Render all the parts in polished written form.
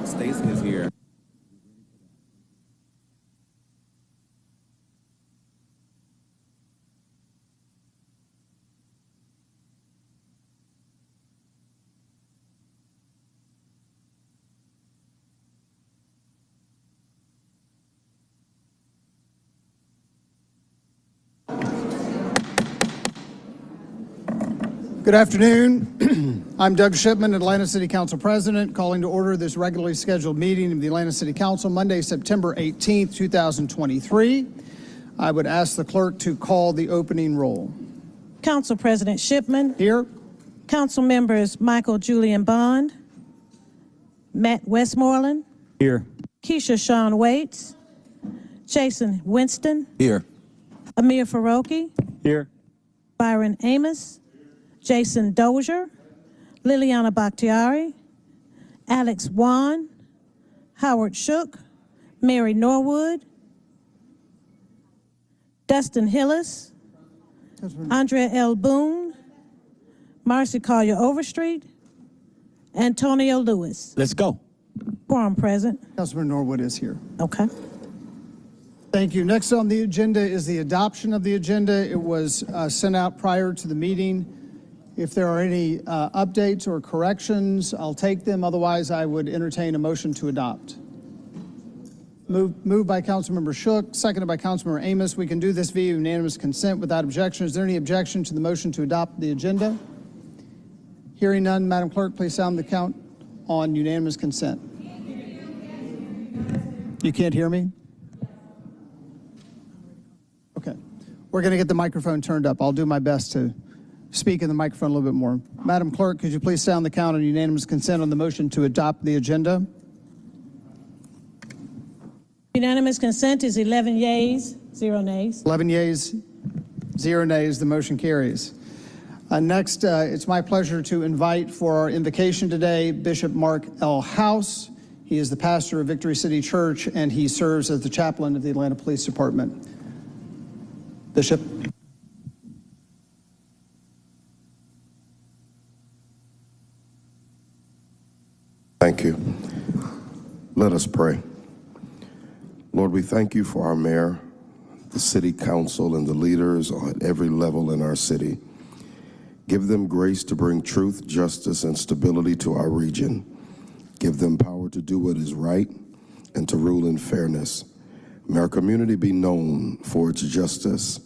Stacy is here. Good afternoon. I'm Doug Shipman, Atlanta City Council President, calling to order this regularly scheduled meeting of the Atlanta City Council Monday, September 18th, 2023. I would ask the clerk to call the opening roll. Council President Shipman. Here. Council members Michael Julian Bond, Matt Westmoreland. Here. Keisha Shawn Waits, Jason Winston. Here. Amir Faroki. Here. Byron Amos. Jason Dozier, Liliana Bakhtiari, Alex Wan, Howard Shook, Mary Norwood, Dustin Hillis, Andrea L. Boone, Marcy Collier Overstreet, Antonio Lewis. Let's go. Quorum present. Councilman Norwood is here. Okay. Thank you. Next on the agenda is the adoption of the agenda. It was sent out prior to the meeting. If there are any updates or corrections, I'll take them. Otherwise, I would entertain a motion to adopt. Moved by Councilmember Shook, seconded by Councilmember Amos. We can do this via unanimous consent without objection. Is there any objection to the motion to adopt the agenda? Hearing none, Madam Clerk, please sound the count on unanimous consent. You can't hear me? Okay. We're going to get the microphone turned up. I'll do my best to speak in the microphone a little bit more. Madam Clerk, could you please sound the count on unanimous consent on the motion to adopt the agenda? Unanimous consent is 11 yeas, 0 nays. 11 yeas, 0 nays. The motion carries. Next, it's my pleasure to invite for our invocation today Bishop Mark L. House. He is the pastor of Victory City Church, and he serves as the chaplain of the Atlanta Police Department. Bishop. Thank you. Let us pray. Lord, we thank you for our mayor, the city council, and the leaders at every level in our city. Give them grace to bring truth, justice, and stability to our region. Give them power to do what is right and to rule in fairness. May our community be known for its justice.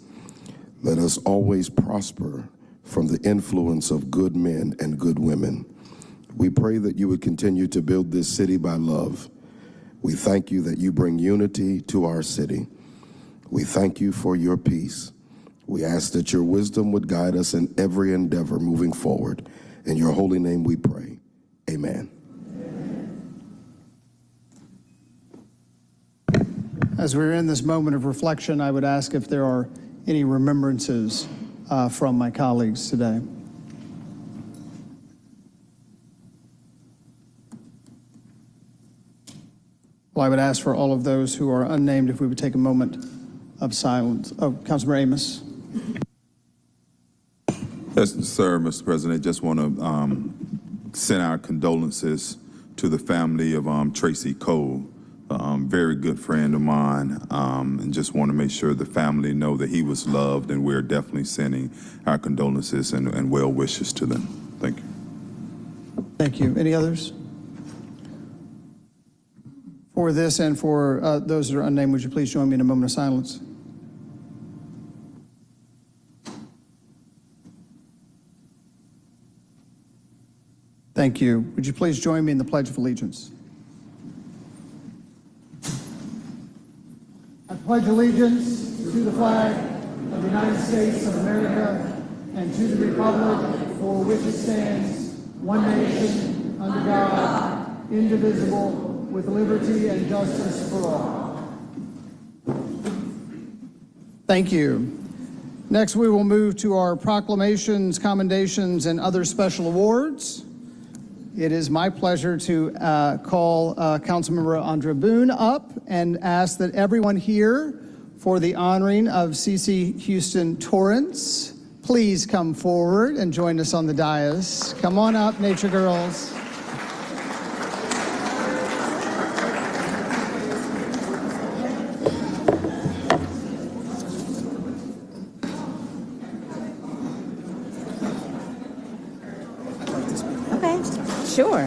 Let us always prosper from the influence of good men and good women. We pray that you would continue to build this city by love. We thank you that you bring unity to our city. We thank you for your peace. We ask that your wisdom would guide us in every endeavor moving forward. In your holy name we pray. Amen. As we're in this moment of reflection, I would ask if there are any remembrances from my colleagues today. Well, I would ask for all of those who are unnamed if we would take a moment of silence. Oh, Councilmember Amos. Yes, sir, Mr. President. Just want to send our condolences to the family of Tracy Cole, very good friend of mine, and just want to make sure the family know that he was loved, and we're definitely sending our condolences and well wishes to them. Thank you. Thank you. Any others? For this and for those that are unnamed, would you please join me in a moment of silence? Thank you. Would you please join me in the Pledge of Allegiance? I pledge allegiance to the flag of the United States of America and to the republic for which it stands, one nation, under God, indivisible, with liberty and justice for all. Thank you. Next, we will move to our proclamations, commendations, and other special awards. It is my pleasure to call Councilmember Andrea Boone up and ask that everyone here for the honoring of CC Houston Torrance, please come forward and join us on the dais. Come on up, Nature Girls. Sure.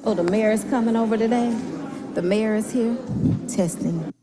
Oh, the mayor is coming over today? The mayor is here? Testing.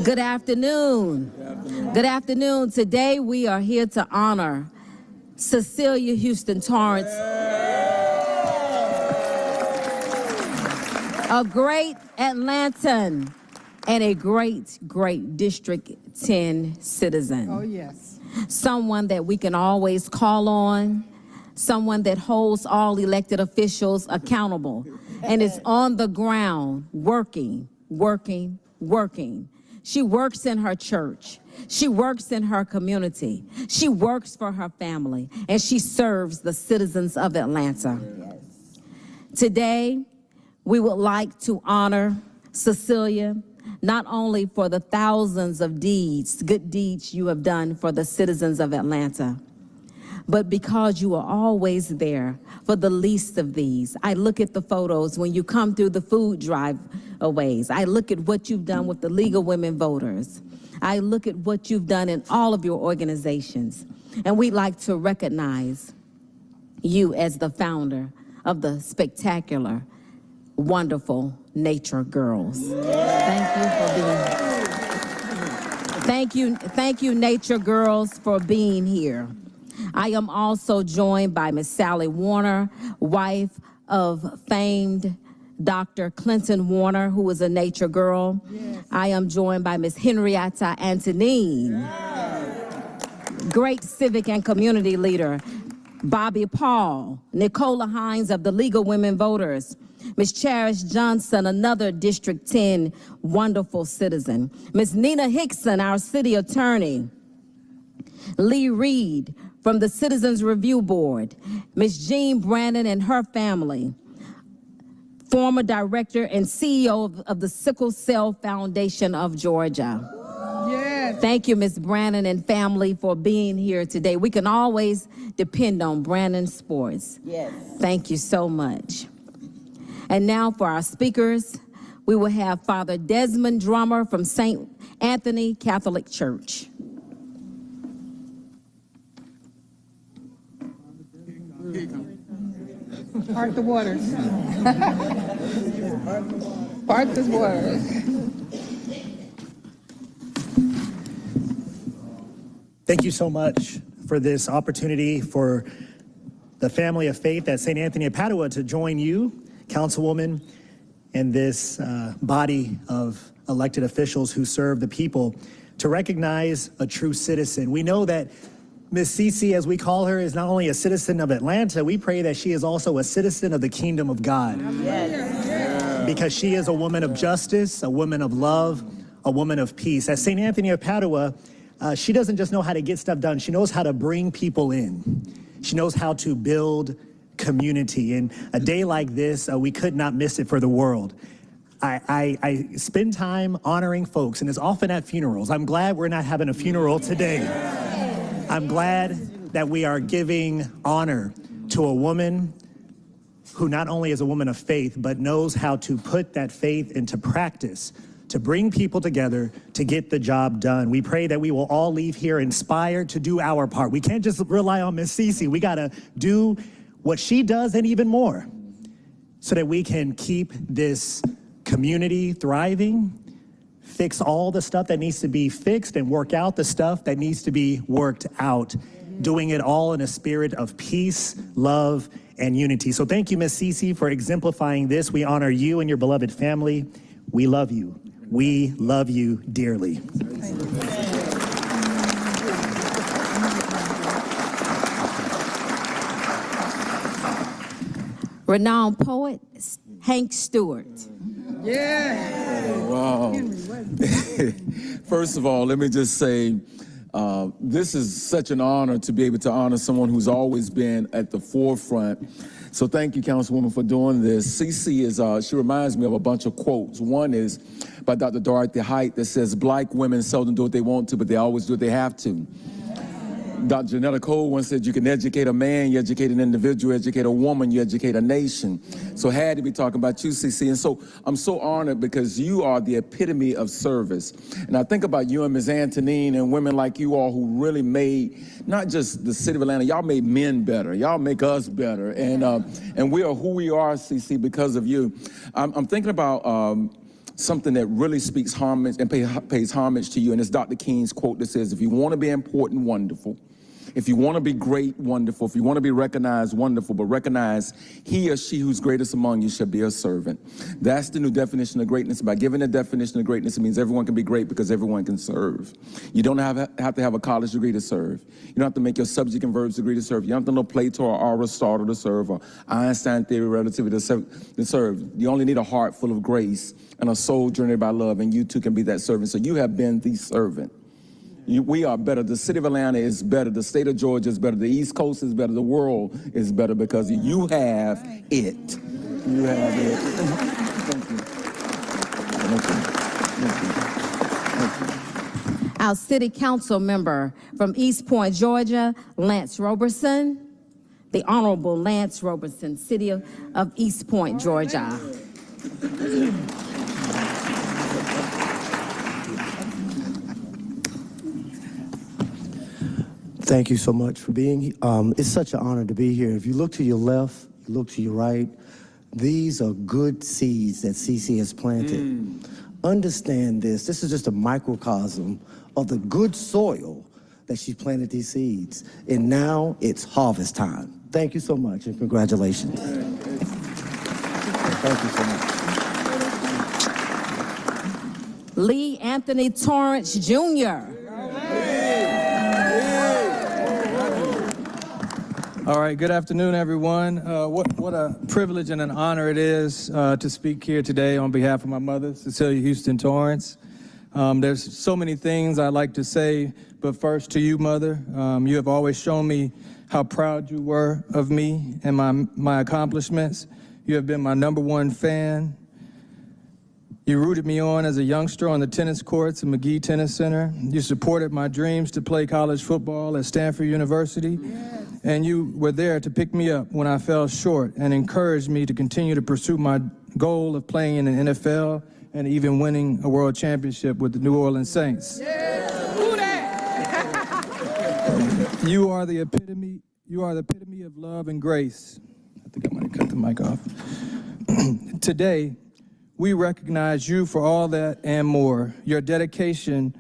Good afternoon. Good afternoon. Today we are here to honor Cecilia Houston Torrance, a great Atlantan and a great District 10 citizen. Oh, yes. Someone that we can always call on, someone that holds all elected officials accountable and is on the ground working. She works in her church. She works in her community. She works for her family, and she serves the citizens of Atlanta. Yes. Today, we would like to honor Cecilia, not only for the thousands of good deeds you have done for the citizens of Atlanta, but because you are always there for the least of these. I look at the photos when you come through the food drive-aways. I look at what you've done with the League of Women Voters. I look at what you've done in all of your organizations. And we'd like to recognize you as the founder of the spectacular, wonderful Nature Girls. Thank you for being here. Thank you, Nature Girls, for being here. I am also joined by Miss Sally Warner, wife of famed Dr. Clinton Warner, who is a nature girl. Yes. I am joined by Miss Henrietta Antonine, great civic and community leader. Bobby Paul, Nicola Hines of the League of Women Voters, Miss Cherish Johnson, another District 10 wonderful citizen, Miss Nina Hickson, our city attorney, Lee Reed from the Citizens Review Board, Miss Jean Brandon and her family, former director and CEO of the Sickle Cell Foundation of Georgia. Yes. Thank you, Miss Brandon and family, for being here today. We can always depend on Brandon Sports. Yes. Thank you so much. And now for our speakers, we will have Father Desmond Drummer from St. Anthony Catholic Church. Part the waters. Part the waters. Thank you so much for this opportunity for the family of faith at St. Anthony of Padua to join you, Councilwoman, and this body of elected officials who serve the people to recognize a true citizen. We know that Ms. Cece, as we call her, is not only a citizen of Atlanta, we pray that she is also a citizen of the kingdom of God. Yes. Because she is a woman of justice, a woman of love, a woman of peace. At St. Anthony of Padua, she doesn't just know how to get stuff done, she knows how to bring people in. She knows how to build community. And a day like this, we could not miss it for the world. I spend time honoring folks, and it's often at funerals. I'm glad we're not having a funeral today. I'm glad that we are giving honor to a woman who not only is a woman of faith, but knows how to put that faith into practice to bring people together to get the job done. We pray that we will all leave here inspired to do our part. We can't just rely on Miss Cece. We gotta do what she does and even more so that we can keep this community thriving, fix all the stuff that needs to be fixed, and work out the stuff that needs to be worked out, doing it all in a spirit of peace, love, and unity. So thank you, Ms. Cece, for exemplifying this. We honor you and your beloved family. We love you. We love you dearly. Renowned poet, Hank Stewart. Wow. First of all, let me just say, this is such an honor to be able to honor someone who's always been at the forefront. So thank you, Councilwoman, for doing this. Cece is, she reminds me of a bunch of quotes. One is by Dr. Dorothy Height that says, "Black women seldom do what they want to, but they always do what they have to." Dr. Janetta Cole once said, "You can educate a man, you educate an individual, you educate a woman, you educate a nation." So I had to be talking about you, Cece. And so I'm so honored because you are the epitome of service. And I think about you and Ms. Antonine and women like you all who really made not just the city of Atlanta, y'all made men better. Y'all make us better. And we are who we are, Cece, because of you. I'm thinking about something that really speaks homage and pays homage to you. And it's Dr. King's quote that says, "If you want to be important, wonderful. If you want to be great, wonderful. If you want to be recognized, wonderful. But recognize he or she who's greatest among you shall be a servant." That's the new definition of greatness. By giving the definition of greatness, it means everyone can be great because everyone can serve. You don't have to have a college degree to serve. You don't have to make your subject and verbs degree to serve. You don't have to know Plato or Aristotle to serve, or Einstein theory of relativity to serve. You only need a heart full of grace and a soul journeyed by love, and you too can be that servant. So you have been the servant. We are better. The city of Atlanta is better. The state of Georgia is better. The East Coast is better. The world is better because you have it. You have it. Thank you. Thank you. Our city council member from East Point, Georgia, Lance Roberson, the Honorable Lance Roberson, City of East Point, Georgia. Thank you so much for being here. It's such an honor to be here. If you look to your left, you look to your right, these are good seeds that CC has planted. Understand this. This is just a microcosm of the good soil that she planted these seeds. And now it's harvest time. Thank you so much and congratulations. Thank you so much. Lee Anthony Torrance, Jr. All right, good afternoon, everyone. What a privilege and an honor it is to speak here today on behalf of my mother, Cecilia Houston Torrance. There's so many things I'd like to say, but first to you, Mother. You have always shown me how proud you were of me and my accomplishments. You have been my #1 fan. You rooted me on as a youngster on the tennis courts at McGee Tennis Center. You supported my dreams to play college football at Stanford University. Yes. And you were there to pick me up when I fell short and encouraged me to continue to pursue my goal of playing in the NFL and even winning a world championship with the New Orleans Saints. Yes. You are the epitome of love and grace. I think I might have cut the mic off. Today, we recognize you for all that and more. Your dedication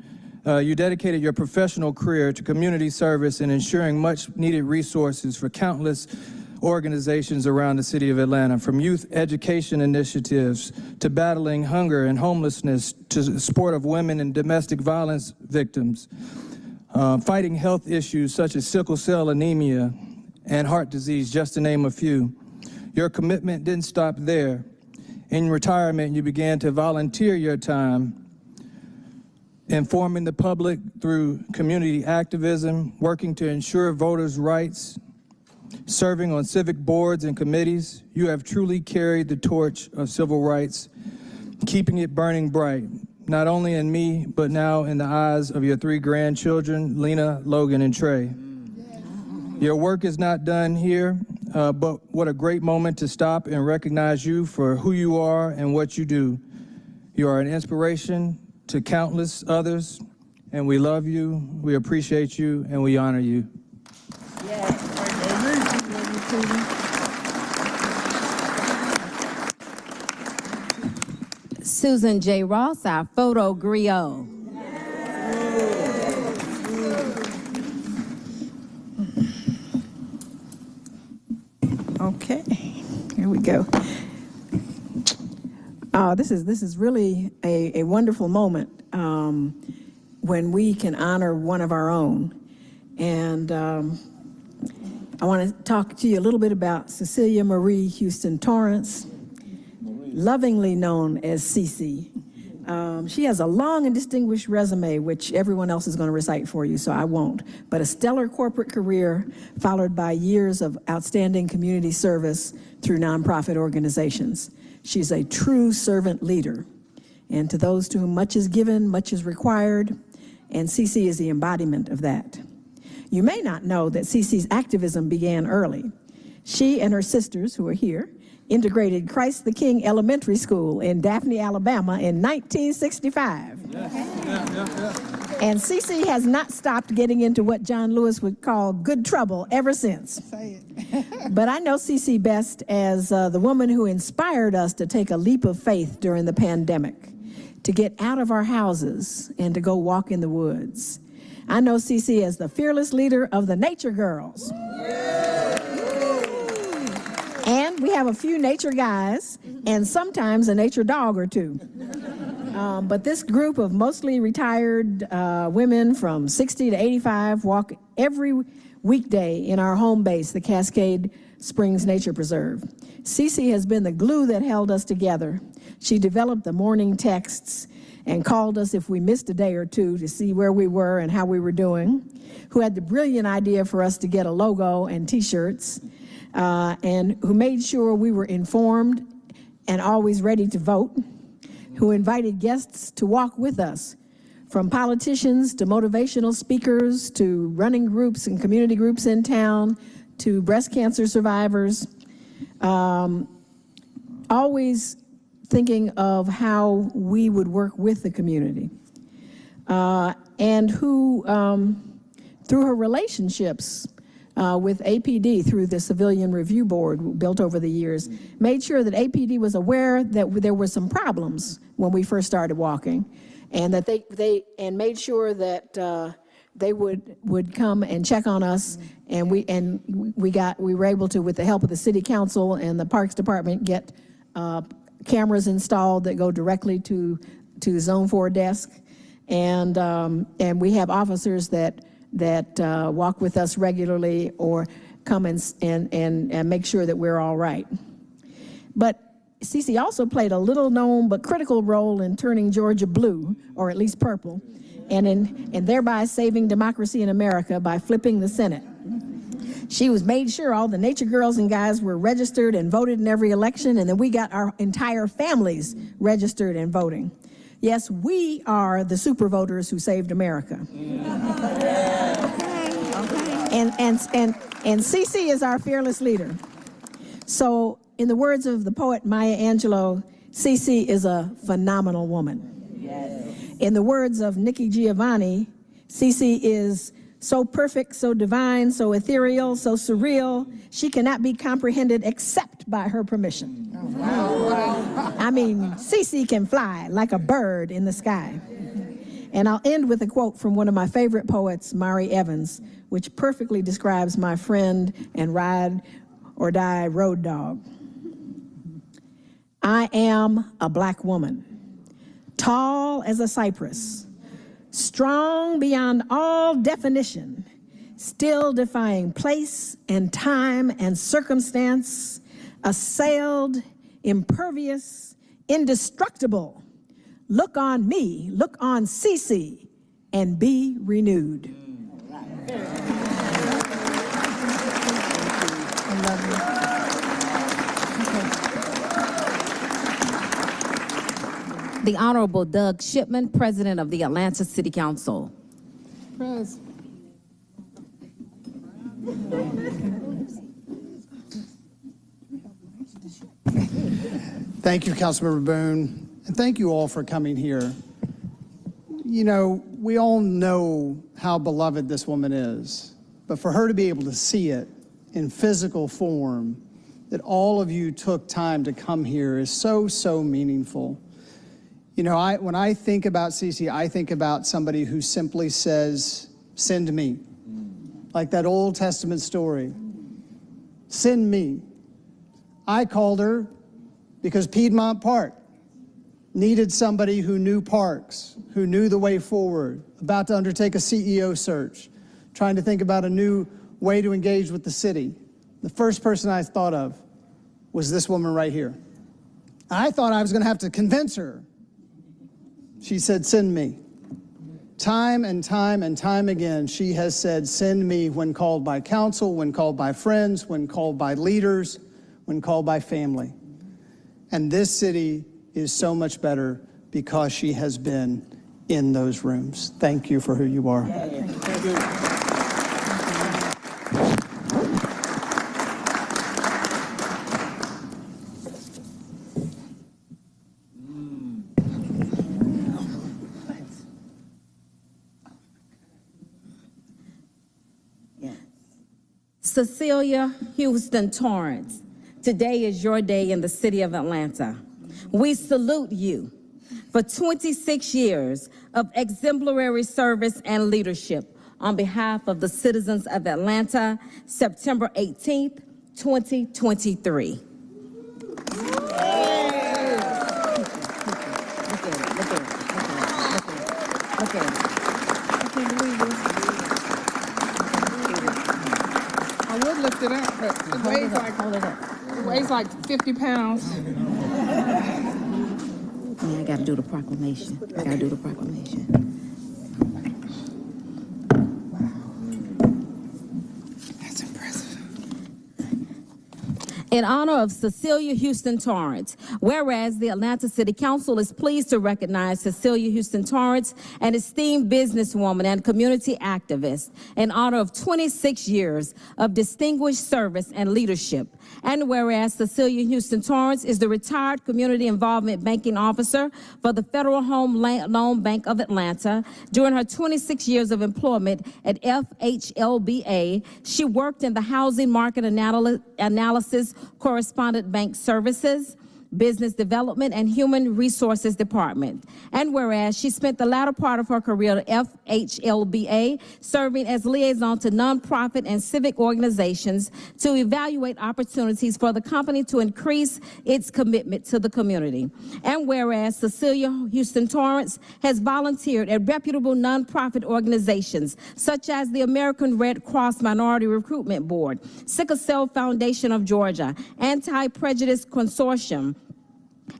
You dedicated your professional career to community service and ensuring much-needed resources for countless organizations around the city of Atlanta, from youth education initiatives to battling hunger and homelessness to the support of women and domestic violence victims, fighting health issues such as sickle cell anemia and heart disease, just to name a few. Your commitment didn't stop there. In retirement, you began to volunteer your time informing the public through community activism, working to ensure voters' rights, serving on civic boards and committees. You have truly carried the torch of civil rights, keeping it burning bright, not only in me, but now in the eyes of your 3 grandchildren, Lena, Logan, and Trey. Your work is not done here, but what a great moment to stop and recognize you for who you are and what you do. You are an inspiration to countless others, and we love you, we appreciate you, and we honor you. Susan J. Ross, our photo griot. Okay, here we go. This is really a wonderful moment when we can honor one of our own. And I want to talk to you a little bit about Cecilia Marie Houston Torrance, lovingly known as Cece. She has a long and distinguished resume, which everyone else is going to recite for you, so I won't. But a stellar corporate career followed by years of outstanding community service through nonprofit organizations. She's a true servant leader. And to those to whom much is given, much is required, and Cece is the embodiment of that. You may not know that Cece's activism began early. She and her sisters, who are here, integrated Christ the King Elementary School in Daphne, Alabama in 1965. And Cece has not stopped getting into what John Lewis would call good trouble ever since. But I know Cece best as the woman who inspired us to take a leap of faith during the pandemic, to get out of our houses and to go walk in the woods. I know Cece as the fearless leader of the Nature Girls. And we have a few nature guys and sometimes a nature dog or two. But this group of mostly retired women from 60 to 85 walk every weekday in our home base, the Cascade Springs Nature Preserve. Cece has been the glue that held us together. She developed the morning texts and called us if we missed a day or two to see where we were and how we were doing, who had the brilliant idea for us to get a logo and t-shirts, and who made sure we were informed and always ready to vote, who invited guests to walk with us, from politicians to motivational speakers to running groups and community groups in town to breast cancer survivors, always thinking of how we would work with the community, and who, through her relationships with APD through the Civilian Review Board built over the years, made sure that APD was aware that there were some problems when we first started walking, and that they made sure that they would come and check on us, and we were able to, with the help of the City Council and the Parks Department, get cameras installed that go directly to Zone 4 desk, and we have officers that walk with us regularly or come and make sure that we're all right. But Cece also played a little known but critical role in turning Georgia blue, or at least purple, and thereby saving democracy in America by flipping the Senate. She made sure all the nature girls and guys were registered and voted in every election, and then we got our entire families registered and voting. Yes, we are the super voters who saved America. And Cece is our fearless leader. So, in the words of the poet Maya Angelou, Cece is a phenomenal woman. In the words of Nikki Giovanni, Cece is so perfect, so divine, so ethereal, so surreal, she cannot be comprehended except by her permission. I mean, Cece can fly like a bird in the sky. And I'll end with a quote from one of my favorite poets, Mari Evans, which perfectly describes my friend and ride or die road dog. I am a black woman, tall as a cypress, strong beyond all definition, still defying place and time and circumstance, assailed, impervious, indestructible. Look on me, look on CC, and be renewed. I love you. The Honorable Doug Shipman, President of the Atlanta City Council. Thank you, Councilmember Boone, and thank you all for coming here. You know, we all know how beloved this woman is, but for her to be able to see it in physical form, that all of you took time to come here is so, so meaningful. You know, when I think about Cece, I think about somebody who simply says, send me. Like that Old Testament story. Send me. I called her because Piedmont Park needed somebody who knew parks, who knew the way forward, about to undertake a CEO search, trying to think about a new way to engage with the city. The first person I thought of was this woman right here. I thought I was going to have to convince her. She said, send me. Time and time and time again, she has said, send me when called by council, when called by friends, when called by leaders, when called by family. And this city is so much better because she has been in those rooms. Thank you for who you are. Thank you. Cecilia Houston Torrance, today is your day in the city of Atlanta. We salute you for 26 years of exemplary service and leadership on behalf of the citizens of Atlanta, September 18th, 2023. Look at it. I can't believe this. I would lift it up, but it weighs like 50 pounds. Yeah, I gotta do the proclamation. That's impressive. In honor of Cecilia Houston Torrance, whereas the Atlanta City Council is pleased to recognize Cecilia Houston Torrance, an esteemed businesswoman and community activist, in honor of 26 years of distinguished service and leadership. And whereas Cecilia Houston Torrance is the retired Community Involvement Banking Officer for the Federal Home Loan Bank of Atlanta, during her 26 years of employment at FHLBA, she worked in the Housing Market Analysis Correspondent Bank Services, Business Development, and Human Resources Department. And whereas she spent the latter part of her career at FHLBA serving as liaison to nonprofit and civic organizations to evaluate opportunities for the company to increase its commitment to the community. And whereas Cecilia Houston Torrance has volunteered at reputable nonprofit organizations such as the American Red Cross Minority Recruitment Board, Sickle Cell Foundation of Georgia, Anti-Prejudice Consortium,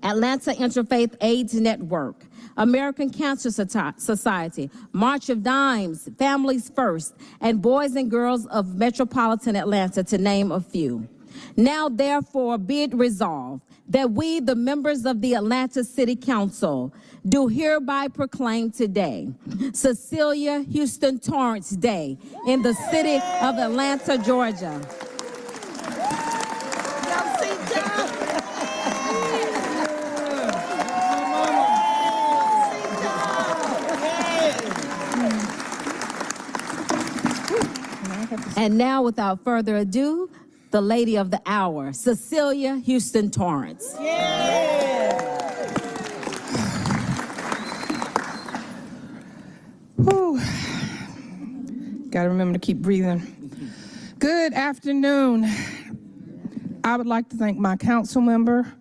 Atlanta Interfaith AIDS Network, American Cancer Society, March of Dimes, Families First, and Boys and Girls of Metropolitan Atlanta, to name a few. Now, therefore, be it resolved that we, the members of the Atlanta City Council, do hereby proclaim today Cecilia Houston Torrance Day in the city of Atlanta, Georgia. And now, without further ado, the lady of the hour, Cecilia Houston Torrance. Whew. Gotta remember to keep breathing. Good afternoon. I would like to thank my council member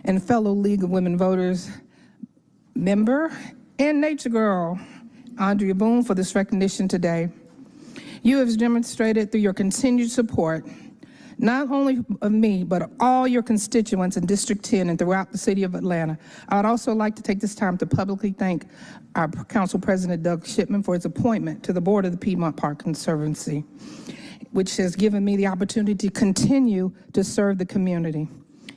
and fellow League of Women Voters member and nature girl, Andrea Boone, for this recognition today. You have demonstrated through your continued support, not only of me, but of all your constituents in District 10 and throughout the city of Atlanta. I would also like to take this time to publicly thank our Council President, Doug Shipman, for his appointment to the board of the Piedmont Park Conservancy, which has given me the opportunity to continue to serve the community.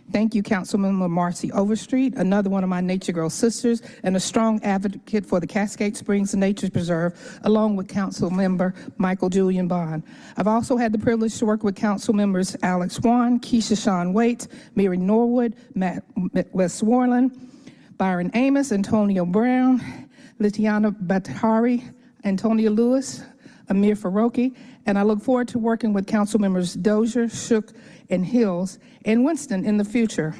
Thank you, Councilmember Marcy Overstreet, another one of my Nature Girl sisters, and a strong advocate for the Cascade Springs Nature Preserve, along with Councilmember Michael Julian Bond. I've also had the privilege to work with Council members Alex Wan, Keisha Shawn Waits, Mary Norwood, Matt Westmoreland, Byron Amos, Antonio Brown, Litiana Batari, Antonia Lewis, Amir Faroki, and I look forward to working with Council members Dozier, Shook, and Hills, and Winston in the future.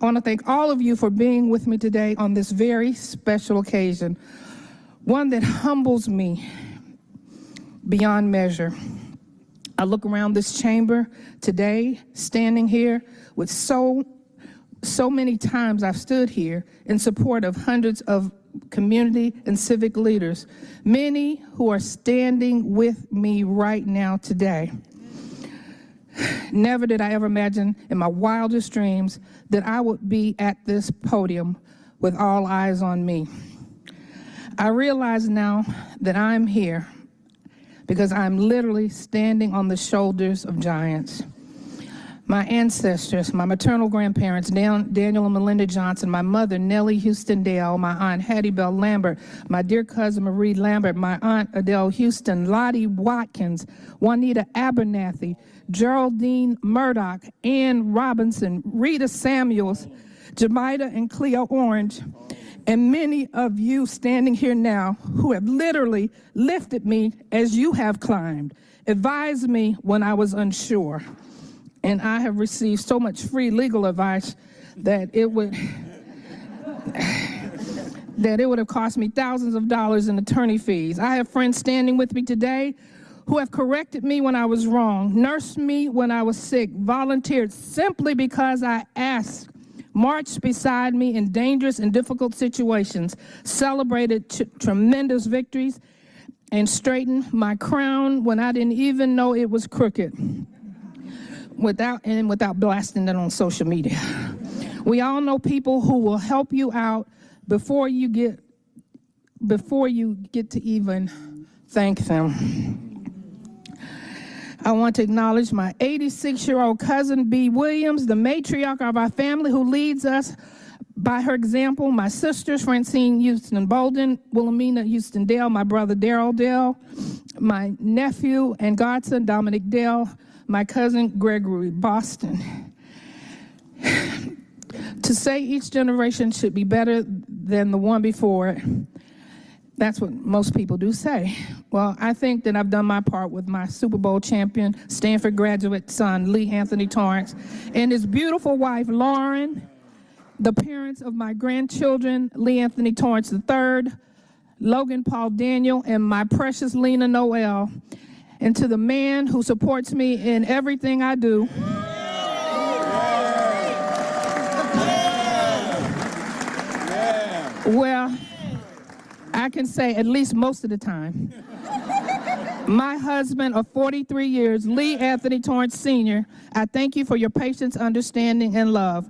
I want to thank all of you for being with me today on this very special occasion, one that humbles me beyond measure. I look around this chamber today, standing here with so many times I've stood here in support of hundreds of community and civic leaders, many who are standing with me right now today. Never did I ever imagine in my wildest dreams that I would be at this podium with all eyes on me. I realize now that I'm here because I'm literally standing on the shoulders of giants. My ancestors, my maternal grandparents, Daniel and Melinda Johnson, my mother, Nellie Houston Dale, my aunt Hattie Bell Lambert, my dear cousin Marie Lambert, my aunt Adele Houston, Lottie Watkins, Juanita Abernathy, Geraldine Murdoch, Ann Robinson, Rita Samuels, Jemida and Cleo Orange, and many of you standing here now who have literally lifted me as you have climbed, advised me when I was unsure. And I have received so much free legal advice that it would have cost me thousands of dollars in attorney fees. I have friends standing with me today who have corrected me when I was wrong, nursed me when I was sick, volunteered simply because I asked, marched beside me in dangerous and difficult situations, celebrated tremendous victories, and straightened my crown when I didn't even know it was crooked. Without blasting it on social media. We all know people who will help you out before you get to even thank them. I want to acknowledge my 86-year-old cousin, B. Williams, the matriarch of our family who leads us by her example, my sisters, Francine Houston Bolden, Wilhelmina Houston Dale, my brother, Daryl Dale, my nephew and godson, Dominic Dale, my cousin, Gregory Boston. To say each generation should be better than the one before it, that's what most people do say. Well, I think that I've done my part with my Super Bowl champion, Stanford graduate son, Lee Anthony Torrance, and his beautiful wife, Lauren, the parents of my grandchildren, Lee Anthony Torrance III, Logan Paul Daniel, and my precious Lena Noel. And to the man who supports me in everything I do. Well, I can say at least most of the time. My husband of 43 years, Lee Anthony Torrance Sr., I thank you for your patience, understanding, and love.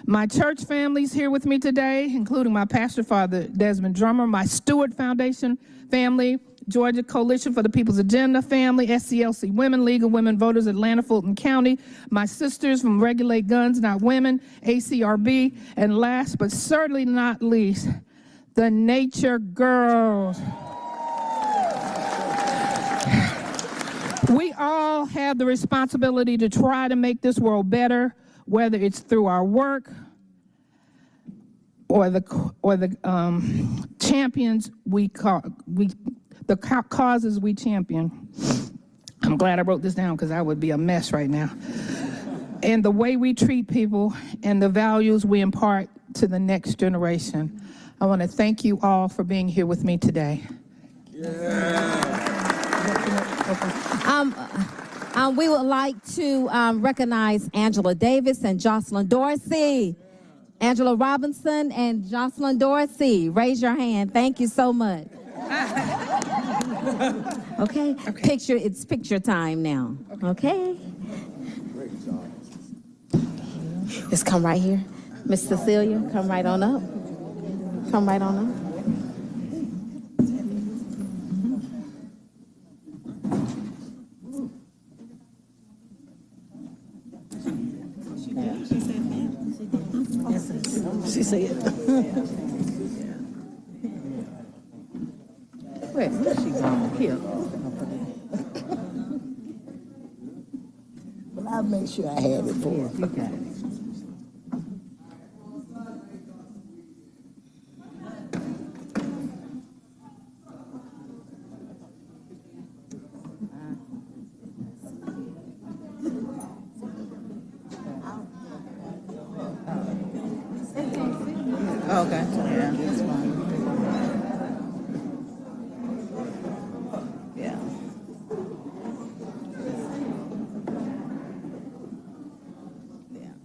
My church family's here with me today, including my pastor father, Desmond Drummer, my Stewart Foundation family, Georgia Coalition for the People's Agenda family, SCLC Women, League of Women Voters, Atlanta, Fulton County, my sisters from Regulate Guns Not Women, ACRB, and last but certainly not least, the Nature Girls. We all have the responsibility to try to make this world better, whether it's through our work or the champions the causes we champion. I'm glad I wrote this down because I would be a mess right now. And the way we treat people and the values we impart to the next generation. I want to thank you all for being here with me today. We would like to recognize Angela Davis and Jocelyn Dorsey. Angela Robinson and Jocelyn Dorsey, raise your hand. Thank you so much. Okay. It's picture time now. Okay. Just come right here. Miss Cecilia, come right on up. Come right on up. She said. Where's she going? Here. Well, I'll make sure I had it for her. You got it. Okay. Yeah. That's fine. Yeah. Yeah.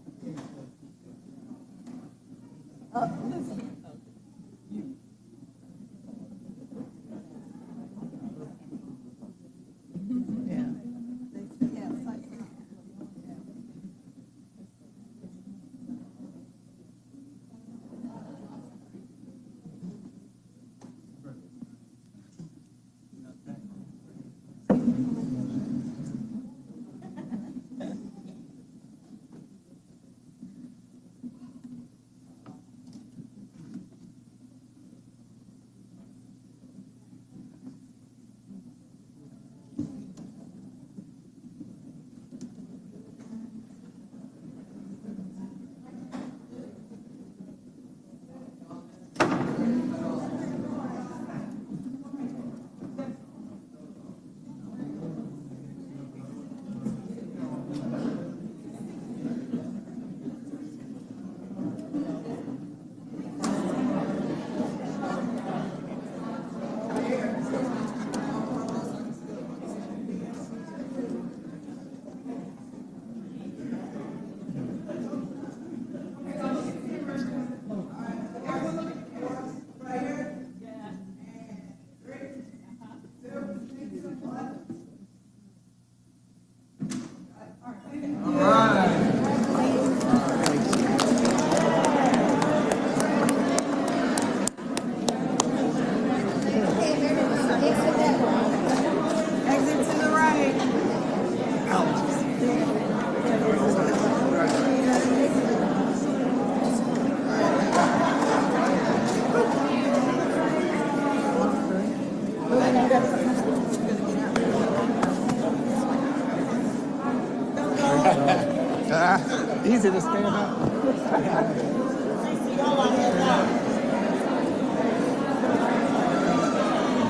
Easy to stand up.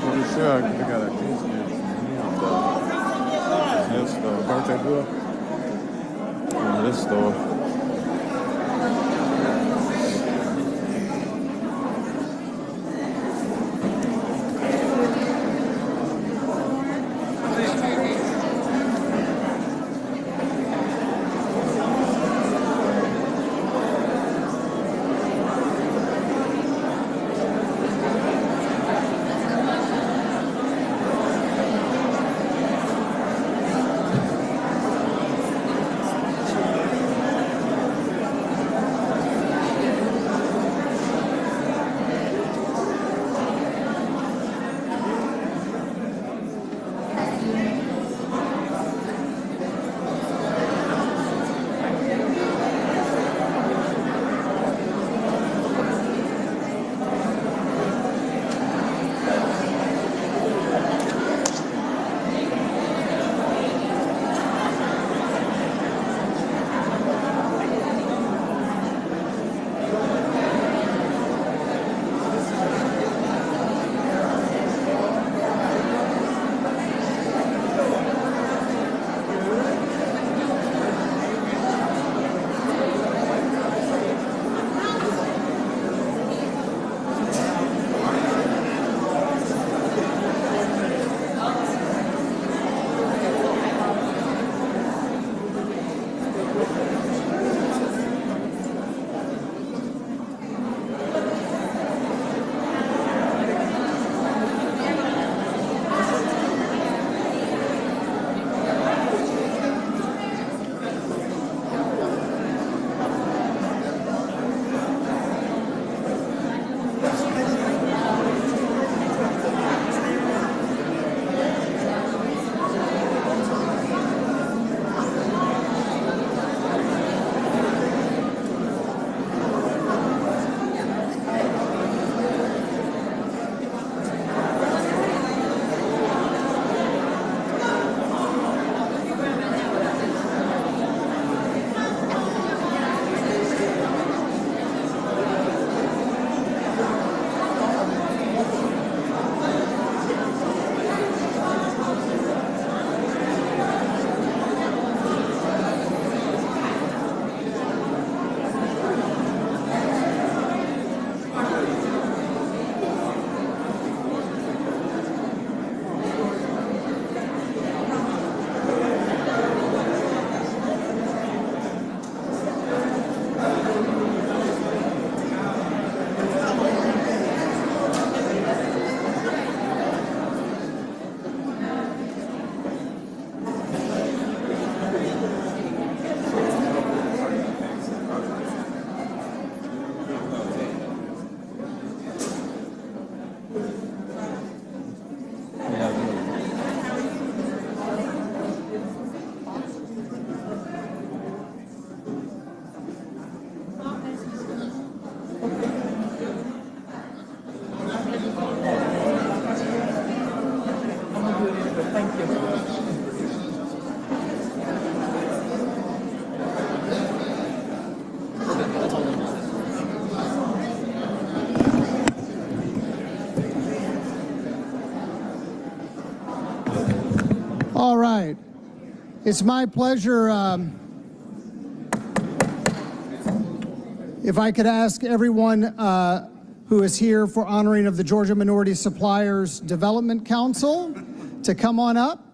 Pretty sure they got a T-shirt. This store, birthday boy. This store. It's my pleasure, if I could ask everyone who is here for honoring of the Georgia Minority Suppliers Development Council to come on up.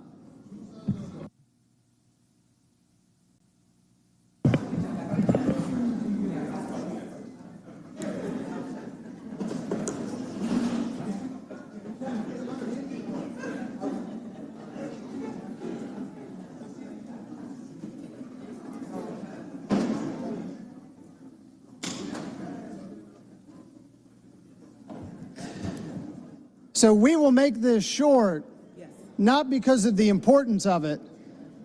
So we will make this short, not because of the importance of it,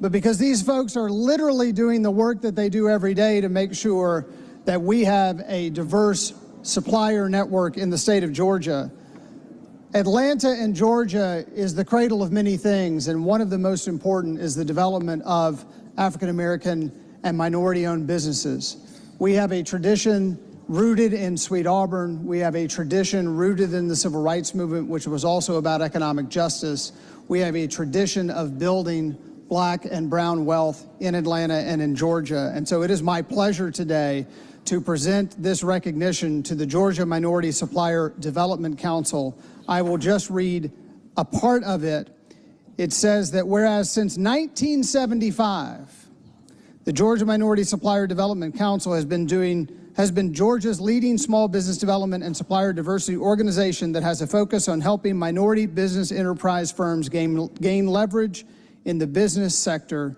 but because these folks are literally doing the work that they do every day to make sure that we have a diverse supplier network in the state of Georgia. Atlanta and Georgia is the cradle of many things, and one of the most important is the development of African American and minority-owned businesses. We have a tradition rooted in Sweet Auburn. We have a tradition rooted in the Civil Rights Movement, which was also about economic justice. We have a tradition of building black and brown wealth in Atlanta and in Georgia. And so it is my pleasure today to present this recognition to the Georgia Minority Supplier Development Council. I will just read a part of it. It says that whereas since 1975, the Georgia Minority Supplier Development Council has been Georgia's leading small business development and supplier diversity organization that has a focus on helping minority business enterprise firms gain leverage in the business sector.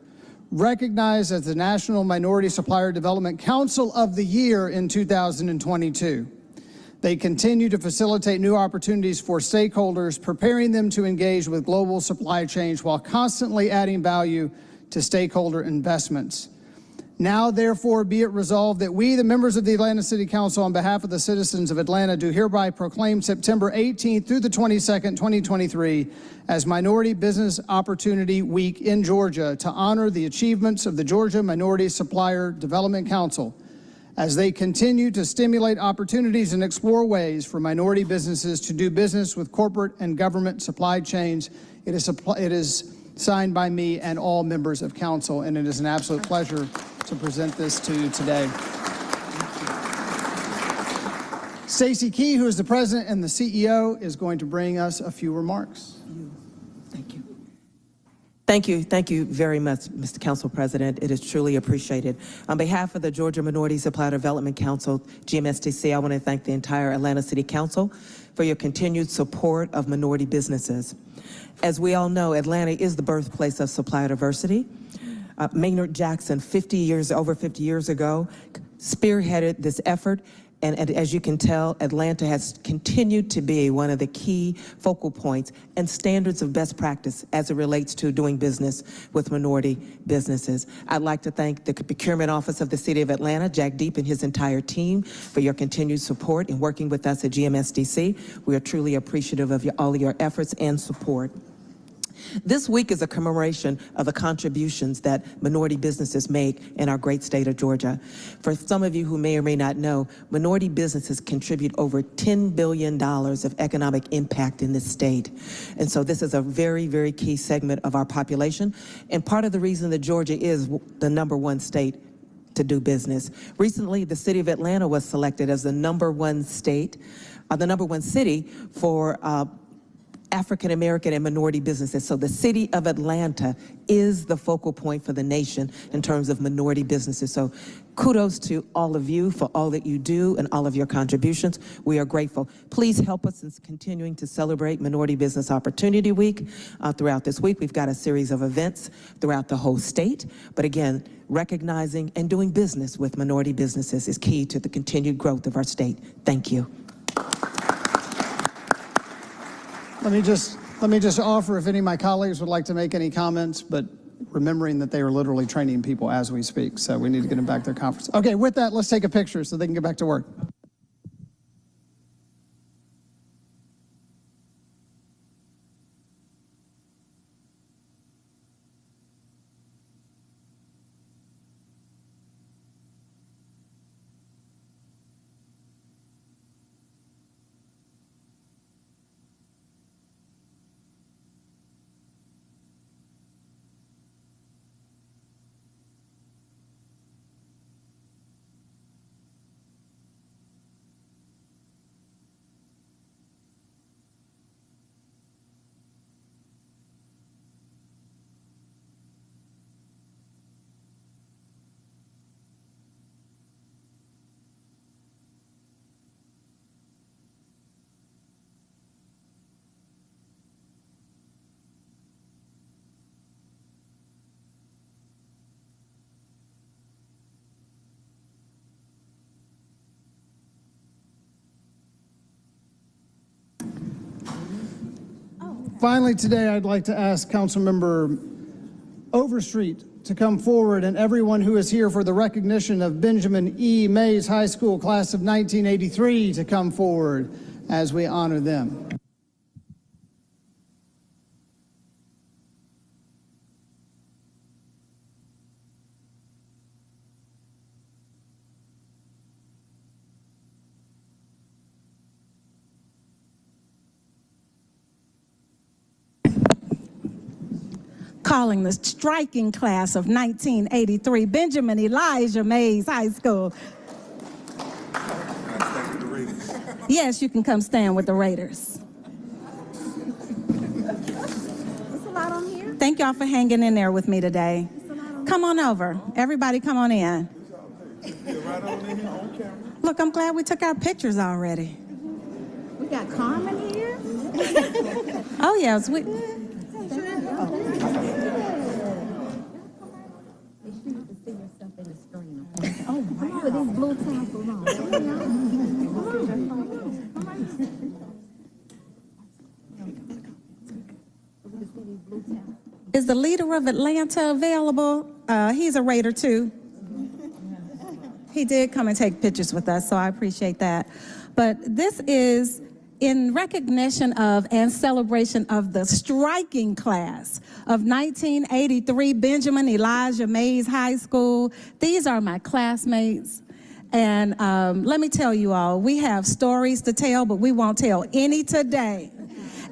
Recognized as the National Minority Supplier Development Council of the Year in 2022. They continue to facilitate new opportunities for stakeholders, preparing them to engage with global supply chains while constantly adding value to stakeholder investments. Now, therefore, be it resolved that we, the members of the Atlanta City Council, on behalf of the citizens of Atlanta, do hereby proclaim September 18th through the 22nd, 2023, as Minority Business Opportunity Week in Georgia to honor the achievements of the Georgia Minority Supplier Development Council as they continue to stimulate opportunities and explore ways for minority businesses to do business with corporate and government supply chains. It is signed by me and all members of council, and it is an absolute pleasure to present this to you today. Stacey Key, who is the president and the CEO, is going to bring us a few remarks. Thank you. Thank you very much, Mr. Council President. It is truly appreciated. On behalf of the Georgia Minority Supplier Development Council, GMSDC, I want to thank the entire Atlanta City Council for your continued support of minority businesses. As we all know, Atlanta is the birthplace of supplier diversity. Maynard Jackson, over 50 years ago, spearheaded this effort. And as you can tell, Atlanta has continued to be one of the key focal points and standards of best practice as it relates to doing business with minority businesses. I'd like to thank the Procurement Office of the City of Atlanta, Jack Deep and his entire team, for your continued support in working with us at GMSDC. We are truly appreciative of all of your efforts and support. This week is a commemoration of the contributions that minority businesses make in our great state of Georgia. For some of you who may or may not know, minority businesses contribute over $10 billion of economic impact in this state. And so this is a very, very key segment of our population, and part of the reason that Georgia is the #1 state to do business. Recently, the city of Atlanta was selected as the #1 state, the #1 city for African American and minority businesses. So the city of Atlanta is the focal point for the nation in terms of minority businesses. So kudos to all of you for all that you do and all of your contributions. We are grateful. Please help us in continuing to celebrate Minority Business Opportunity Week. Throughout this week, we've got a series of events throughout the whole state. But again, recognizing and doing business with minority businesses is key to the continued growth of our state. Thank you. Let me just offer if any of my colleagues would like to make any comments, but remembering that they are literally training people as we speak, so we need to get them back to their conference. Okay, with that, let's take a picture so they can get back to work. Finally, today, I'd like to ask Councilmember Overstreet to come forward and everyone who is here for the recognition of Benjamin E. Mays High School class of 1983 to come forward as we honor them. Calling the striking class of 1983, Benjamin Elijah Mays High School. Yes, you can come stand with the Raiders. Thank y'all for hanging in there with me today. Come on over. Everybody come on in. Look, I'm glad we took our pictures already. We got Carmen here. Oh, yes. Oh, wow. Put these blue tassels on. Is the leader of Atlanta available? He's a Raider too. He did come and take pictures with us, so I appreciate that. But this is in recognition of and celebration of the striking class of 1983 Benjamin Elijah Mays High School. These are my classmates. And let me tell you all, we have stories to tell, but we won't tell any today.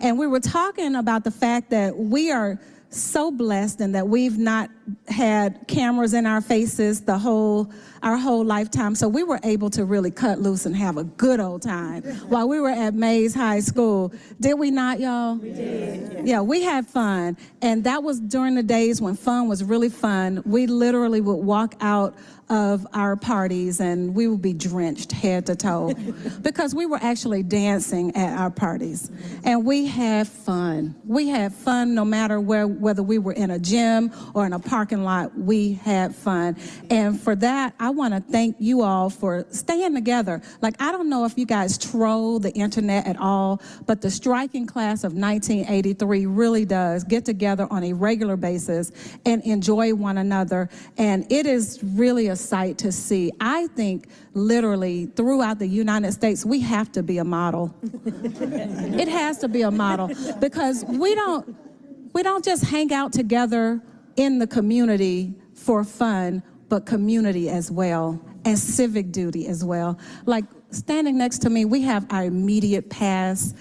And we were talking about the fact that we are so blessed and that we've not had cameras in our faces our whole lifetime. So we were able to really cut loose and have a good old time while we were at Mays High School. Did we not, y'all? We did. Yeah, we had fun. And that was during the days when fun was really fun. We literally would walk out of our parties and we would be drenched head to toe because we were actually dancing at our parties. And we had fun. We had fun no matter whether we were in a gym or in a parking lot, we had fun. And for that, I want to thank you all for staying together. Like, I don't know if you guys troll the internet at all, but the striking class of 1983 really does get together on a regular basis and enjoy one another. And it is really a sight to see. I think literally throughout the United States, we have to be a model. It has to be a model because we don't just hang out together in the community for fun, but community as well, and civic duty as well. Like standing next to me, we have our immediate past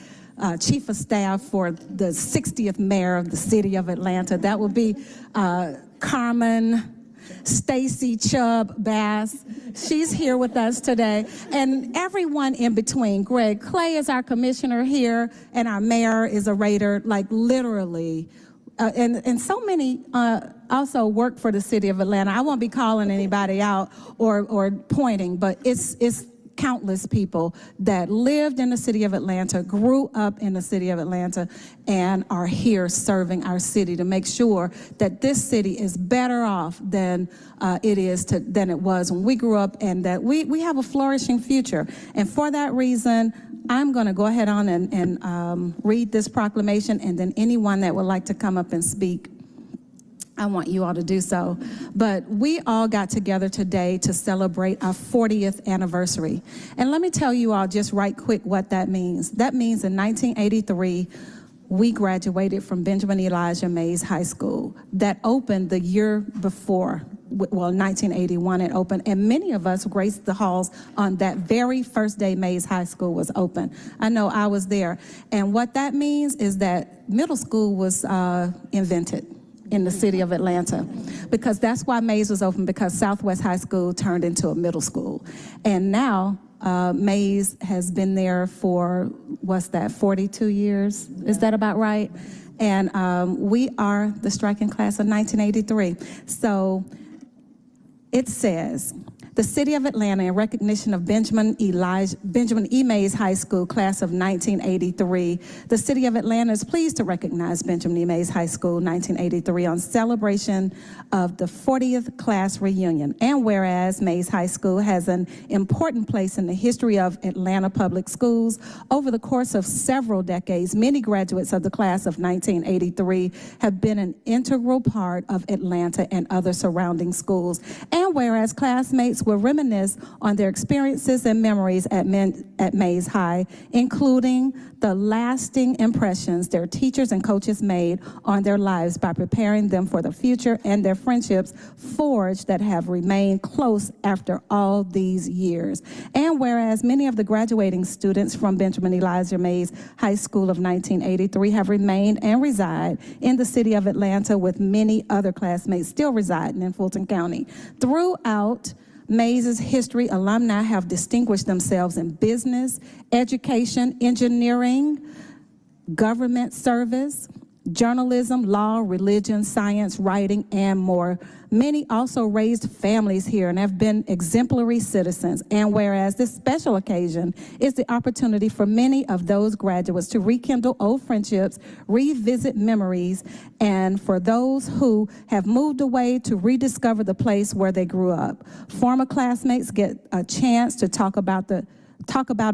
chief of staff for the 60th mayor of the city of Atlanta. That would be Carmen Stacy Chubb Bass. She's here with us today. And everyone in between. Greg Clay is our commissioner here, and our mayor is a Raider, like literally. And so many also work for the city of Atlanta. I won't be calling anybody out or pointing, but it's countless people that lived in the city of Atlanta, grew up in the city of Atlanta, and are here serving our city to make sure that this city is better off than than it was when we grew up, and that we have a flourishing future. And for that reason, I'm going to go ahead on and read this proclamation, and then anyone that would like to come up and speak, I want you all to do so. But we all got together today to celebrate our 40th anniversary. And let me tell you all just right quick what that means. That means in 1983, we graduated from Benjamin Elijah Mays High School. That opened the year before. Well, 1981 it opened, and many of us graced the halls on that very first day Mays High School was open. I know I was there. And what that means is that middle school was invented in the city of Atlanta, because that's why Mays was open, because Southwest High School turned into a middle school. And now Mays has been there for, 42 years? Is that about right? And we are the striking class of 1983. So It says, the City of Atlanta, in recognition of Benjamin E. Mays High School, class of 1983, the City of Atlanta is pleased to recognize Benjamin E. Mays High School, 1983, on celebration of the 40th class reunion. And whereas Mays High School has an important place in the history of Atlanta public schools, over the course of several decades, many graduates of the class of 1983 have been an integral part of Atlanta and other surrounding schools. And whereas classmates will reminisce on their experiences and memories at Mays High, including the lasting impressions their teachers and coaches made on their lives by preparing them for the future, and their friendships forged that have remained close after all these years. And whereas many of the graduating students from Benjamin Elijah Mays High School of 1983 have remained and reside in the city of Atlanta, with many other classmates still residing in Fulton County. Throughout Mays' history, alumni have distinguished themselves in business, education, engineering, government service, journalism, law, religion, science, writing, and more. Many also raised families here and have been exemplary citizens. And whereas this special occasion is the opportunity for many of those graduates to rekindle old friendships, revisit memories, and for those who have moved away to rediscover the place where they grew up. Former classmates get a chance to talk about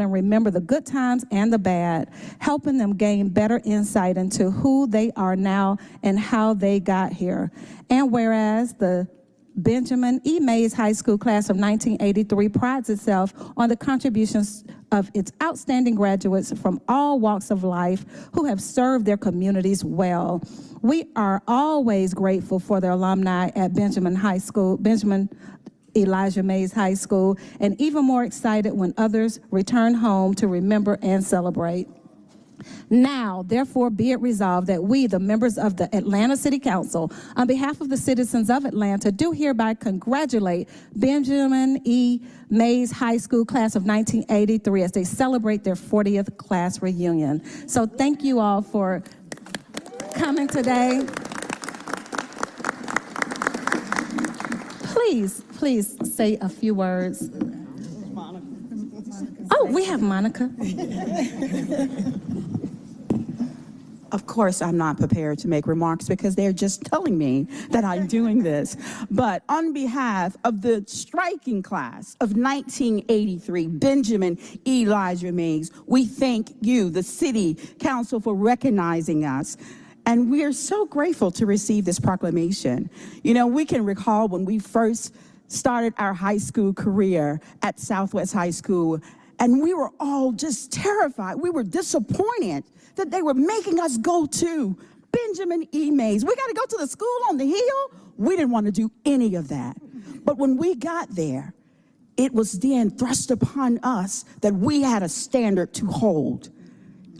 and remember the good times and the bad, helping them gain better insight into who they are now and how they got here. And whereas the Benjamin E. Mays High School class of 1983 prides itself on the contributions of its outstanding graduates from all walks of life who have served their communities well. We are always grateful for the alumni at Benjamin Elijah Mays High School, and even more excited when others return home to remember and celebrate. Now, therefore, be it resolved that we, the members of the Atlanta City Council, on behalf of the citizens of Atlanta, do hereby congratulate Benjamin E. Mays High School class of 1983 as they celebrate their 40th class reunion. So thank you all for coming today. Please say a few words. Oh, we have Monica. Of course, I'm not prepared to make remarks because they're just telling me that I'm doing this. But on behalf of the striking class of 1983, Benjamin Elijah Mays, we thank you, the City Council, for recognizing us. And we are so grateful to receive this proclamation. You know, we can recall when we first started our high school career at Southwest High School, and we were all just terrified. We were disappointed that they were making us go to Benjamin E. Mays. We got to go to the school on the hill. We didn't want to do any of that. But when we got there, it was then thrust upon us that we had a standard to hold.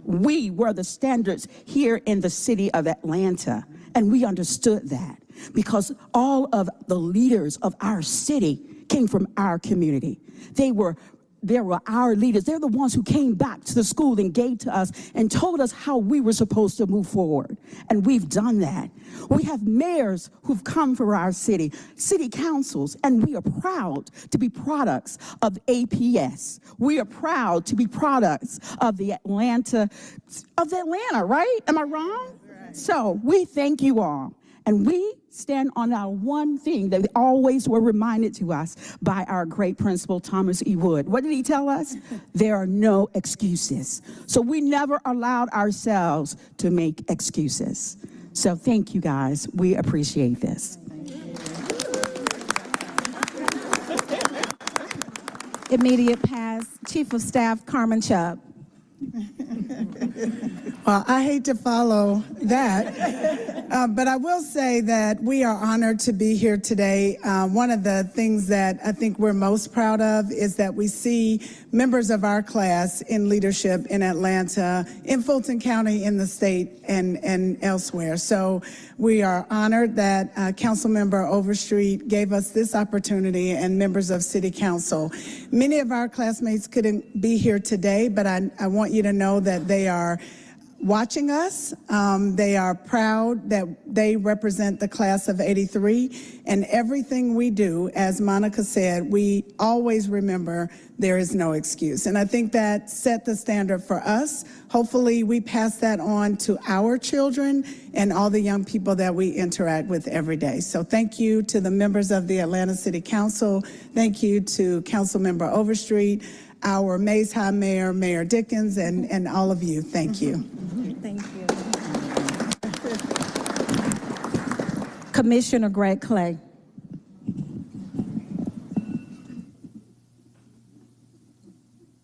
We were the standards here in the city of Atlanta, and we understood that because all of the leaders of our city came from our community. They were our leaders. They're the ones who came back to the school and gave to us and told us how we were supposed to move forward. And we've done that. We have mayors who've come from our city councils, and we are proud to be products of APS. We are proud to be products of the Atlanta, right? Am I wrong? Right. So we thank you all. And we stand on our one thing that always were reminded to us by our great principal, Thomas E. Wood. What did he tell us? There are no excuses. So we never allowed ourselves to make excuses. So thank you, guys. We appreciate this. Immediate pass, Chief of Staff Carmen Chubb. Well, I hate to follow that, but I will say that we are honored to be here today. One of the things that I think we're most proud of is that we see members of our class in leadership in Atlanta, in Fulton County, in the state, and elsewhere. So we are honored that Councilmember Overstreet gave us this opportunity, and members of City Council. Many of our classmates couldn't be here today, but I want you to know that they are watching us. They are proud that they represent the class of '83, and everything we do, as Monica said, we always remember there is no excuse. And I think that set the standard for us. Hopefully we pass that on to our children and all the young people that we interact with every day. So thank you to the members of the Atlanta City Council. Thank you to Councilmember Overstreet, our Mays High Mayor, Mayor Dickens, and all of you. Thank you. Thank you. Commissioner Greg Clay.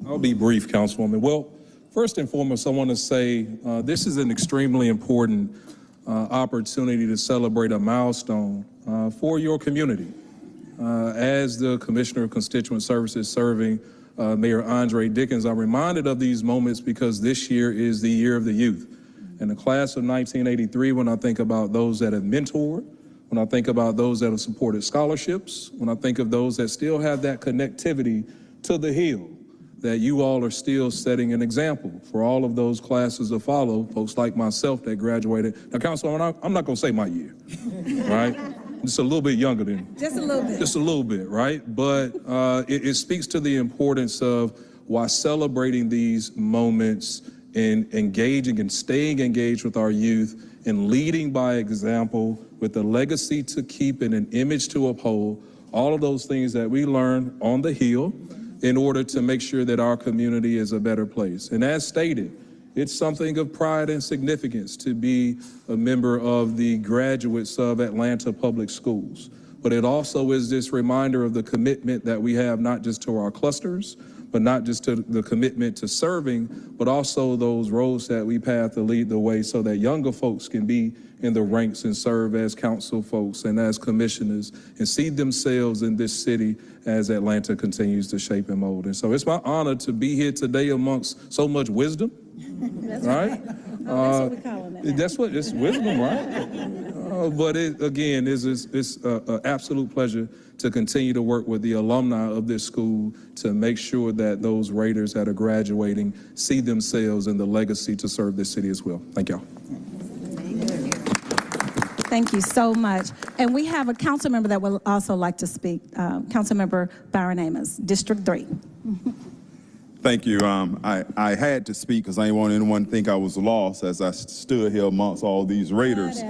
I'll be brief, Councilwoman. Well, first and foremost, I want to say this is an extremely important opportunity to celebrate a milestone for your community. As the Commissioner of Constituent Services serving Mayor Andre Dickens, I'm reminded of these moments because this year is the year of the youth. And the class of 1983, when I think about those that have mentored, when I think about those that have supported scholarships, when I think of those that still have that connectivity to the Hill, that you all are still setting an example for all of those classes to follow, folks like myself that graduated. Now, Councilwoman, I'm not going to say my year, right? Just a little bit younger than you. Just a little bit. Just a little bit, right? But it speaks to the importance of why celebrating these moments and engaging and staying engaged with our youth and leading by example with a legacy to keep and an image to uphold, all of those things that we learned on the Hill in order to make sure that our community is a better place. And as stated, it's something of pride and significance to be a member of the graduates of Atlanta Public Schools. But it also is this reminder of the commitment that we have not just to our clusters, but not just to the commitment to serving, but also those roles that we path to lead the way so that younger folks can be in the ranks and serve as council folks and as commissioners and see themselves in this city as Atlanta continues to shape and mold. And so it's my honor to be here today amongst so much wisdom, right? That's what we call it. That's what, it's wisdom, right? But it, again, it's an absolute pleasure to continue to work with the alumni of this school to make sure that those Raiders that are graduating see themselves in the legacy to serve this city as well. Thank y'all. Thank you so much. And we have a council member that would also like to speak. Councilmember Byron Amos, District 3. Thank you. I had to speak because I didn't want anyone to think I was lost as I stood here amongst all these Raiders.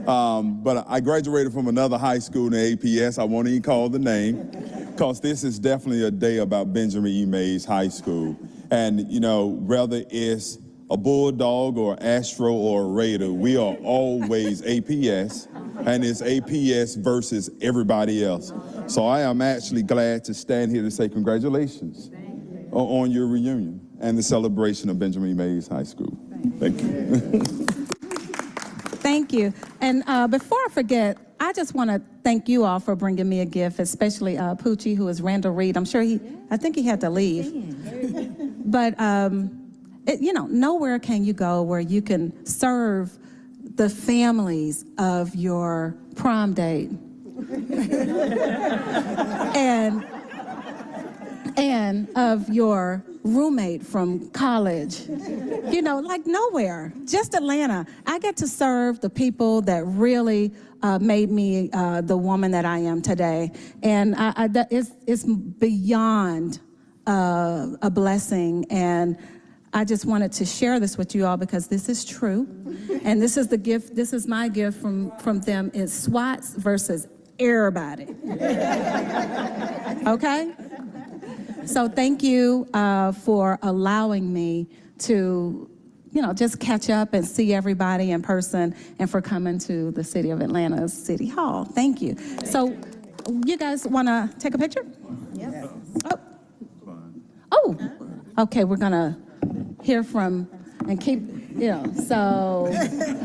But I graduated from another high school in APS. I won't even call the name because this is definitely a day about Benjamin E. Mays High School. And, you know, whether it's a Bulldog or Astro or a Raider, we are always APS, and it's APS versus everybody else. So I am actually glad to stand here to say congratulations on your reunion and the celebration of Benjamin E. Mays High School. Thank you. Thank you. And before I forget, I just want to thank you all for bringing me a gift, especially Poochie, who is Randall Reed. I'm sure I think he had to leave. But, you know, nowhere can you go where you can serve the families of your prom date. and of your roommate from college. You know, like nowhere, just Atlanta. I get to serve the people that really made me the woman that I am today. And it's beyond a blessing. And I just wanted to share this with you all because this is true. And this is the gift, this is my gift from them. It's SWATs versus everybody. Okay? So thank you for allowing me to, you know, just catch up and see everybody in person and for coming to the City of Atlanta's City Hall. Thank you. So you guys want to take a picture? Yes. Oh, okay, we're going to hear from and keep, you know, so,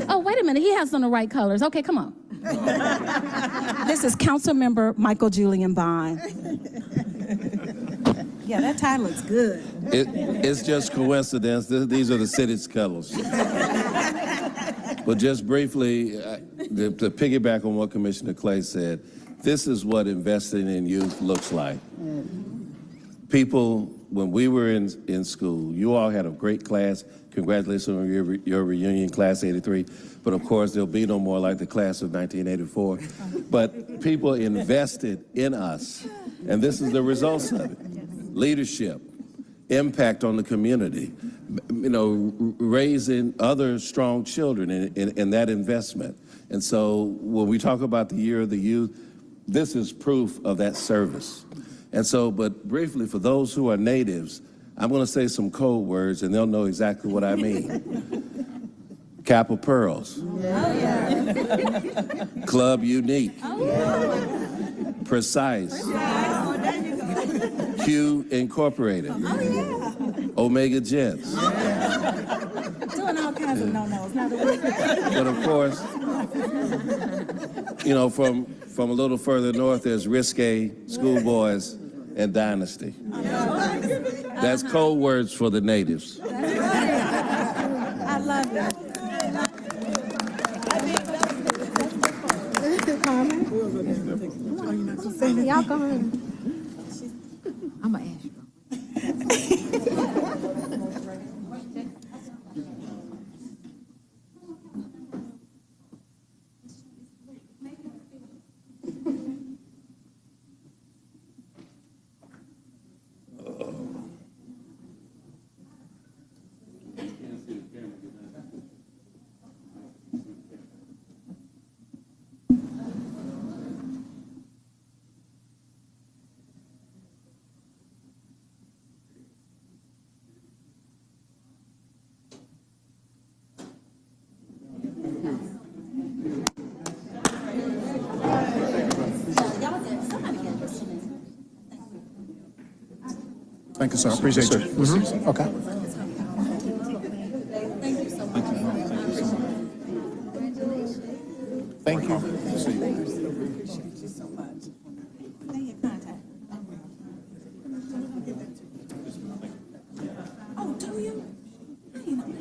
oh, wait a minute, he has on the right colors. Okay, come on. This is Councilmember Michael Julian Bond. Yeah, that tie looks good. It's just coincidence. These are the city's colors. But just briefly, to piggyback on what Commissioner Clay said, this is what investing in youth looks like. People, when we were in school, you all had a great class Congratulations on your reunion, Class 83. But of course, there'll be no more like the Class of 1984. But people invested in us, and this is the results of it. Leadership, impact on the community, raising other strong children in that investment. And so when we talk about the Year of the Youth, this is proof of that service. And so, but briefly, for those who are natives, I'm going to say some code words, and they'll know exactly what I mean. Cap of Pearls. Oh, yeah. Club Unique. Oh, yeah. Precise. Q Incorporated. Oh, yeah. Omega Gents. Doing all kinds of no-nos. But of course, from a little further north, there's Risque, Schoolboys, and Dynasty. That's code words for the natives. I love it. Y'all go ahead. I'm going to ask you. Thank you, sir. Appreciate you. Mm-hmm. Okay. Thank you. Appreciate you so much. Thank you, contact. Oh, do you? I didn't know that.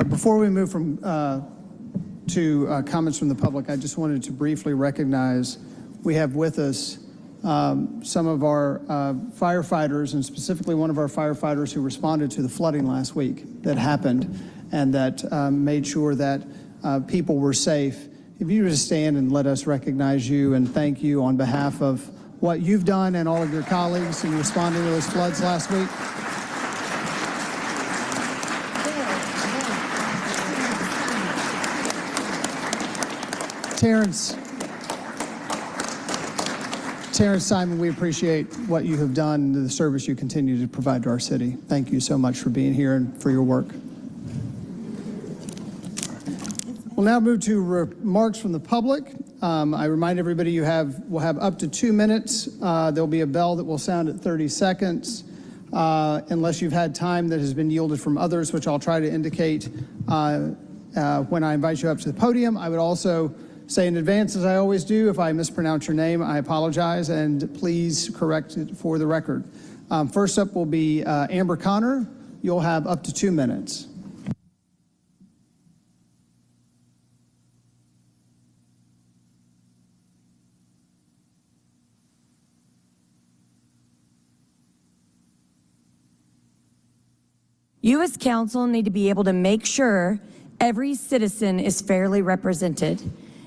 Before we move to comments from the public, I just wanted to briefly recognize we have with us some of our firefighters, and specifically one of our firefighters who responded to the flooding last week that happened and that made sure that people were safe. If you would just stand and let us recognize you and thank you on behalf of what you've done and all of your colleagues in responding to those floods last week. Terrence Simon, we appreciate what you have done and the service you continue to provide to our city. Thank you so much for being here and for your work. We'll now move to remarks from the public. I remind everybody we'll have up to 2 minutes. There'll be a bell that will sound at 30 seconds. Unless you've had time that has been yielded from others, which I'll try to indicate when I invite you up to the podium. I would also say in advance, as I always do, if I mispronounce your name, I apologize, and please correct it for the record. First up will be Amber Connor. You'll have up to 2 minutes. You as council need to be able to make sure every citizen is fairly represented.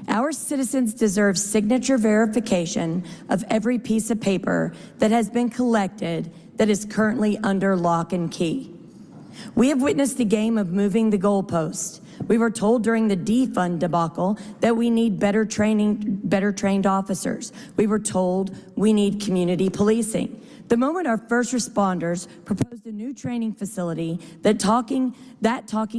Our citizens deserve signature verification of every piece of paper that has been collected that is currently under lock and key. We have witnessed a game of moving the goalpost. We were told during the defund debacle that we need better trained officers. We were told we need community policing. The moment our first responders proposed a new training facility, that talking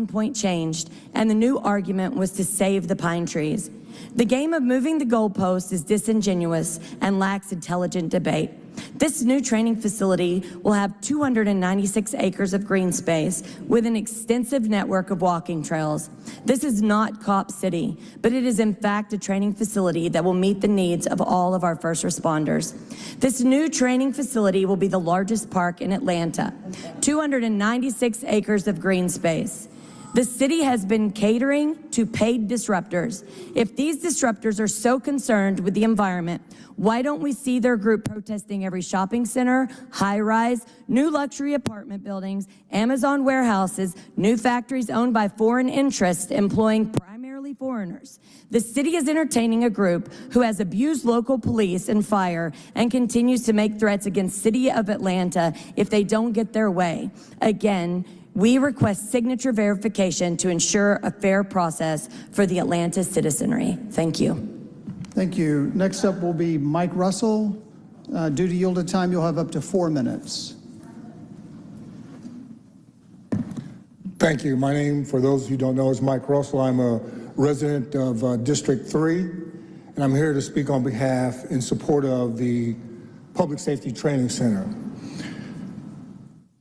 point changed, and the new argument was to save the pine trees. The game of moving the goalpost is disingenuous and lacks intelligent debate. This new training facility will have 296 acres of green space with an extensive network of walking trails. This is not Cop City, but it is in fact a training facility that will meet the needs of all of our first responders. This new training facility will be the largest park in Atlanta, 296 acres of green space. The city has been catering to paid disruptors. If these disruptors are so concerned with the environment, why don't we see their group protesting every shopping center, high-rise, new luxury apartment buildings, Amazon warehouses, new factories owned by foreign interests employing primarily foreigners? The city is entertaining a group who has abused local police and fire and continues to make threats against City of Atlanta if they don't get their way. Again, we request signature verification to ensure a fair process for the Atlanta citizenry. Thank you. Thank you. Next up will be Mike Russell. Due to yielded time, you'll have up to 4 minutes. Thank you. My name, for those who don't know, is Mike Russell. I'm a resident of District 3, and I'm here to speak on behalf in support of the Public Safety Training Center.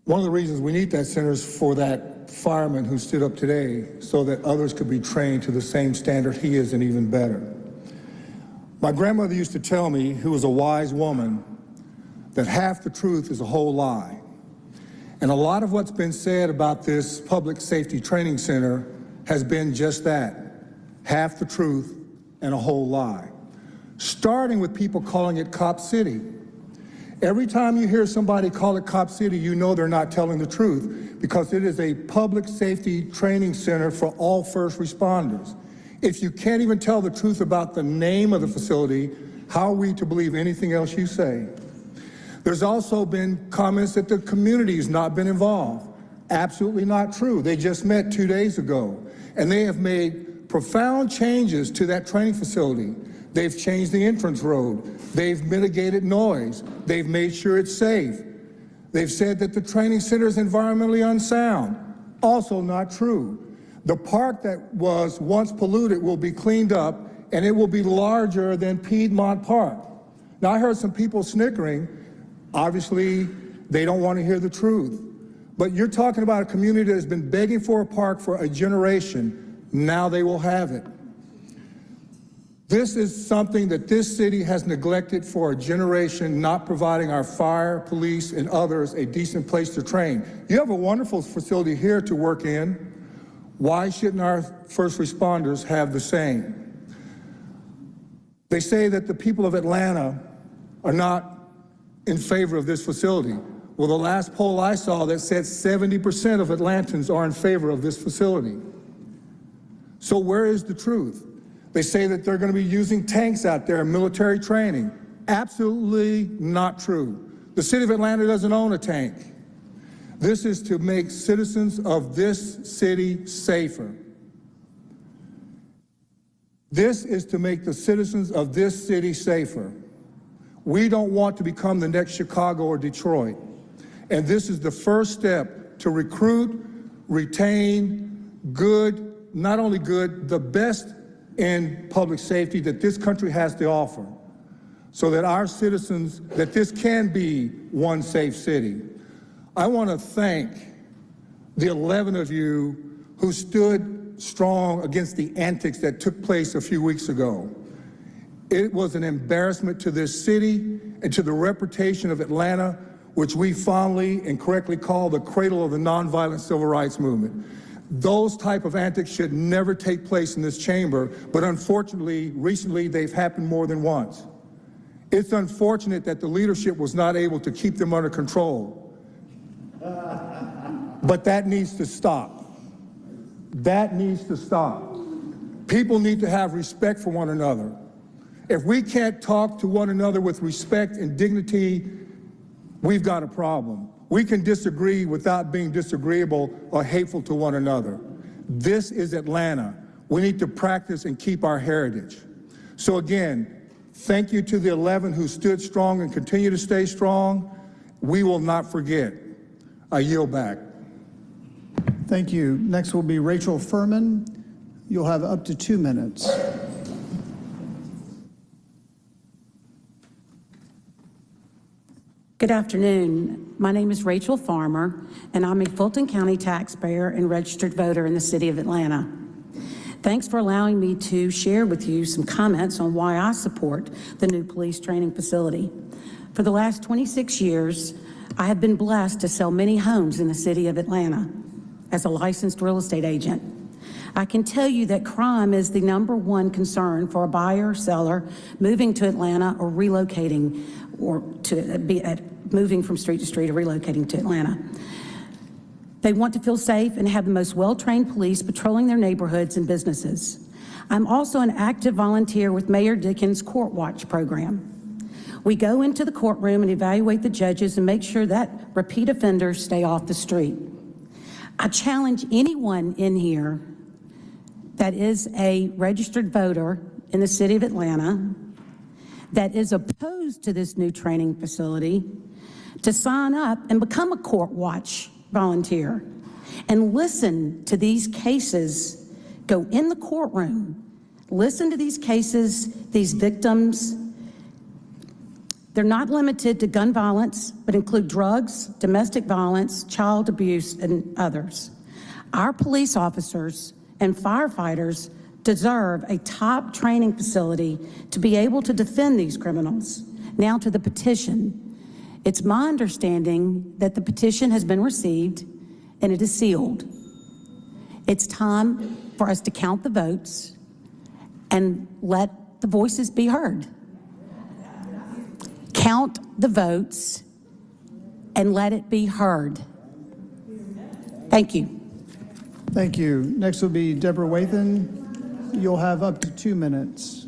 One of the reasons we need that center is for that fireman who stood up today so that others could be trained to the same standard he is and even better. My grandmother used to tell me, who was a wise woman, that half the truth is a whole lie. And a lot of what's been said about this Public Safety Training Center has been just that, half the truth and a whole lie. Starting with people calling it Cop City. Every time you hear somebody call it Cop City, you know they're not telling the truth, because it is a public safety training center for all first responders. If you can't even tell the truth about the name of the facility, how are we to believe anything else you say? There's also been comments that the community has not been involved. Absolutely not true. They just met 2 days ago, and they have made profound changes to that training facility. They've changed the entrance road. They've mitigated noise. They've made sure it's safe. They've said that the training center is environmentally unsound. Also not true. The park that was once polluted will be cleaned up, and it will be larger than Piedmont Park. Now, I heard some people snickering. Obviously, they don't want to hear the truth. But you're talking about a community that has been begging for a park for a generation. Now they will have it. This is something that this city has neglected for a generation, not providing our fire, police, and others a decent place to train. You have a wonderful facility here to work in. Why shouldn't our first responders have the same? They say that the people of Atlanta are not in favor of this facility. Well, the last poll I saw that said 70% of Atlantans are in favor of this facility. So where is the truth? They say that they're going to be using tanks out there in military training. Absolutely not true. The city of Atlanta doesn't own a tank. This is to make citizens of this city safer. This is to make the citizens of this city safer. We don't want to become the next Chicago or Detroit. And this is the first step to recruit, retain good, not only good, the best in public safety that this country has to offer, so that our citizens, that this can be one safe city. I want to thank the 11 of you who stood strong against the antics that took place a few weeks ago. It was an embarrassment to this city and to the reputation of Atlanta, which we fondly and correctly call the cradle of the nonviolent civil rights movement. Those type of antics should never take place in this chamber, but unfortunately, recently they've happened more than once. It's unfortunate that the leadership was not able to keep them under control. But that needs to stop. That needs to stop. People need to have respect for one another. If we can't talk to one another with respect and dignity, we've got a problem. We can disagree without being disagreeable or hateful to one another. This is Atlanta. We need to practice and keep our heritage. So again, thank you to the 11 who stood strong and continue to stay strong. We will not forget. I yield back. Thank you. Next will be Rachel Furman. You'll have up to 2 minutes. Good afternoon. My name is Rachel Farmer, and I'm a Fulton County taxpayer and registered voter in the city of Atlanta. Thanks for allowing me to share with you some comments on why I support the new police training facility. For the last 26 years, I have been blessed to sell many homes in the city of Atlanta as a licensed real estate agent. I can tell you that crime is the #1 concern for a buyer or seller moving to Atlanta or relocating, or to be moving from street to street or relocating to Atlanta. They want to feel safe and have the most well-trained police patrolling their neighborhoods and businesses. I'm also an active volunteer with Mayor Dickens' Court Watch program. We go into the courtroom and evaluate the judges and make sure that repeat offenders stay off the street. I challenge anyone in here that is a registered voter in the city of Atlanta that is opposed to this new training facility to sign up and become a Court Watch volunteer and listen to these cases, go in the courtroom, listen to these cases, these victims. They're not limited to gun violence, but include drugs, domestic violence, child abuse, and others. Our police officers and firefighters deserve a top training facility to be able to defend these criminals. Now to the petition. It's my understanding that the petition has been received and it is sealed. It's time for us to count the votes and let the voices be heard. Count the votes and let it be heard. Thank you. Thank you. Next will be Deborah Wathan. You'll have up to 2 minutes.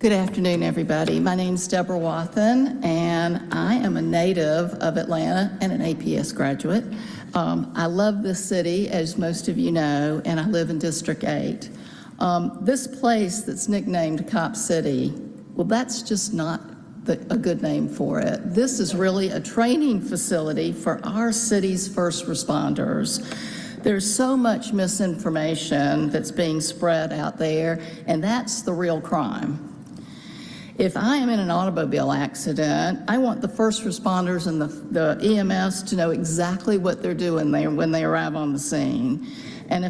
Good afternoon, everybody. My name is Deborah Wathan, and I am a native of Atlanta and an APS graduate. I love this city, as most of you know, and I live in District 8. This place that's nicknamed Cop City, well, that's just not a good name for it. This is really a training facility for our city's first responders. There's so much misinformation that's being spread out there, and that's the real crime. If I am in an automobile accident, I want the first responders and the EMS to know exactly what they're doing there when they arrive on the scene. And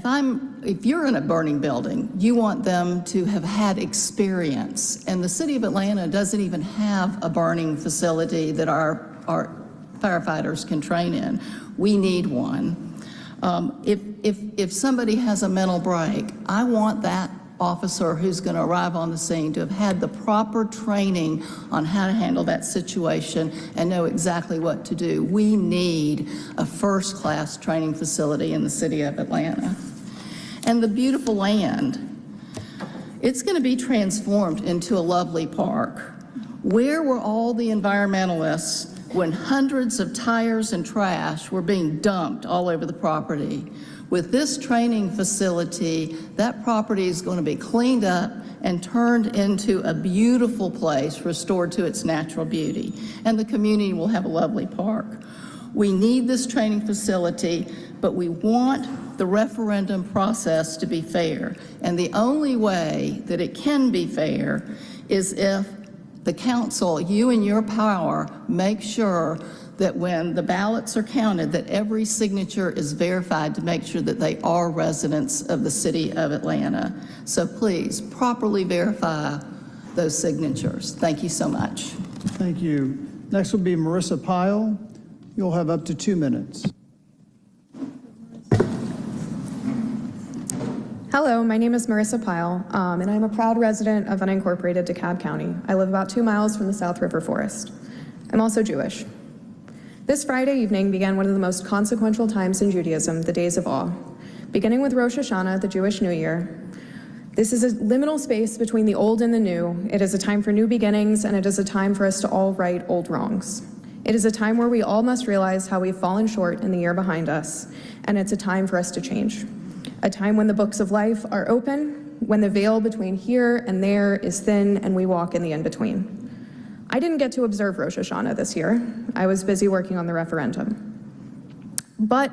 if you're in a burning building, you want them to have had experience. And the city of Atlanta doesn't even have a burning facility that our firefighters can train in. We need one. If somebody has a mental break, I want that officer who's going to arrive on the scene to have had the proper training on how to handle that situation and know exactly what to do. We need a first-class training facility in the city of Atlanta. And the beautiful land, it's going to be transformed into a lovely park. Where were all the environmentalists when hundreds of tires and trash were being dumped all over the property? With this training facility, that property is going to be cleaned up and turned into a beautiful place, restored to its natural beauty. And the community will have a lovely park. We need this training facility, but we want the referendum process to be fair. And the only way that it can be fair is if the council, you in your power, make sure that when the ballots are counted, that every signature is verified to make sure that they are residents of the city of Atlanta. So please, properly verify those signatures. Thank you so much. Thank you. Next will be Marissa Pyle. You'll have up to 2 minutes. Hello, my name is Marissa Pyle, and I'm a proud resident of unincorporated DeKalb County. I live about 2 miles from the South River Forest. I'm also Jewish. This Friday evening began one of the most consequential times in Judaism, the Days of Awe. Beginning with Rosh Hashanah, the Jewish New Year, This is a liminal space between the old and the new. It is a time for new beginnings, and it is a time for us to all right old wrongs. It is a time where we all must realize how we've fallen short in the year behind us, and it's a time for us to change. A time when the books of life are open, when the veil between here and there is thin, and we walk in the in-between. I didn't get to observe Rosh Hashanah this year. I was busy working on the referendum. But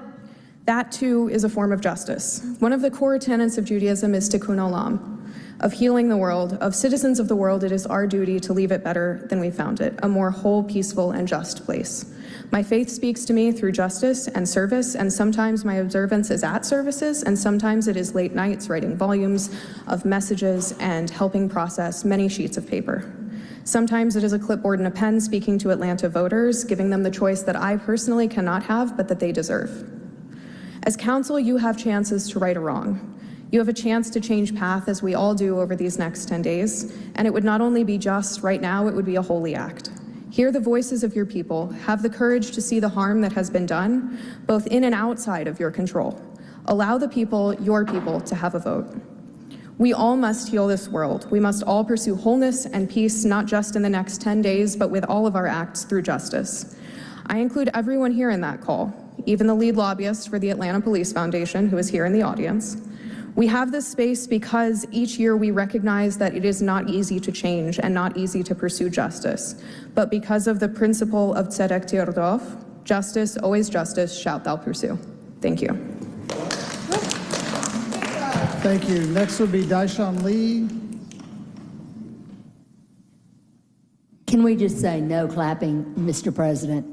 that too is a form of justice. One of the core tenets of Judaism is tikkun olam, of healing the world, of citizens of the world. It is our duty to leave it better than we found it, a more whole, peaceful, and just place. My faith speaks to me through justice and service, and sometimes my observance is at services, and sometimes it is late nights writing volumes of messages and helping process many sheets of paper. Sometimes it is a clipboard and a pen speaking to Atlanta voters, giving them the choice that I personally cannot have, but that they deserve. As council, you have chances to right a wrong. You have a chance to change path, as we all do over these next 10 days, and it would not only be just right now, it would be a holy act. Hear the voices of your people. Have the courage to see the harm that has been done, both in and outside of your control. Allow the people, your people, to have a vote. We all must heal this world. We must all pursue wholeness and peace, not just in the next 10 days, but with all of our acts through justice. I include everyone here in that call, even the lead lobbyist for the Atlanta Police Foundation, who is here in the audience. We have this space because each year we recognize that it is not easy to change and not easy to pursue justice. But because of the principle of tzedek tirdof, justice, always justice, shalt thou pursue. Thank you. Thank you. Next would be Daishan Lee. Can we just say no clapping, Mr. President?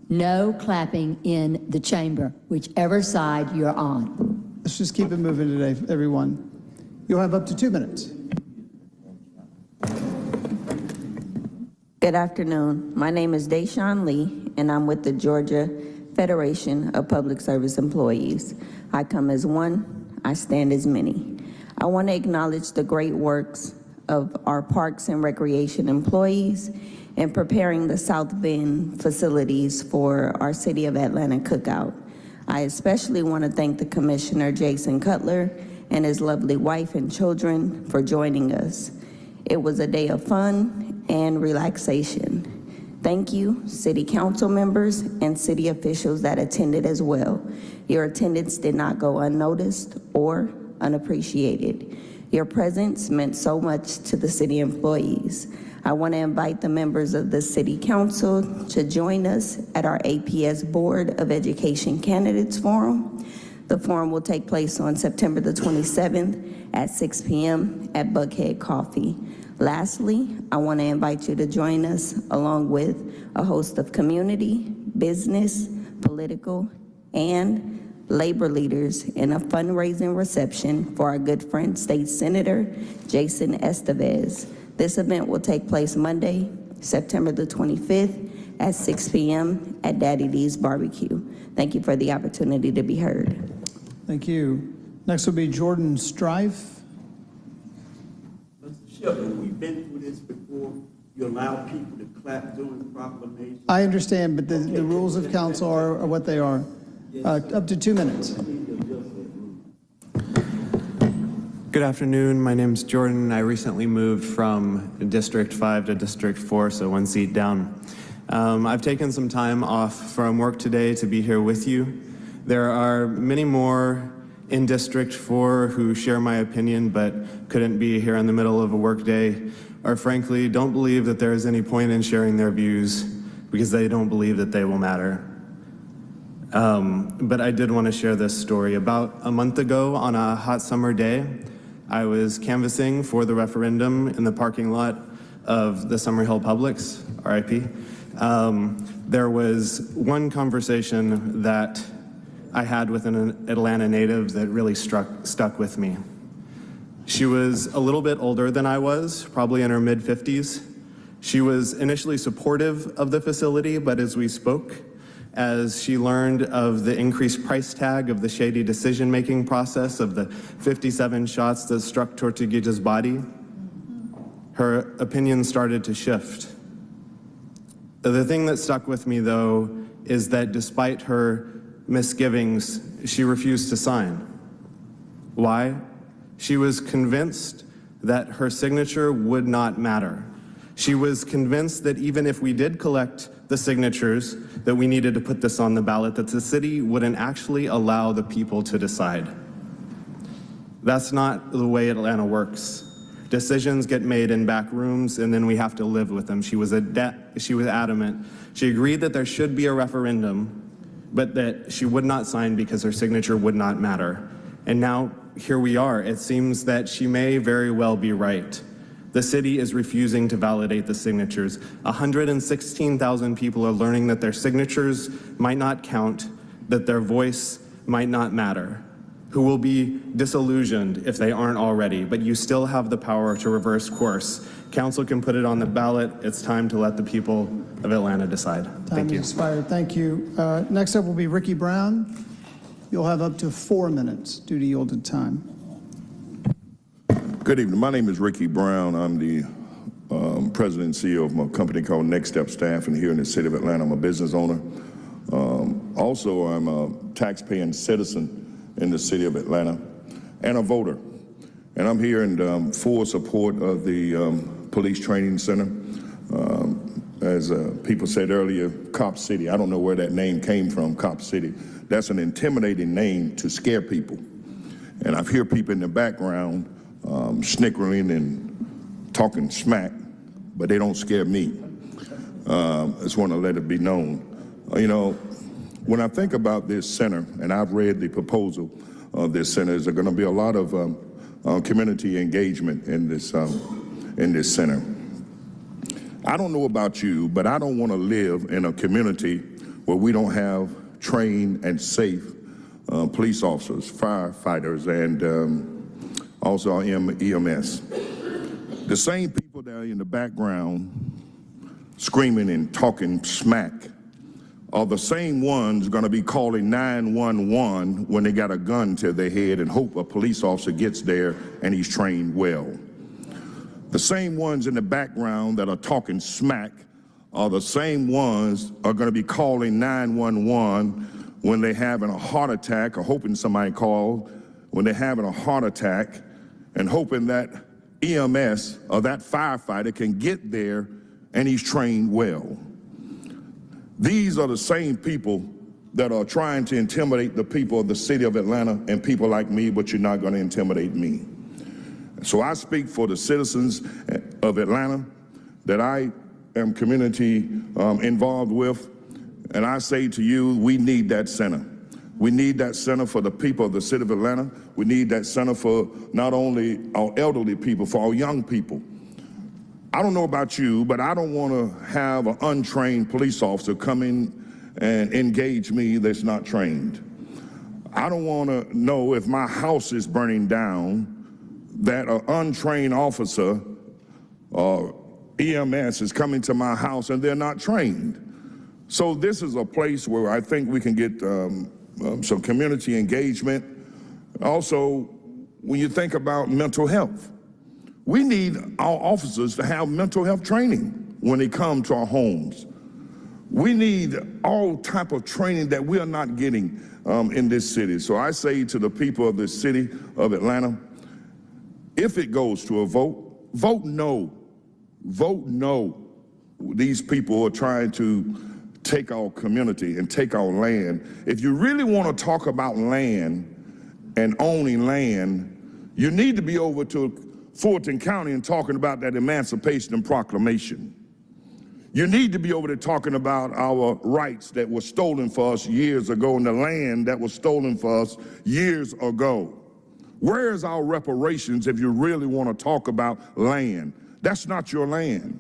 No clapping in the chamber, whichever side you're on. Let's just keep it moving today, everyone. You'll have up to 2 minutes. Good afternoon. My name is Daishan Lee, and I'm with the Georgia Federation of Public Service Employees. I come as one, I stand as many. I want to acknowledge the great works of our Parks and Recreation employees in preparing the South Bend facilities for our City of Atlanta cookout. I especially want to thank the Commissioner Jason Cutler and his lovely wife and children for joining us. It was a day of fun and relaxation. Thank you, City Council members and city officials that attended as well. Your attendance did not go unnoticed or unappreciated. Your presence meant so much to the city employees. I want to invite the members of the City Council to join us at our APS Board of Education Candidates Forum. The forum will take place on September the 27th at 6 p.m. at Buckhead Coffee. Lastly, I want to invite you to join us along with a host of community, business, political, and labor leaders in a fundraising reception for our good friend, State Senator Jason Estevez. This event will take place Monday, September the 25th at 6 p.m. at Daddy D's Barbecue. Thank you for the opportunity to be heard. Thank you. Next will be Jordan Strife. Mr. Sheldon, we've been through this before. You allow people to clap during the proclamation. I understand, but the rules of council are what they are. Up to 2 minutes. Good afternoon. My name is Jordan. I recently moved from District 5 to District 4, so one seat down. I've taken some time off from work today to be here with you. There are many more in District 4 who share my opinion but couldn't be here in the middle of a work day, or frankly don't believe that there is any point in sharing their views because they don't believe that they will matter. But I did want to share this story. About a month ago on a hot summer day, I was canvassing for the referendum in the parking lot of the Summerhill Publix, RIP. There was one conversation that I had with an Atlanta native that really stuck with me. She was a little bit older than I was, probably in her mid-50s. She was initially supportive of the facility, but as we spoke, as she learned of the increased price tag of the shady decision-making process of the 57 shots that struck Tortuguita's body, her opinion started to shift. The thing that stuck with me, though, is that despite her misgivings, she refused to sign. Why? She was convinced that her signature would not matter. She was convinced that even if we did collect the signatures, that we needed to put this on the ballot, that the city wouldn't actually allow the people to decide. That's not the way Atlanta works. Decisions get made in back rooms, and then we have to live with them. She was adamant. She agreed that there should be a referendum, but that she would not sign because her signature would not matter. And now, here we are. It seems that she may very well be right. The city is refusing to validate the signatures. 116,000 people are learning that their signatures might not count, that their voice might not matter, who will be disillusioned if they aren't already, but you still have the power to reverse course. Council can put it on the ballot. It's time to let the people of Atlanta decide. Thank you. Time expired. Thank you. Next up will be Ricky Brown. You'll have up to 4 minutes due to yielded time. Good evening. My name is Ricky Brown. I'm the president and CEO of my company called Next Step Staffing here in the city of Atlanta. I'm a business owner. Also, I'm a taxpaying citizen in the city of Atlanta and a voter. And I'm here in full support of the police training center. As people said earlier, Cop City. I don't know where that name came from, Cop City. That's an intimidating name to scare people. And I hear people in the background snickering and talking smack, but they don't scare me. I just want to let it be known. You know, when I think about this center, and I've read the proposal of this center, there's going to be a lot of community engagement in this center. I don't know about you, but I don't want to live in a community where we don't have trained and safe police officers, firefighters, and also our EMS. The same people that are in the background screaming and talking smack are the same ones going to be calling 911 when they got a gun to their head and hope a police officer gets there and he's trained well. The same ones in the background that are talking smack are the same ones are going to be calling 911 when they're having a heart attack or hoping somebody called when they're having a heart attack and hoping that EMS or that firefighter can get there and he's trained well. These are the same people that are trying to intimidate the people of the city of Atlanta and people like me, but you're not going to intimidate me. So I speak for the citizens of Atlanta that I am community involved with, and I say to you, we need that center. We need that center for the people of the city of Atlanta. We need that center for not only our elderly people, for our young people. I don't know about you, but I don't want to have an untrained police officer come in and engage me that's not trained. I don't want to know if my house is burning down that an untrained officer or EMS is coming to my house and they're not trained. So this is a place where I think we can get some community engagement. Also, when you think about mental health, we need our officers to have mental health training when they come to our homes. We need all type of training that we are not getting in this city. So I say to the people of the city of Atlanta, if it goes to a vote, vote no. Vote no. These people are trying to take our community and take our land. If you really want to talk about land and owning land, you need to be over to Fulton County and talking about that Emancipation and Proclamation. You need to be over there talking about our rights that were stolen for us years ago and the land that was stolen for us years ago. Where is our reparations if you really want to talk about land? That's not your land.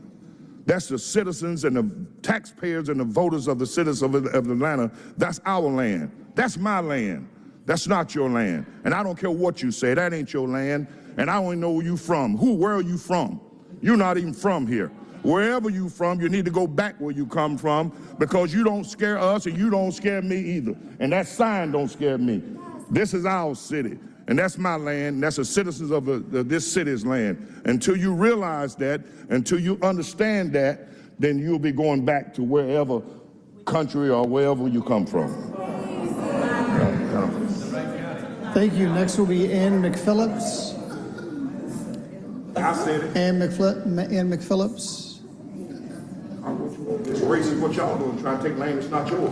That's the citizens and the taxpayers and the voters of the citizens of Atlanta. That's our land. That's my land. That's not your land. And I don't care what you say. That ain't your land. And I don't know where you from. Where are you from? You're not even from here. Wherever you from, you need to go back where you come from because you don't scare us and you don't scare me either. And that sign don't scare me. This is our city. And that's my land. That's the citizens of this city's land. Until you realize that, until you understand that, then you'll be going back to wherever country or wherever you come from. Thank you. Next will be Ann McPhillips. I said it. Ann McPhillips. It's racist what y'all doing, trying to take land that's not yours.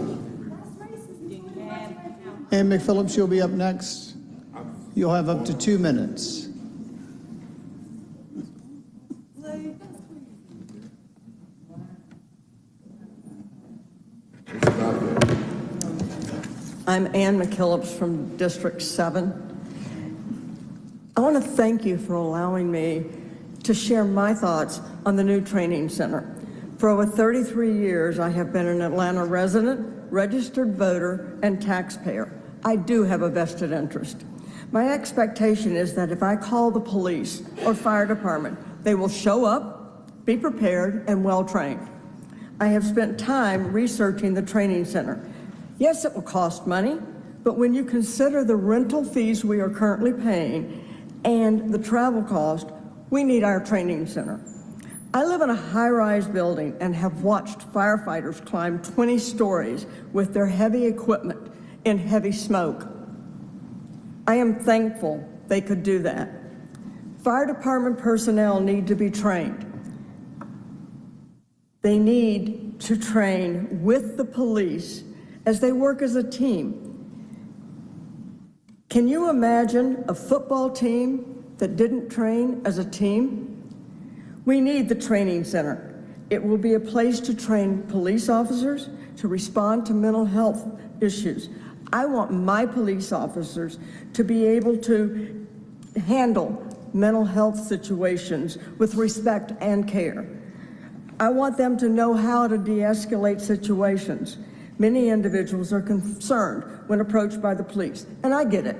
Ann McPhillips, you'll be up next. You'll have up to 2 minutes. I'm Ann McKillips from District 7. I want to thank you for allowing me to share my thoughts on the new training center. For over 33 years, I have been an Atlanta resident, registered voter, and taxpayer. I do have a vested interest. My expectation is that if I call the police or fire department, they will show up, be prepared, and well-trained. I have spent time researching the training center. Yes, it will cost money, but when you consider the rental fees we are currently paying and the travel cost, we need our training center. I live in a high-rise building and have watched firefighters climb 20 stories with their heavy equipment in heavy smoke. I am thankful they could do that. Fire department personnel need to be trained. They need to train with the police as they work as a team. Can you imagine a football team that didn't train as a team? We need the training center. It will be a place to train police officers to respond to mental health issues. I want my police officers to be able to handle mental health situations with respect and care. I want them to know how to de-escalate situations. Many individuals are concerned when approached by the police, and I get it.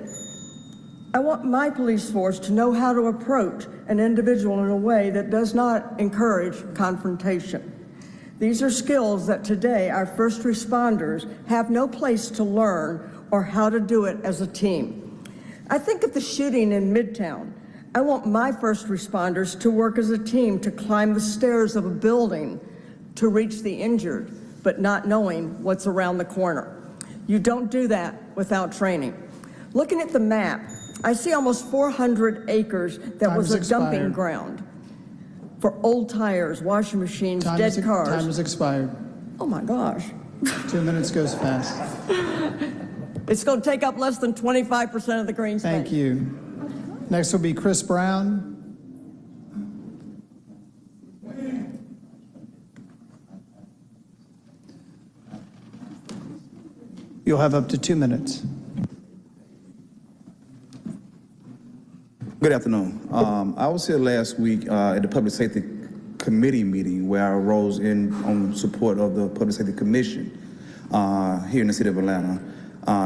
I want my police force to know how to approach an individual in a way that does not encourage confrontation. These are skills that today our first responders have no place to learn or how to do it as a team. I think of the shooting in Midtown. I want my first responders to work as a team to climb the stairs of a building to reach the injured, but not knowing what's around the corner. You don't do that without training. Looking at the map, I see almost 400 acres that was a dumping ground for old tires, washing machines, dead cars. Time has expired. Oh my gosh. 2 minutes goes fast. It's going to take up less than 25% of the green space. Thank you. Next will be Chris Brown. You'll have up to 2 minutes. Good afternoon. I was here last week at the Public Safety Committee meeting where I rose in on support of the Public Safety Commission here in the city of Atlanta.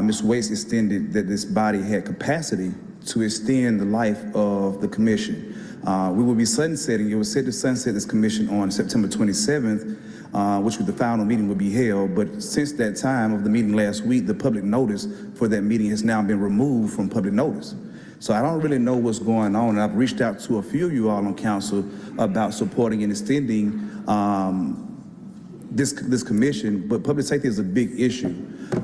Ms. Waits extended that this body had capacity to extend the life of the commission. We will be sunsetting, it was set to sunset this commission on September 27th, which the final meeting would be held, but since that time of the meeting last week, the public notice for that meeting has now been removed from public notice. So I don't really know what's going on, and I've reached out to a few of you all on council about supporting and extending this commission, but public safety is a big issue.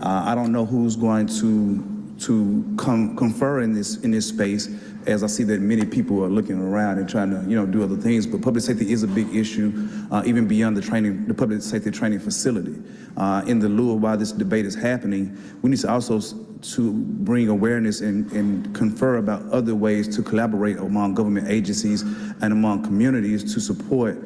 I don't know who's going to confer in this space, as I see that many people are looking around and trying to do other things, but public safety is a big issue, even beyond the public safety training facility. In the lieu of while this debate is happening, we need to also to bring awareness and confer about other ways to collaborate among government agencies and among communities to support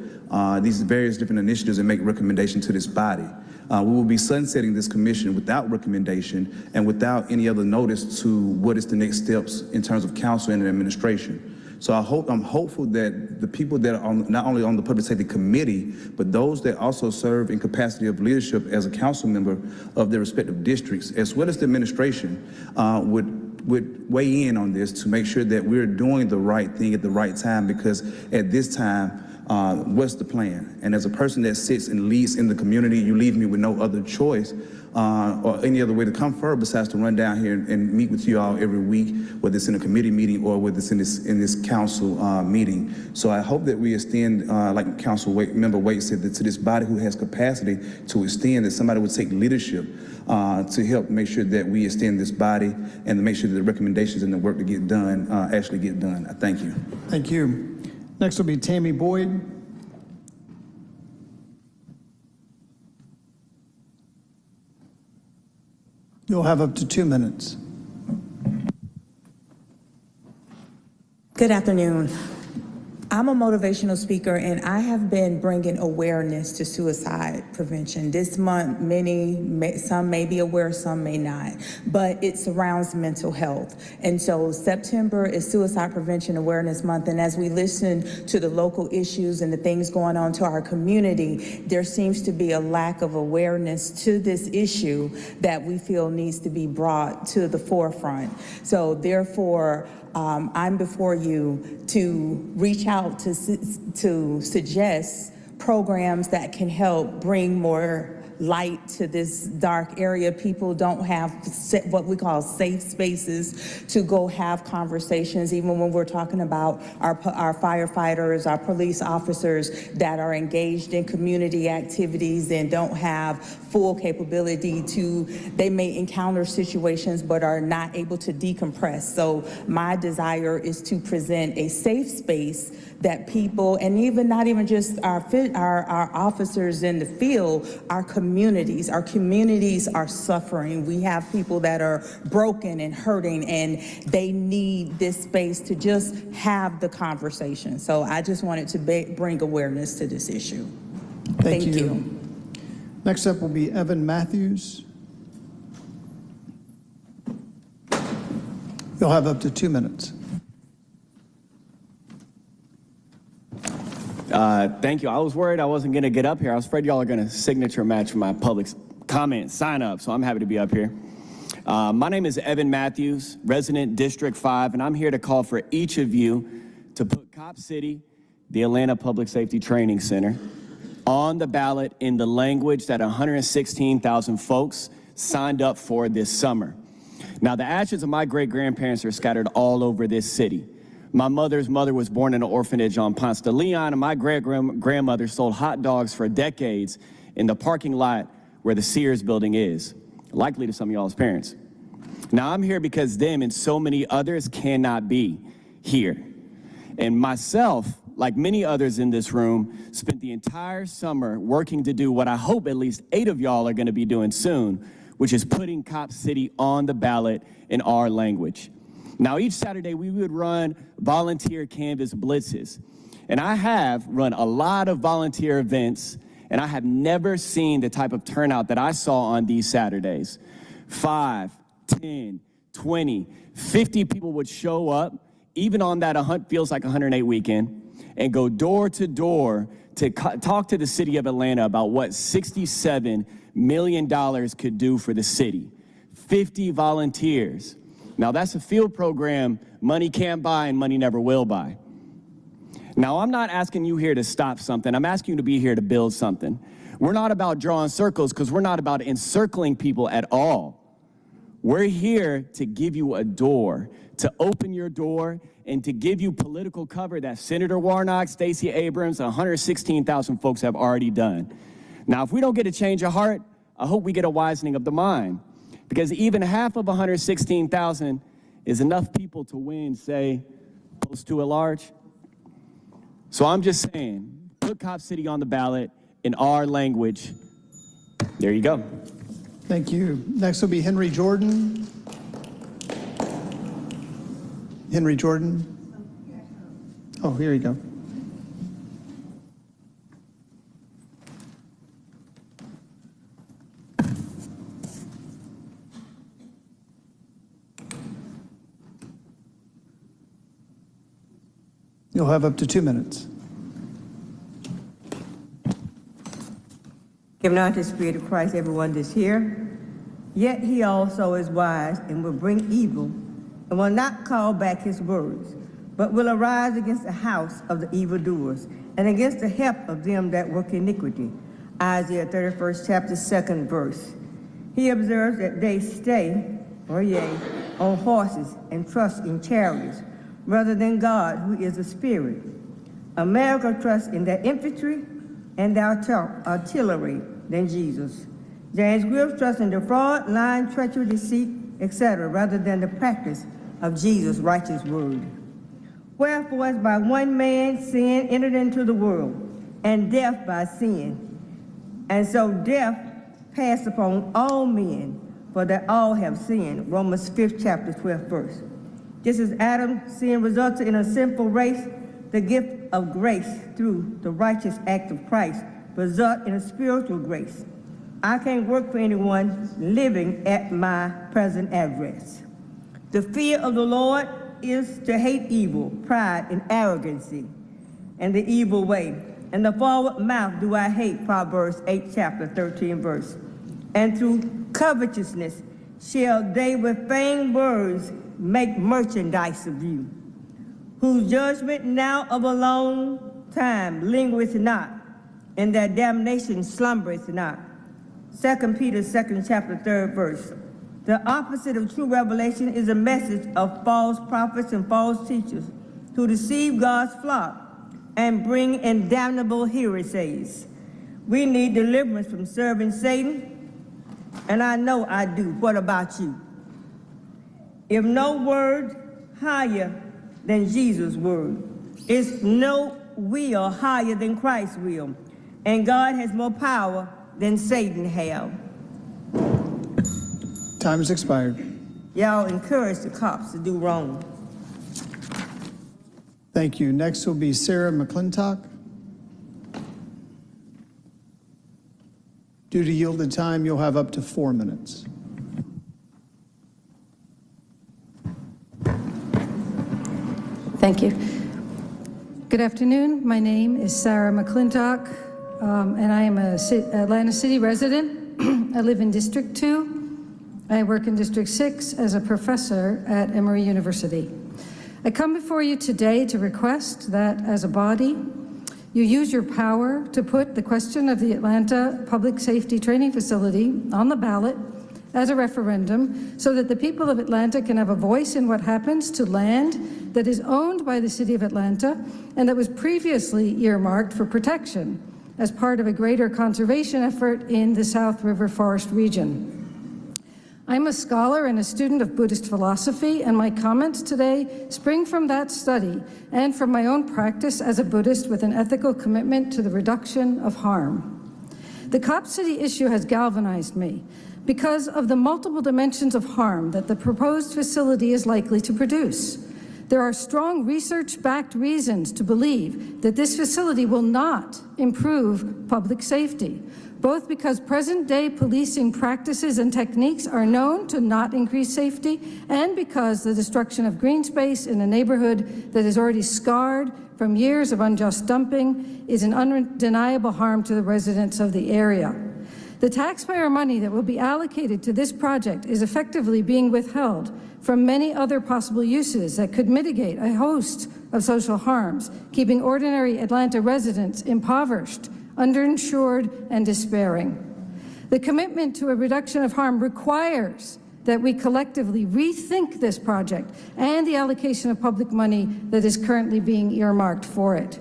these various different initiatives and make recommendations to this body. We will be sunsetting this commission without recommendation and without any other notice to what is the next steps in terms of council and administration. So I'm hopeful that the people that are not only on the Public Safety Committee, but those that also serve in capacity of leadership as a council member of their respective districts, as well as the administration, would weigh in on this to make sure that we're doing the right thing at the right time, because at this time, what's the plan? And as a person that sits and leads in the community, you leave me with no other choice or any other way to come forward besides to run down here and meet with you all every week, whether it's in a committee meeting or whether it's in this council meeting. So I hope that we extend, like Council Member Waite said, that to this body who has capacity to extend, that somebody would take leadership to help make sure that we extend this body and to make sure that the recommendations and the work to get done actually get done. I thank you. Thank you. Next will be Tammy Boyd. You'll have up to 2 minutes. Good afternoon. I'm a motivational speaker, and I have been bringing awareness to suicide prevention. This month, some may be aware, some may not, but it surrounds mental health. And so September is Suicide Prevention Awareness Month, and as we listen to the local issues and the things going on to our community, there seems to be a lack of awareness to this issue that we feel needs to be brought to the forefront. So therefore, I'm before you to reach out to suggest programs that can help bring more light to this dark area. People don't have what we call safe spaces to go have conversations, even when we're talking about our firefighters, our police officers that are engaged in community activities and don't have full capability to, they may encounter situations but are not able to decompress. So my desire is to present a safe space that people, and even not even just our officers in the field, our communities are suffering. We have people that are broken and hurting, and they need this space to just have the conversation. So I just wanted to bring awareness to this issue. Thank you. Next up will be Evan Matthews. You'll have up to 2 minutes. Thank you. I was worried I wasn't going to get up here. I was afraid y'all are going to signature match my public comment sign up, so I'm happy to be up here. My name is Evan Matthews, resident District 5, and I'm here to call for each of you to put Cop City, the Atlanta Public Safety Training Center, on the ballot in the language that 116,000 folks signed up for this summer. Now, the ashes of my great-grandparents are scattered all over this city. My mother's mother was born in an orphanage on Ponce de Leon, and my great-grandmother sold hot dogs for decades in the parking lot where the Sears building is, likely to some of y'all's parents. Now, I'm here because them and so many others cannot be here. And myself, like many others in this room, spent the entire summer working to do what I hope at least 8 of y'all are going to be doing soon, which is putting Cop City on the ballot in our language. Now, each Saturday, we would run volunteer canvas blitzes. And I have run a lot of volunteer events, and I have never seen the type of turnout that I saw on these Saturdays. 5, 10, 20, 50 people would show up, even on that feels like 108 weekend, and go door to door to talk to the city of Atlanta about what $67 million could do for the city. 50 volunteers. Now, that's a field program money can't buy and money never will buy. Now, I'm not asking you here to stop something. I'm asking you to be here to build something. We're not about drawing circles because we're not about encircling people at all. We're here to give you a door, to open your door, and to give you political cover that Senator Warnock, Stacey Abrams, 116,000 folks have already done. Now, if we don't get a change of heart, I hope we get a wisening of the mind. Because even half of 116,000 is enough people to win, say, close to a large. So I'm just saying, put Cop City on the ballot in our language. There you go. Thank you. Next will be Henry Jordan. Henry Jordan. Oh, here you go. You'll have up to 2 minutes. Give not the Spirit of Christ everyone that's here, yet he also is wise and will bring evil and will not call back his words, but will arise against the house of the evildoers and against the help of them that work iniquity. Isaiah 31st chapter 2nd verse. He observes that they stay, or yea, on horses and trust in chariots, rather than God, who is a spirit. America trusts in their infantry and their artillery than Jesus. James Griff trusts in the fraud, lying, treachery, deceit, etc., rather than the practice of Jesus' righteous word. Wherefore, as by one man sin entered into the world, and death by sin. And so death passed upon all men, for that all have sinned. Romans 5th chapter, 12th verse. Just as Adam's sin resulted in a sinful race, the gift of grace through the righteous act of Christ result in a spiritual grace. I can't work for anyone living at my present address. The fear of the Lord is to hate evil, pride, and arrogancy, and the evil way. And the forward mouth do I hate, Proverbs 8 chapter 13 verse. And through covetousness shall they with vain words make merchandise of you, whose judgment now of a long time lingereth not, and their damnation slumbereth not. 2 Peter 2nd chapter 3rd verse. The opposite of true revelation is a message of false prophets and false teachers who deceive God's flock and bring in damnable heresies. We need deliverance from serving Satan, and I know I do. What about you? If no word higher than Jesus' word, is no will higher than Christ's will, and God has more power than Satan have. Time has expired. Y'all encourage the cops to do wrong. Thank you. Next will be Sarah McClintock. Due to yielded time, you'll have up to 4 minutes. Thank you. Good afternoon. My name is Sarah McClintock, and I am a Atlanta City resident. I live in District 2. I work in District 6 as a professor at Emory University. I come before you today to request that, as a body, you use your power to put the question of the Atlanta Public Safety Training Facility on the ballot as a referendum so that the people of Atlanta can have a voice in what happens to land that is owned by the City of Atlanta and that was previously earmarked for protection as part of a greater conservation effort in the South River Forest region. I'm a scholar and a student of Buddhist philosophy, and my comments today spring from that study and from my own practice as a Buddhist with an ethical commitment to the reduction of harm. The Cop City issue has galvanized me because of the multiple dimensions of harm that the proposed facility is likely to produce. There are strong research-backed reasons to believe that this facility will not improve public safety, both because present-day policing practices and techniques are known to not increase safety, and because the destruction of green space in a neighborhood that is already scarred from years of unjust dumping is an undeniable harm to the residents of the area. The taxpayer money that will be allocated to this project is effectively being withheld from many other possible uses that could mitigate a host of social harms, keeping ordinary Atlanta residents impoverished, underinsured, and despairing. The commitment to a reduction of harm requires that we collectively rethink this project and the allocation of public money that is currently being earmarked for it.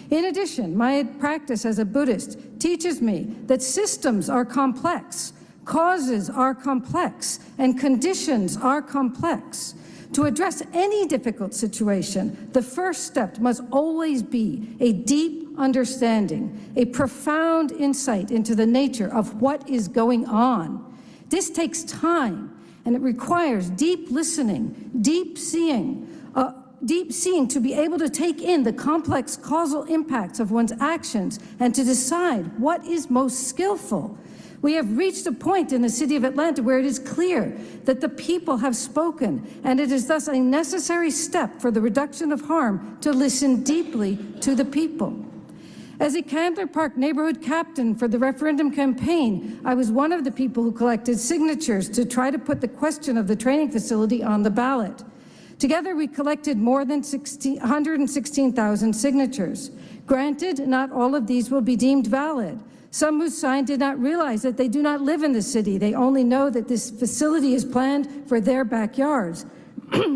In addition, my practice as a Buddhist teaches me that systems are complex, causes are complex, and conditions are complex. To address any difficult situation, the first step must always be a deep understanding, a profound insight into the nature of what is going on. This takes time, and it requires deep listening, deep seeing to be able to take in the complex causal impacts of one's actions and to decide what is most skillful. We have reached a point in the City of Atlanta where it is clear that the people have spoken, and it is thus a necessary step for the reduction of harm to listen deeply to the people. As a Candler Park neighborhood captain for the referendum campaign, I was one of the people who collected signatures to try to put the question of the training facility on the ballot. Together, we collected more than 116,000 signatures. Granted, not all of these will be deemed valid. Some who signed did not realize that they do not live in the city. They only know that this facility is planned for their backyards.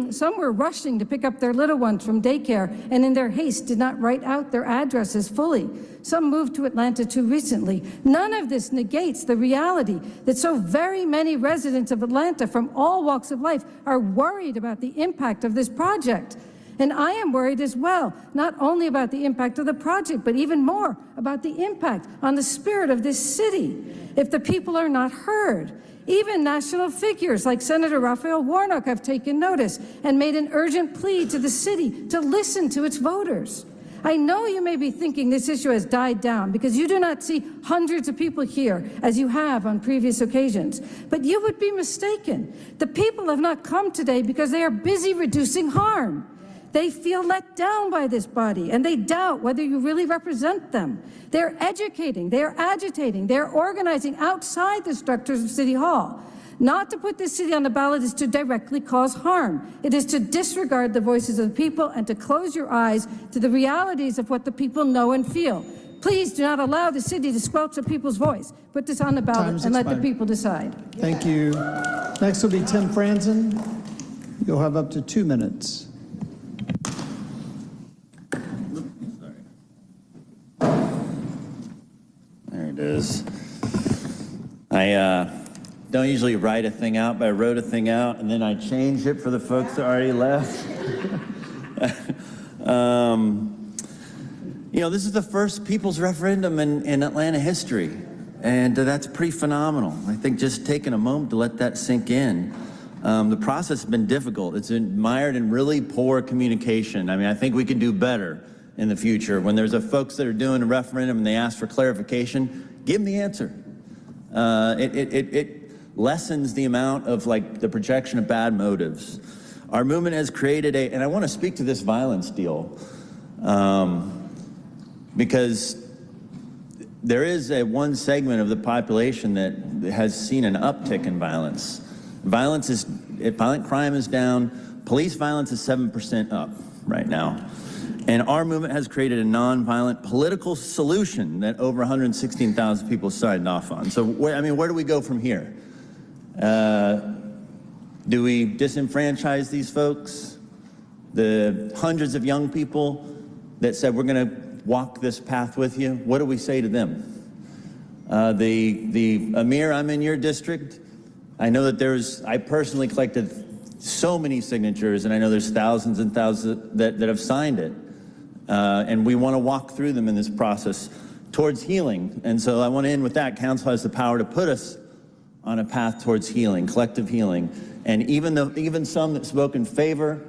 Some were rushing to pick up their little ones from daycare and in their haste did not write out their addresses fully. Some moved to Atlanta too recently. None of this negates the reality that so very many residents of Atlanta from all walks of life are worried about the impact of this project. And I am worried as well, not only about the impact of the project, but even more about the impact on the spirit of this city if the people are not heard. Even national figures like Senator Raphael Warnock have taken notice and made an urgent plea to the city to listen to its voters. I know you may be thinking this issue has died down because you do not see hundreds of people here as you have on previous occasions, but you would be mistaken. The people have not come today because they are busy reducing harm. They feel let down by this body, and they doubt whether you really represent them. They're educating, they're agitating, they're organizing outside the structures of City Hall. Not to put this city on the ballot is to directly cause harm. It is to disregard the voices of the people and to close your eyes to the realities of what the people know and feel. Please do not allow the city to squelch the people's voice. Put this on the ballot and let the people decide. Thank you. Next will be Tim Franzen. You'll have up to 2 minutes. There it is. I don't usually write a thing out, but I wrote a thing out and then I changed it for the folks that already left. You know, this is the first people's referendum in Atlanta history, and that's pretty phenomenal. I think just taking a moment to let that sink in. The process has been difficult. It's been mired in really poor communication. I mean, I think we can do better in the future. When there's folks that are doing a referendum and they ask for clarification, give them the answer. It lessens the amount of the projection of bad motives. Our movement has created and I want to speak to this violence deal, because there is one segment of the population that has seen an uptick in violence. Violent crime is down. Police violence is 7% up right now. And our movement has created a nonviolent political solution that over 116,000 people signed off on. So, where do we go from here? Do we disenfranchise these folks? The hundreds of young people that said, we're going to walk this path with you, what do we say to them? The Amir, I'm in your district. I know that I personally collected so many signatures, and I know there's thousands and thousands that have signed it. And we want to walk through them in this process towards healing. And so I want to end with that. Council has the power to put us on a path towards healing, collective healing. And even some that spoke in favor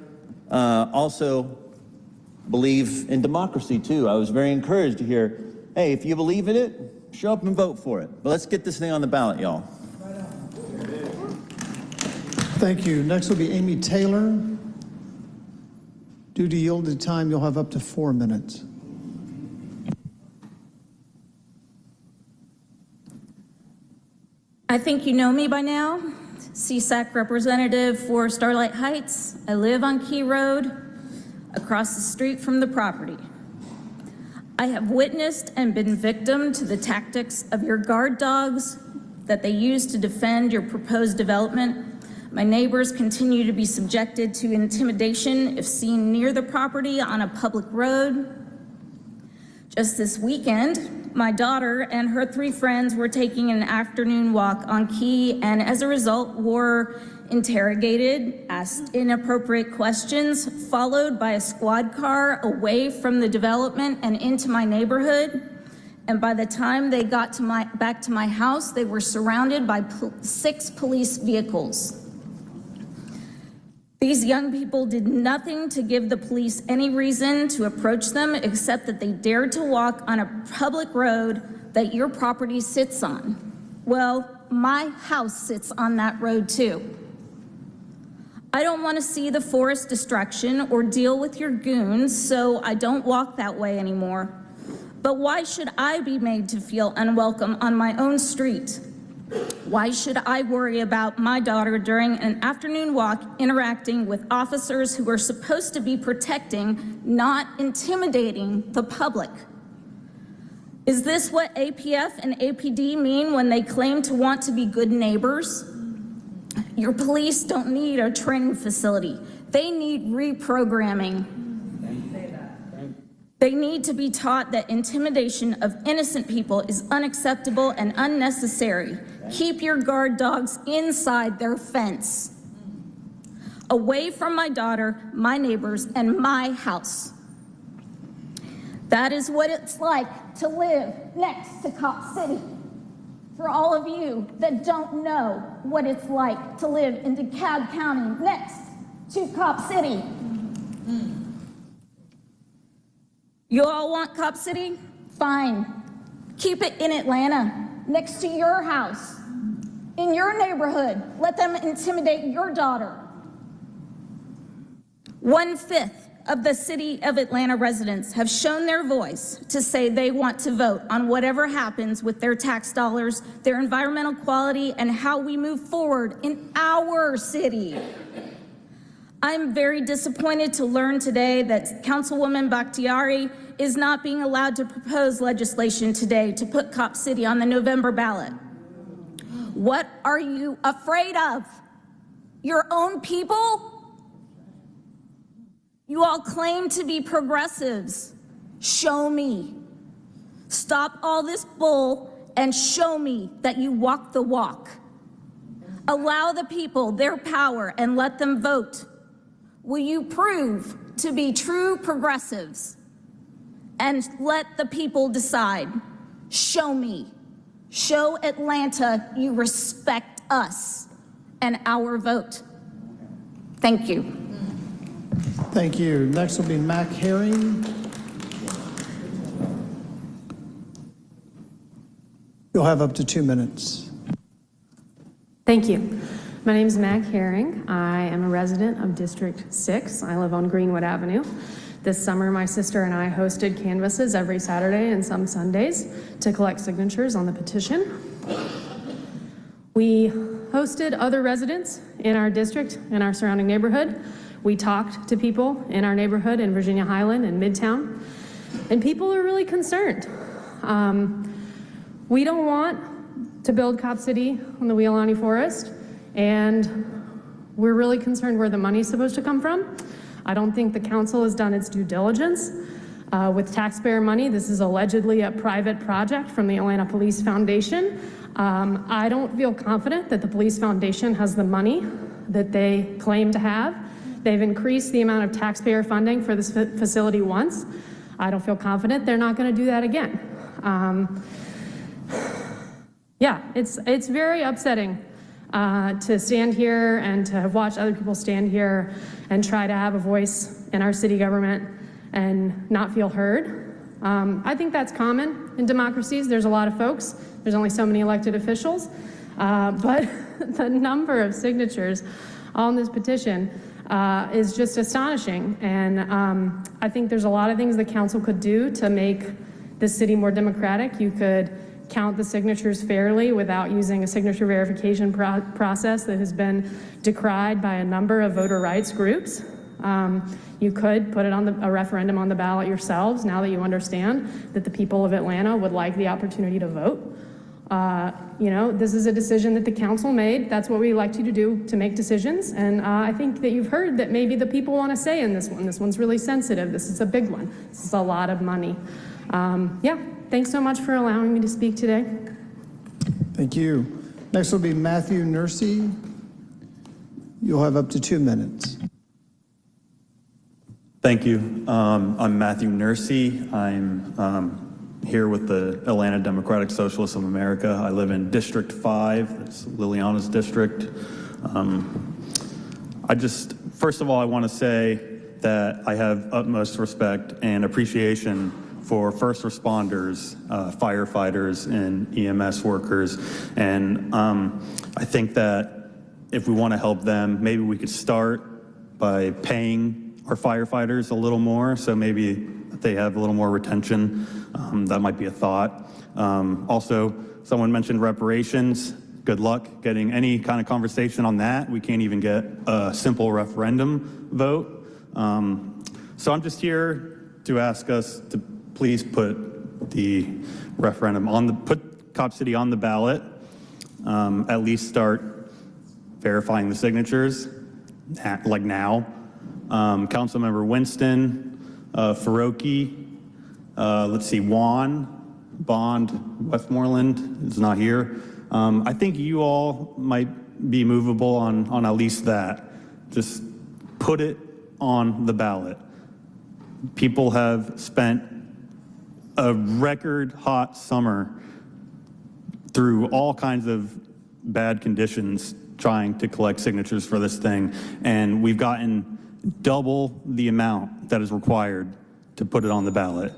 also believe in democracy too. I was very encouraged to hear, hey, if you believe in it, show up and vote for it. But let's get this thing on the ballot, y'all. Thank you. Next will be Amy Taylor. Due to yielded time, you'll have up to 4 minutes. I think you know me by now. CSAC representative for Starlight Heights. I live on Key Road, across the street from the property. I have witnessed and been victim to the tactics of your guard dogs that they use to defend your proposed development. My neighbors continue to be subjected to intimidation if seen near the property on a public road. Just this weekend, my daughter and her 3 friends were taking an afternoon walk on Key, and as a result were interrogated, asked inappropriate questions, followed by a squad car away from the development and into my neighborhood. And by the time they got back to my house, they were surrounded by 6 police vehicles. These young people did nothing to give the police any reason to approach them except that they dared to walk on a public road that your property sits on. Well, my house sits on that road too. I don't want to see the forest destruction or deal with your goons, so I don't walk that way anymore. But why should I be made to feel unwelcome on my own street? Why should I worry about my daughter during an afternoon walk interacting with officers who are supposed to be protecting, not intimidating the public? Is this what APF and APD mean when they claim to want to be good neighbors? Your police don't need a training facility. They need reprogramming. They need to be taught that intimidation of innocent people is unacceptable and unnecessary. Keep your guard dogs inside their fence. away from my daughter, my neighbors, and my house. That is what it's like to live next to Cop City. For all of you that don't know what it's like to live in DeKalb County next to Cop City. You all want Cop City? Fine. Keep it in Atlanta, next to your house, in your neighborhood. Let them intimidate your daughter. 1/5 of the city of Atlanta residents have shown their voice to say they want to vote on whatever happens with their tax dollars, their environmental quality, and how we move forward in our city. I'm very disappointed to learn today that Councilwoman Bakhtiari is not being allowed to propose legislation today to put Cop City on the November ballot. What are you afraid of? Your own people? You all claim to be progressives. Show me. Stop all this bull and show me that you walk the walk. Allow the people their power and let them vote. Will you prove to be true progressives and let the people decide? Show me. Show Atlanta you respect us and our vote. Thank you. Thank you. Next will be Mac Herring. You'll have up to 2 minutes. Thank you. My name is Mac Herring. I am a resident of District 6. I live on Greenwood Avenue. This summer, my sister and I hosted canvasses every Saturday and some Sundays to collect signatures on the petition. We hosted other residents in our district and our surrounding neighborhood. We talked to people in our neighborhood in Virginia Highland and Midtown, and people are really concerned. We don't want to build Cop City on the Weelaunee Forest, and we're really concerned where the money's supposed to come from. I don't think the council has done its due diligence with taxpayer money. This is allegedly a private project from the Atlanta Police Foundation. I don't feel confident that the Police Foundation has the money that they claim to have. They've increased the amount of taxpayer funding for this facility once. I don't feel confident they're not going to do that again. Yeah, it's very upsetting to stand here and to watch other people stand here and try to have a voice in our city government and not feel heard. I think that's common in democracies. There's a lot of folks. There's only so many elected officials. But the number of signatures on this petition is just astonishing. And I think there's a lot of things the council could do to make the city more democratic. You could count the signatures fairly without using a signature verification process that has been decried by a number of voter rights groups. You could put it on a referendum on the ballot yourselves now that you understand that the people of Atlanta would like the opportunity to vote. You know, this is a decision that the council made. That's what we elect you to do, to make decisions. And I think that you've heard that maybe the people want to say in this one. This one's really sensitive. This is a big one. This is a lot of money. Yeah, thanks so much for allowing me to speak today. Thank you. Next will be Matthew Nursey. You'll have up to 2 minutes. Thank you. I'm Matthew Nursey. I'm here with the Atlanta Democratic Socialists of America. I live in District 5, it's Liliana's district. First of all, I want to say that I have utmost respect and appreciation for first responders, firefighters, and EMS workers. And I think that if we want to help them, maybe we could start by paying our firefighters a little more, so maybe they have a little more retention. That might be a thought. Also, someone mentioned reparations. Good luck getting any kind of conversation on that. We can't even get a simple referendum vote. So I'm just here to ask us to please put the referendum put Cop City on the ballot. At least start verifying the signatures, like now. Councilmember Winston, Faroki, let's see, Juan, Bond, Westmoreland is not here. I think you all might be movable on at least that. Just put it on the ballot. People have spent a record hot summer through all kinds of bad conditions trying to collect signatures for this thing, and we've gotten double the amount that is required to put it on the ballot.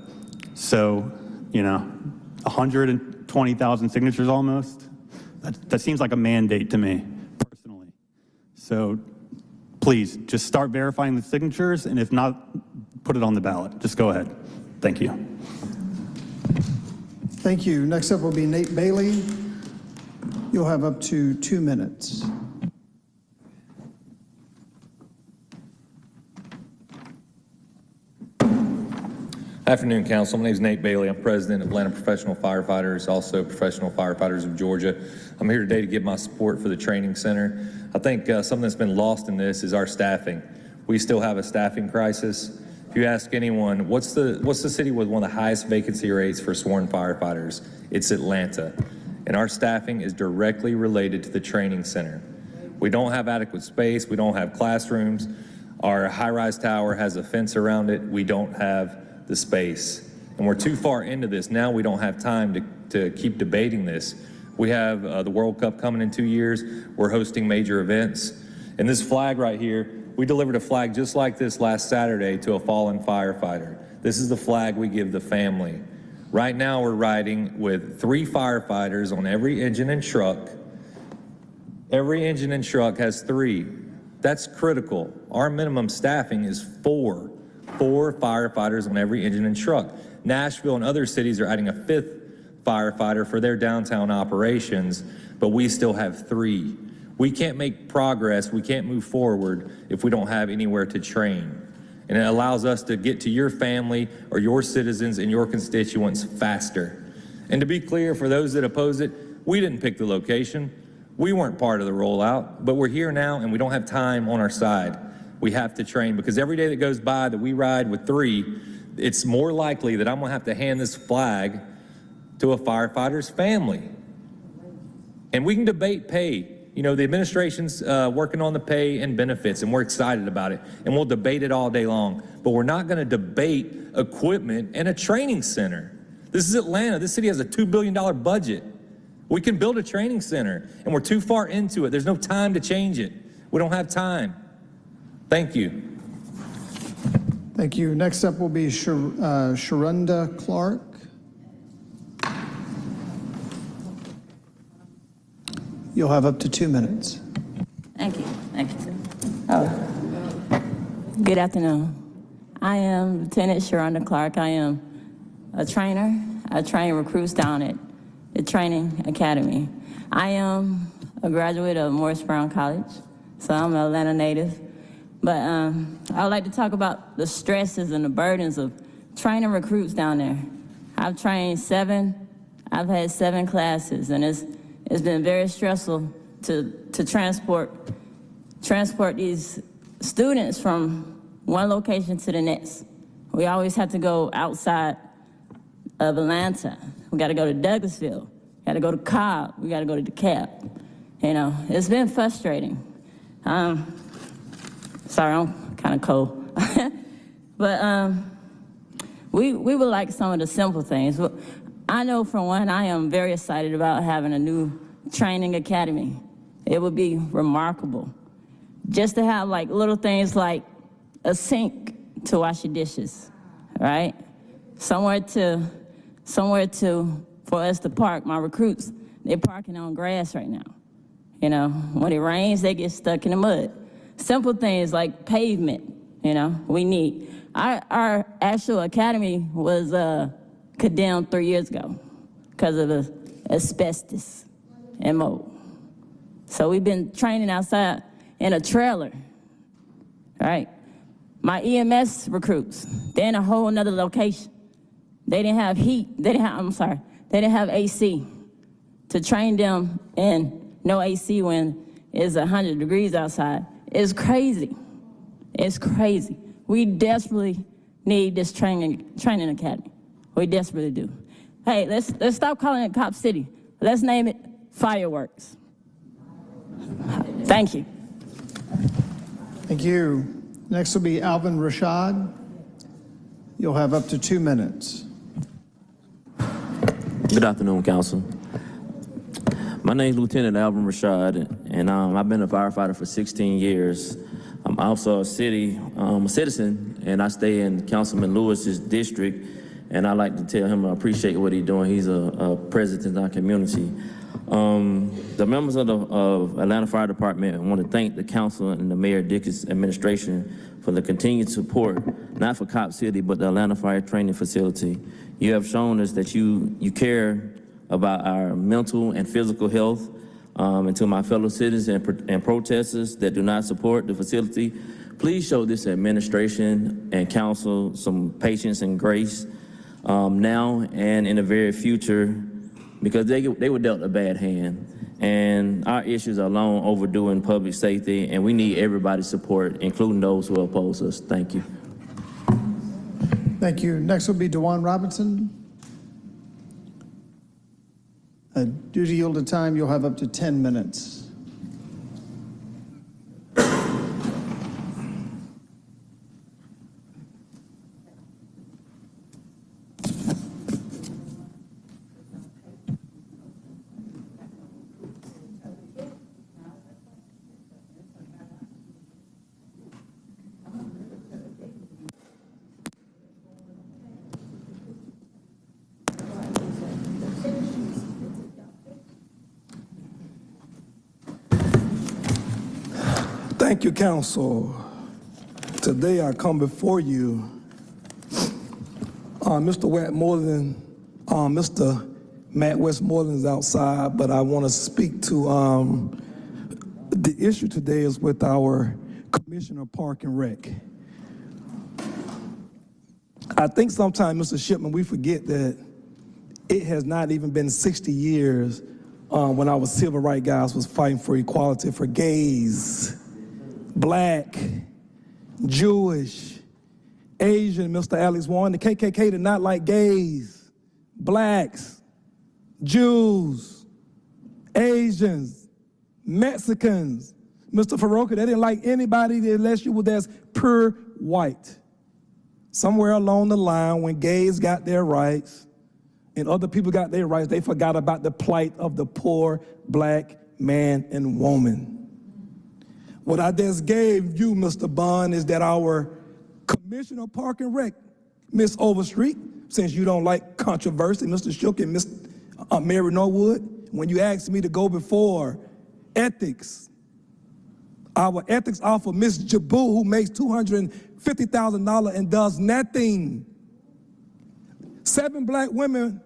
So, 120,000 signatures almost. That seems like a mandate to me, personally. So please, just start verifying the signatures, and if not, put it on the ballot. Just go ahead. Thank you. Thank you. Next up will be Nate Bailey. You'll have up to 2 minutes. Afternoon, Council. My name is Nate Bailey. I'm president of Atlanta Professional Firefighters, also Professional Firefighters of Georgia. I'm here today to give my support for the training center. I think something that's been lost in this is our staffing. We still have a staffing crisis. If you ask anyone, what's the city with one of the highest vacancy rates for sworn firefighters? It's Atlanta. And our staffing is directly related to the training center. We don't have adequate space. We don't have classrooms. Our high-rise tower has a fence around it. We don't have the space. And we're too far into this. Now we don't have time to keep debating this. We have the World Cup coming in 2 years. We're hosting major events. And this flag right here, we delivered a flag just like this last Saturday to a fallen firefighter. This is the flag we give the family. Right now we're riding with 3 firefighters on every engine and truck. Every engine and truck has 3. That's critical. Our minimum staffing is 4 firefighters on every engine and truck. Nashville and other cities are adding a 5th firefighter for their downtown operations, but we still have 3. We can't make progress, we can't move forward if we don't have anywhere to train. And it allows us to get to your family or your citizens and your constituents faster. And to be clear, for those that oppose it, we didn't pick the location. We weren't part of the rollout, but we're here now and we don't have time on our side. We have to train because every day that goes by that we ride with 3, it's more likely that I'm gonna have to hand this flag to a firefighter's family. And we can debate pay. You know, the administration's working on the pay and benefits, and we're excited about it. And we'll debate it all day long. But we're not going to debate equipment and a training center. This is Atlanta. This city has a $2 billion budget. We can build a training center, and we're too far into it. There's no time to change it. We don't have time. Thank you. Thank you. Next up will be Sharonda Clark. You'll have up to 2 minutes. Thank you. Thank you, sir. Good afternoon. I am Lieutenant Sharonda Clark. I am a trainer. I train recruits down at the Training Academy. I am a graduate of Morris Brown College, so I'm an Atlanta native. But I would like to talk about the stresses and the burdens of training recruits down there. I've had 7 classes, and it's been very stressful to transport these students from one location to the next. We always have to go outside of Atlanta. We got to go to Douglasville. Got to go to Cobb. We got to go to DeKalb. You know, it's been frustrating. Sorry, I'm kind of cold. But we would like some of the simple things. I know, for one, I am very excited about having a new training academy. It would be remarkable. Just to have like little things like a sink to wash your dishes, right? Somewhere for us to park. My recruits, they're parking on grass right now. You know, when it rains, they get stuck in the mud. Simple things like pavement, you know, we need. Our actual academy was condemned 3 years ago because of asbestos and mold. So we've been training outside in a trailer, right? My EMS recruits, they're in a whole nother location. They didn't have heat, they didn't have AC to train them in no AC when it's 100 degrees outside. It's crazy, it's crazy. We desperately need this training academy. We desperately do. Hey, let's stop calling it Cop City. Let's name it Fireworks. Thank you. Thank you. Next will be Alvin Rashad. You'll have up to 2 minutes. Good afternoon, Council. My name is Lieutenant Alvin Rashad, and I've been a firefighter for 16 years. I'm also a citizen, and I stay in Councilman Lewis's district, and I like to tell him I appreciate what he's doing. He's a president in our community. The members of Atlanta Fire Department want to thank the council and the Mayor Dickens administration for the continued support, not for Cop City, but the Atlanta Fire Training Facility. You have shown us that you care about our mental and physical health. And to my fellow citizens and protesters that do not support the facility, please show this administration and council some patience and grace now and in the very future, because they were dealt a bad hand. And our issues are long overdue in public safety, and we need everybody's support, including those who oppose us. Thank you. Thank you. Next will be DeJuan Robinson. Due to yielded time, you'll have up to 10 minutes. Thank you, Council. Today I come before you, Mr. Matt Westmoreland is outside, but I want to speak to the issue today is with our Commissioner of Park and Rec. I think sometimes, Mr. Shipman, we forget that it has not even been 60 years when our civil rights guys was fighting for equality for gays, Black, Jewish, Asian. Mr. Alex Warren, the KKK did not like gays, Blacks, Jews, Asians, Mexicans. Mr. Faroka, they didn't like anybody unless you were that's pure white. Somewhere along the line, when gays got their rights and other people got their rights, they forgot about the plight of the poor Black man and woman. What I just gave you, Mr. Bond, is that our Commissioner of Park and Rec, Ms. Overstreet, since you don't like controversy, Mr. Shook and Ms. Mary Norwood, when you asked me to go before ethics, our ethics officer, Ms. Jabu, who makes $250,000 and does nothing. 7 Black women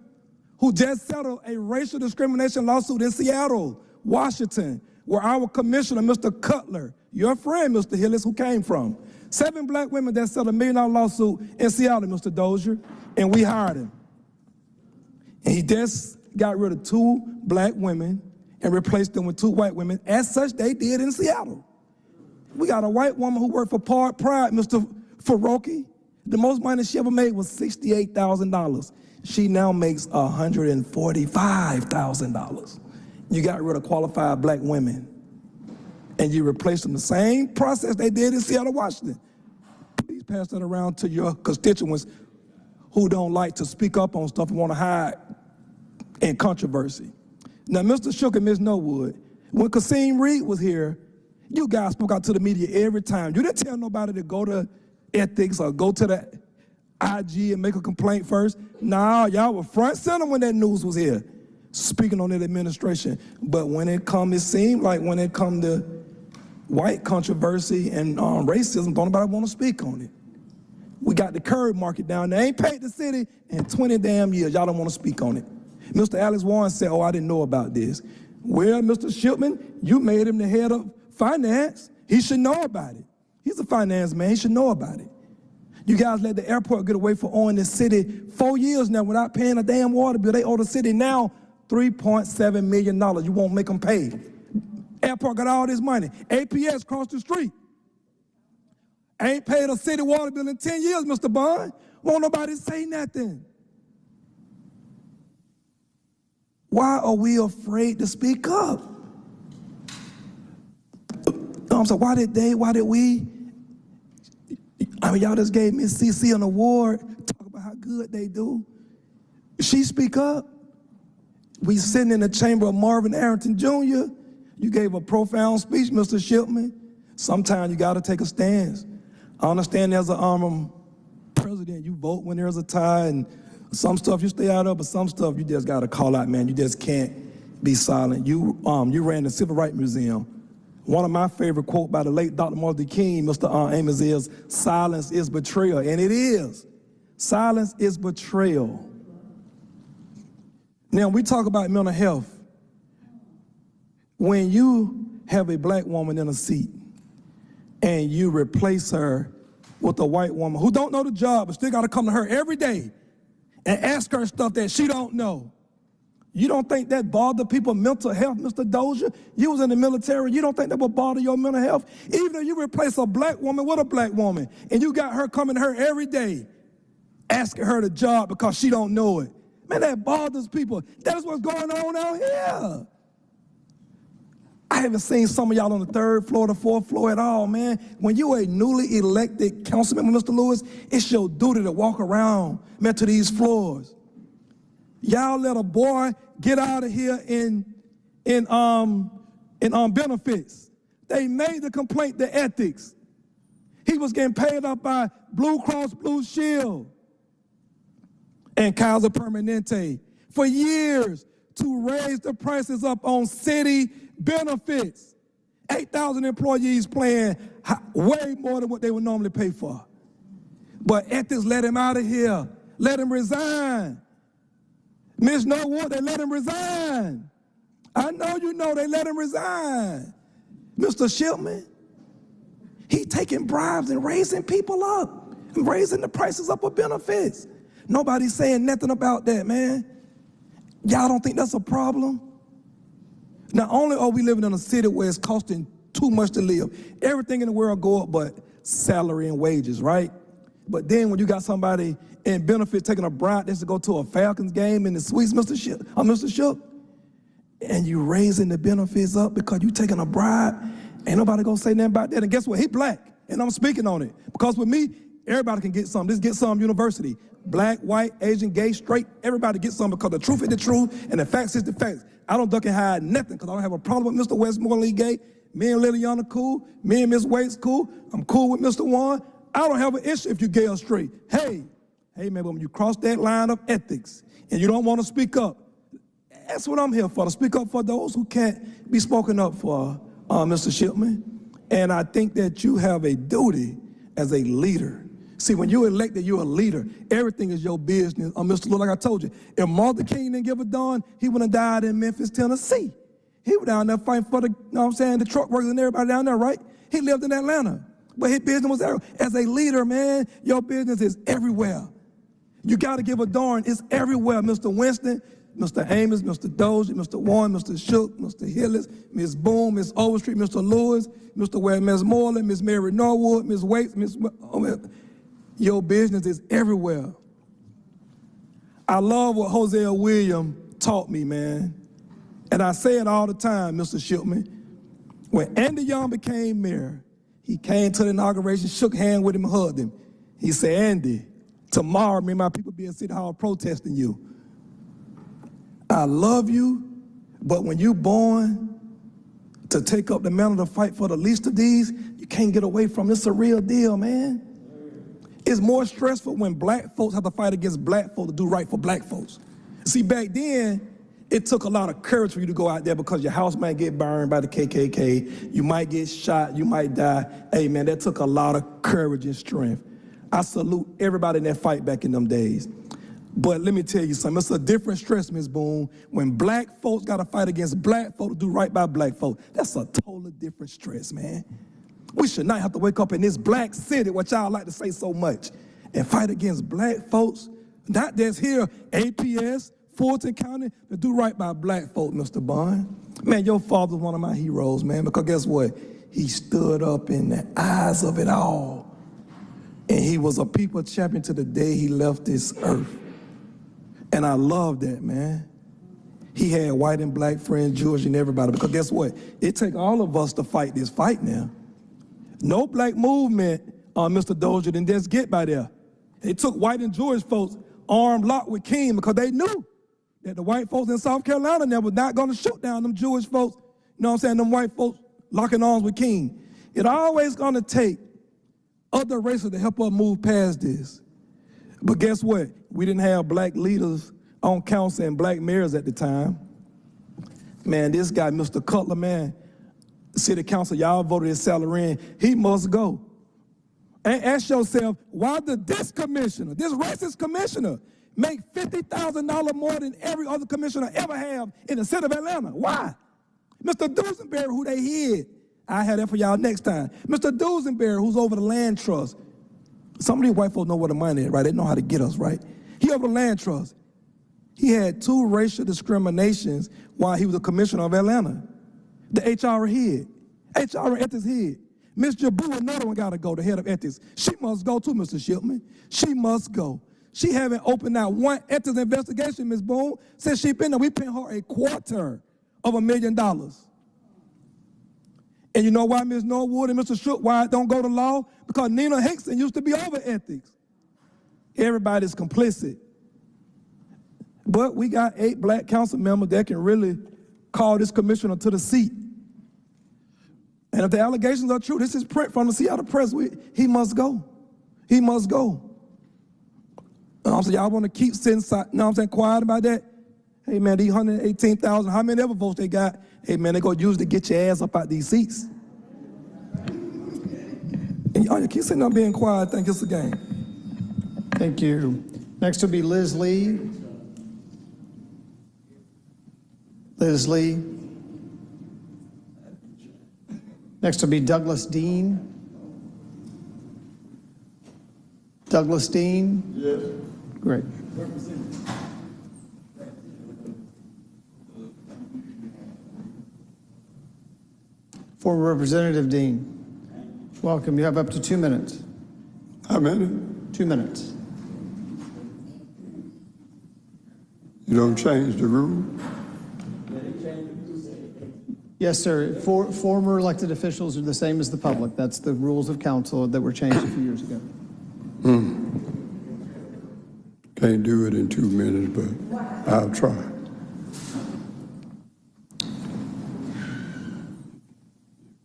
who just settled a racial discrimination lawsuit in Seattle, Washington, where our commissioner, Mr. Cutler, your friend, Mr. Hillis, who came from. 7 Black women that settled a $1 million lawsuit in Seattle, Mr. Dozier, and we hired him. And he just got rid of 2 Black women and replaced them with 2 white women, as such they did in Seattle. We got a white woman who worked for Pride, Mr. Faroki. The most money she ever made was $68,000. She now makes $145,000. You got rid of qualified Black women, and you replaced them the same process they did in Seattle, Washington. Please pass that around to your constituents who don't like to speak up on stuff and want to hide in controversy. Now, Mr. Shook and Ms. Norwood, when Kasim Reed was here, you guys spoke out to the media every time. You didn't tell nobody to go to ethics or go to the IG and make a complaint first. Nah, y'all were front center when that news was here, speaking on that administration. But when it come, it seemed like when it come to white controversy and racism, don't nobody want to speak on it. We got the curb market down there. Ain't paid the city in 20 damn years. Y'all don't want to speak on it. Mr. Alex Warren said, oh, I didn't know about this. Well, Mr. Shipman, you made him the head of finance. He should know about it. He's a finance man. He should know about it. You guys let the airport get away for owing this city 4 years now without paying a damn water bill. They owe the city now $3.7 million. You won't make them pay. Airport got all this money. APS crossed the street. Ain't paid a city water bill in 10 years, Mr. Bond. Won't nobody say nothing. Why are we afraid to speak up? I'm sorry, why did we I mean, y'all just gave Miss CC an award. Talk about how good they do. She speak up. We sitting in the chamber of Marvin Arrington Jr. You gave a profound speech, Mr. Shipman. Sometimes you got to take a stance. I understand there's a president, you vote when there's a tie, and some stuff you stay out of, but some stuff you just got to call out, man. You just can't be silent. You ran the Civil Rights Museum. One of my favorite quotes by the late Dr. Martin Luther King, Mr. Amos, is, silence is betrayal, and it is. Silence is betrayal. Now, we talk about mental health. When you have a black woman in a seat and you replace her with a white woman who don't know the job but still got to come to her every day and ask her stuff that she don't know, you don't think that bother people's mental health, Mr. Dozier? You was in the military. You don't think that would bother your mental health? Even if you replace a black woman with a black woman and you got her coming to her every day asking her the job because she don't know it, man, that bothers people. That's what's going on out here. I haven't seen some of y'all on the 3rd floor, the 4th floor at all, man. When you a newly elected councilman, Mr. Lewis, it's your duty to walk around, man, to these floors. Y'all let a boy get out of here in benefits. They made the complaint to ethics. He was getting paid up by Blue Cross Blue Shield and Kaiser Permanente for years to raise the prices up on city benefits. 8,000 employees paying way more than what they would normally pay for. But ethics let him out of here, let him resign. Ms. Norwood, they let him resign. I know you know they let him resign. Mr. Shipman, he taking bribes and raising people up and raising the prices up of benefits. Nobody's saying nothing about that, man. Y'all don't think that's a problem? Not only are we living in a city where it's costing too much to live, everything in the world go up but salary and wages, right? But then when you got somebody in benefits taking a bribe just to go to a Falcons game in the suites, Mr. Shook, and you raising the benefits up because you taking a bribe, ain't nobody gonna say nothing about that. And guess what? He black, and I'm speaking on it. Because with me, everybody can get some. This Get Some University. Black, white, Asian, gay, straight, everybody gets some because the truth is the truth and the facts is the facts. I don't duck and hide nothing because I don't have a problem with Mr. Westmoreland gay. Me and Liliana cool. Me and Ms. Waits cool. I'm cool with Mr. Warren. I don't have an issue if you gay or straight. Hey, man, but when you cross that line of ethics and you don't want to speak up, that's what I'm here for, to speak up for those who can't be spoken up for, Mr. Shipman. And I think that you have a duty as a leader. See, when you're elected, you're a leader. Everything is your business. Mr. Lewis, like I told you, if Martin King didn't give a darn, he would have died in Memphis, Tennessee. He was down there fighting for the, you know what I'm saying, the truck workers and everybody down there, right? He lived in Atlanta. But his business was everywhere. As a leader, man, your business is everywhere. You got to give a darn. It's everywhere, Mr. Winston, Mr. Amos, Mr. Dozier, Mr. Warren, Mr. Shook, Mr. Hillis, Ms. Boone, Ms. Overstreet, Mr. Lewis, Mr. Westmoreland, Ms. Mary Norwood, Ms. Waits, your business is everywhere. I love what Hosea Williams taught me, man. And I say it all the time, Mr. Shipman. When Andy Young became mayor, he came to the inauguration, shook hands with him, and hugged him. He said, Andy, tomorrow me and my people be in City Hall protesting you. I love you, but when you're born to take up the mantle to fight for the least of these, you can't get away from it. It's a real deal, man. It's more stressful when black folks have to fight against black folks to do right for black folks. See, back then, it took a lot of courage for you to go out there because your house might get burned by the KKK, you might get shot, you might die. Hey, man, that took a lot of courage and strength. I salute everybody in that fight back in them days. But let me tell you something, it's a different stress, Ms. Boone, when black folks got to fight against black folks to do right by black folks. That's a totally different stress, man. We should not have to wake up in this black city, which y'all like to say so much, and fight against black folks, not just here, APS, Fulton County, to do right by black folk, Mr. Bond. Man, your father's one of my heroes, man, because guess what? He stood up in the eyes of it all. And he was a people champion to the day he left this earth. And I love that, man. He had white and black friends, Jewish and everybody, because guess what? It takes all of us to fight this fight now. No black movement Mr. Dozier, than just get by there. They took white and Jewish folks armed locked with King because they knew that the white folks in South Carolina there was not going to shoot down them Jewish folks, you know what I'm saying, them white folks locking arms with King. It's always going to take other races to help us move past this. But guess what? We didn't have black leaders on council and black mayors at the time. Man, this guy, Mr. Cutler, man, city council, y'all voted his salary in. He must go. And ask yourself, why did this commissioner, this racist commissioner, make $50,000 more than every other commissioner ever have in the city of Atlanta? Why? Mr. Dusenberry, who they hid, I have that for y'all next time. Mr. Dusenberry, who's over the land trust. Some of these white folks know where the money is, right? They know how to get us, right? He over the land trust. He had 2 racial discriminations while he was a commissioner of Atlanta. The HR head, HR ethics head. Ms. Jabu, another one got to go, the head of ethics. She must go too, Mr. Shipman. She must go. She haven't opened out one ethics investigation, Ms. Boone. Since she been there, we paying her $250,000. And you know why, Ms. Norwood and Mr. Shook, why it don't go to law? Because Nina Hickson used to be over ethics. Everybody's complicit. But we got 8 black council members that can really call this commissioner to the seat. And if the allegations are true, this is print from the Seattle Press, he must go. He must go. So y'all want to keep sitting, quiet about that? Hey man, these 118,000, how many ever votes they got? Hey man, they gonna use to get your ass up out these seats. And y'all keep sitting up being quiet, think it's a game. Thank you. Next will be Liz Lee. Liz Lee. Next will be Douglas Dean. Douglas Dean? Yes. Great. Former Representative Dean, welcome. You have up to 2 minutes. How many? 2 minutes. You don't change the rule? Yes, sir. Former elected officials are the same as the public. That's the rules of council that were changed a few years ago. Can't do it in 2 minutes, but I'll try.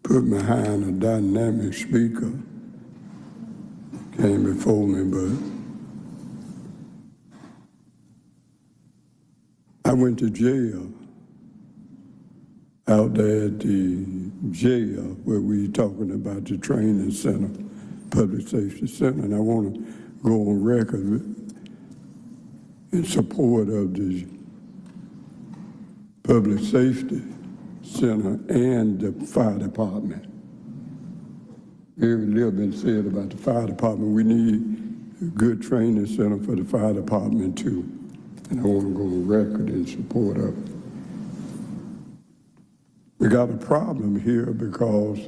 Put behind a dynamic speaker. Came before me, but I went to jail out there at the jail where we talking about the training center, public safety center, and I want to go on record in support of the public safety center and the fire department. Very little been said about the fire department. We need a good training center for the fire department too, and I want to go on record in support of it. We got a problem here because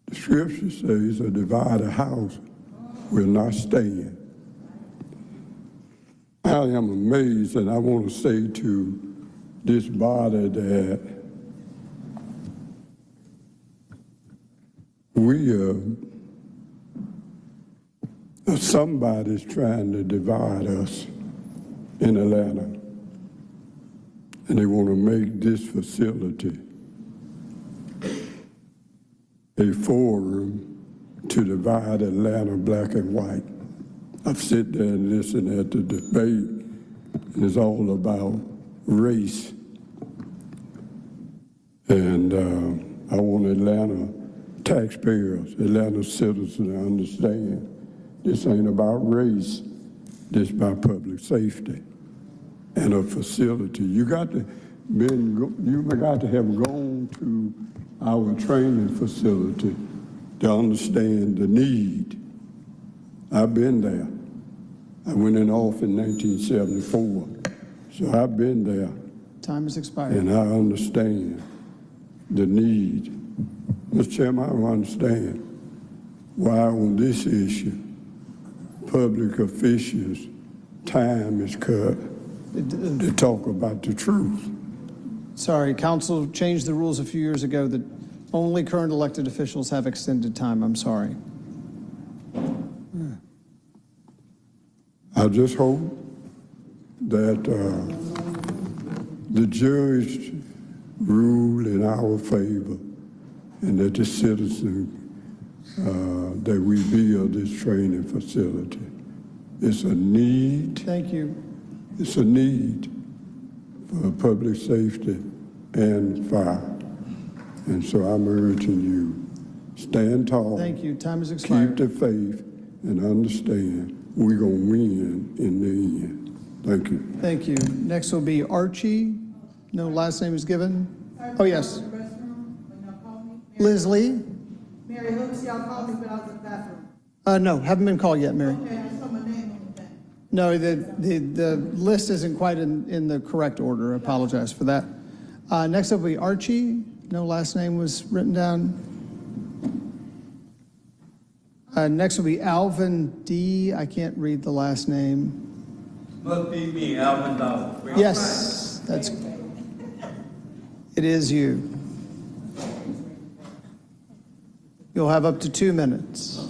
the scripture says a divided house will not stand. I am amazed, and I want to say to this body that somebody's trying to divide us in Atlanta. And they want to make this facility a forum to divide Atlanta black and white. I've sit there and listened at the debate, and it's all about race. And I want Atlanta taxpayers, Atlanta citizens to understand this ain't about race, this about public safety and a facility. You got to have gone to our training facility to understand the need. I've been there. I went in off in 1974, so I've been there. Time has expired. And I understand the need. Mr. Chairman, I don't understand why on this issue, public officials' time is cut to talk about the truth. Sorry, council changed the rules a few years ago that Only current elected officials have extended time, I'm sorry. I just hope that the judge rule in our favor and that the citizens, that we build this training facility. It's a need. Thank you. It's a need for public safety and fire. And so I'm urging you, stand tall. Thank you. Time has expired. Keep the faith and understand we're going to win in the end. Thank you. Thank you. Next will be Archie. No last name is given. Oh, yes. Liz Lee? Mary Hooks, y'all called me, but I was in the bathroom. No, haven't been called yet, Mary. Okay, I saw my name on the thing. No, the list isn't quite in the correct order. I apologize for that. Next up will be Archie. No last name was written down. Next will be Alvin D. I can't read the last name. Must be me, Alvin Dollar. Yes, that's, it is you. You'll have up to 2 minutes.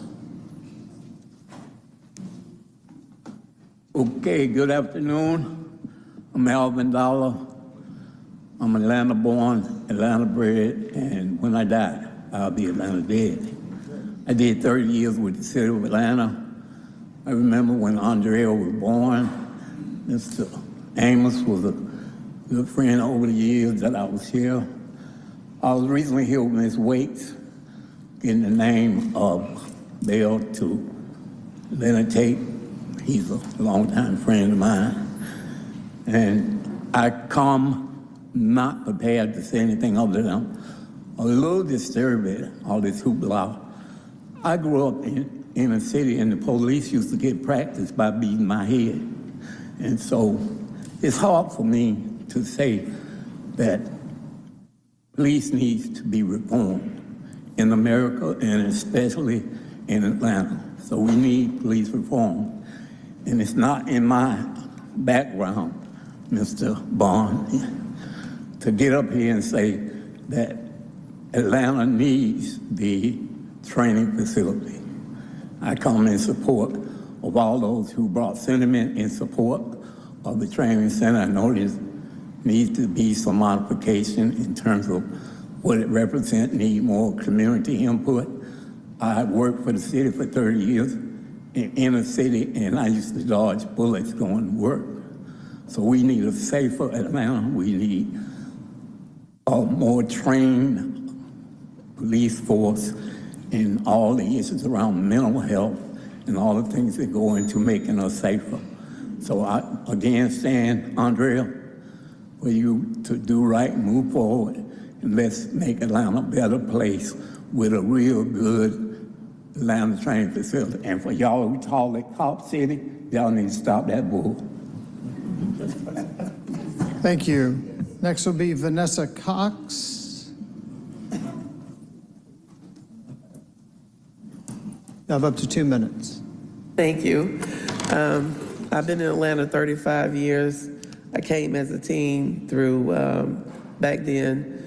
Okay, good afternoon. I'm Alvin Dollar. I'm Atlanta born, Atlanta bred, and when I die, I'll be Atlanta dead. I did 30 years with the city of Atlanta. I remember when Andrea was born. Mr. Amos was a good friend over the years that I was here. I was recently here with Ms. Waits, getting the name of Bell to Leonard Tate. He's a longtime friend of mine. And I come not prepared to say anything other than I'm a little disturbed, all this hoopla. I grew up in a city and the police used to get practice by beating my head. And so it's hard for me to say that police needs to be reformed in America and especially in Atlanta. So we need police reform. And it's not in my background, Mr. Bond, to get up here and say that Atlanta needs the training facility. I come in support of all those who brought sentiment in support of the training center. I know there needs to be some modification in terms of what it represents, need more community input. I worked for the city for 30 years in a city, and I used to dodge bullets going to work. So we need a safer Atlanta. We need a more trained police force in all the issues around mental health and all the things that go into making us safer. So I, again, stand, Andrea, for you to do right and move forward, and let's make Atlanta a better place with a real good Atlanta training facility. And for y'all who call it Cop City, y'all need to stop that bull. Thank you. Next will be Vanessa Cox. You have up to 2 minutes. Thank you. I've been in Atlanta 35 years. I came as a teen through, back then,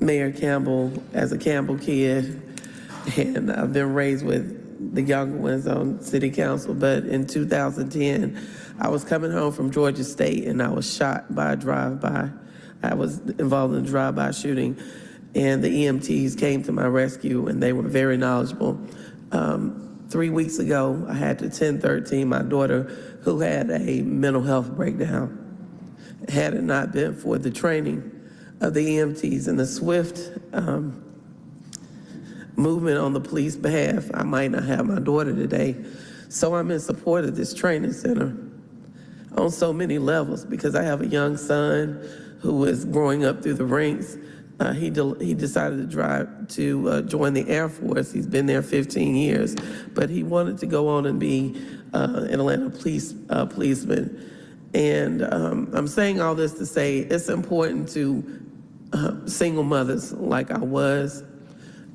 Mayor Campbell, as a Campbell kid, and I've been raised with the younger ones on city council. But in 2010, I was coming home from Georgia State and I was shot by a drive-by. I was involved in a drive-by shooting, and the EMTs came to my rescue and they were very knowledgeable. 3 weeks ago, I had to 1013 my daughter who had a mental health breakdown. Had it not been for the training of the EMTs and the swift movement on the police behalf, I might not have my daughter today. So I'm in support of this training center on so many levels, because I have a young son who is growing up through the ranks. He decided to join the Air Force. He's been there 15 years, but he wanted to go on and be an Atlanta policeman. And I'm saying all this to say it's important to single mothers like I was,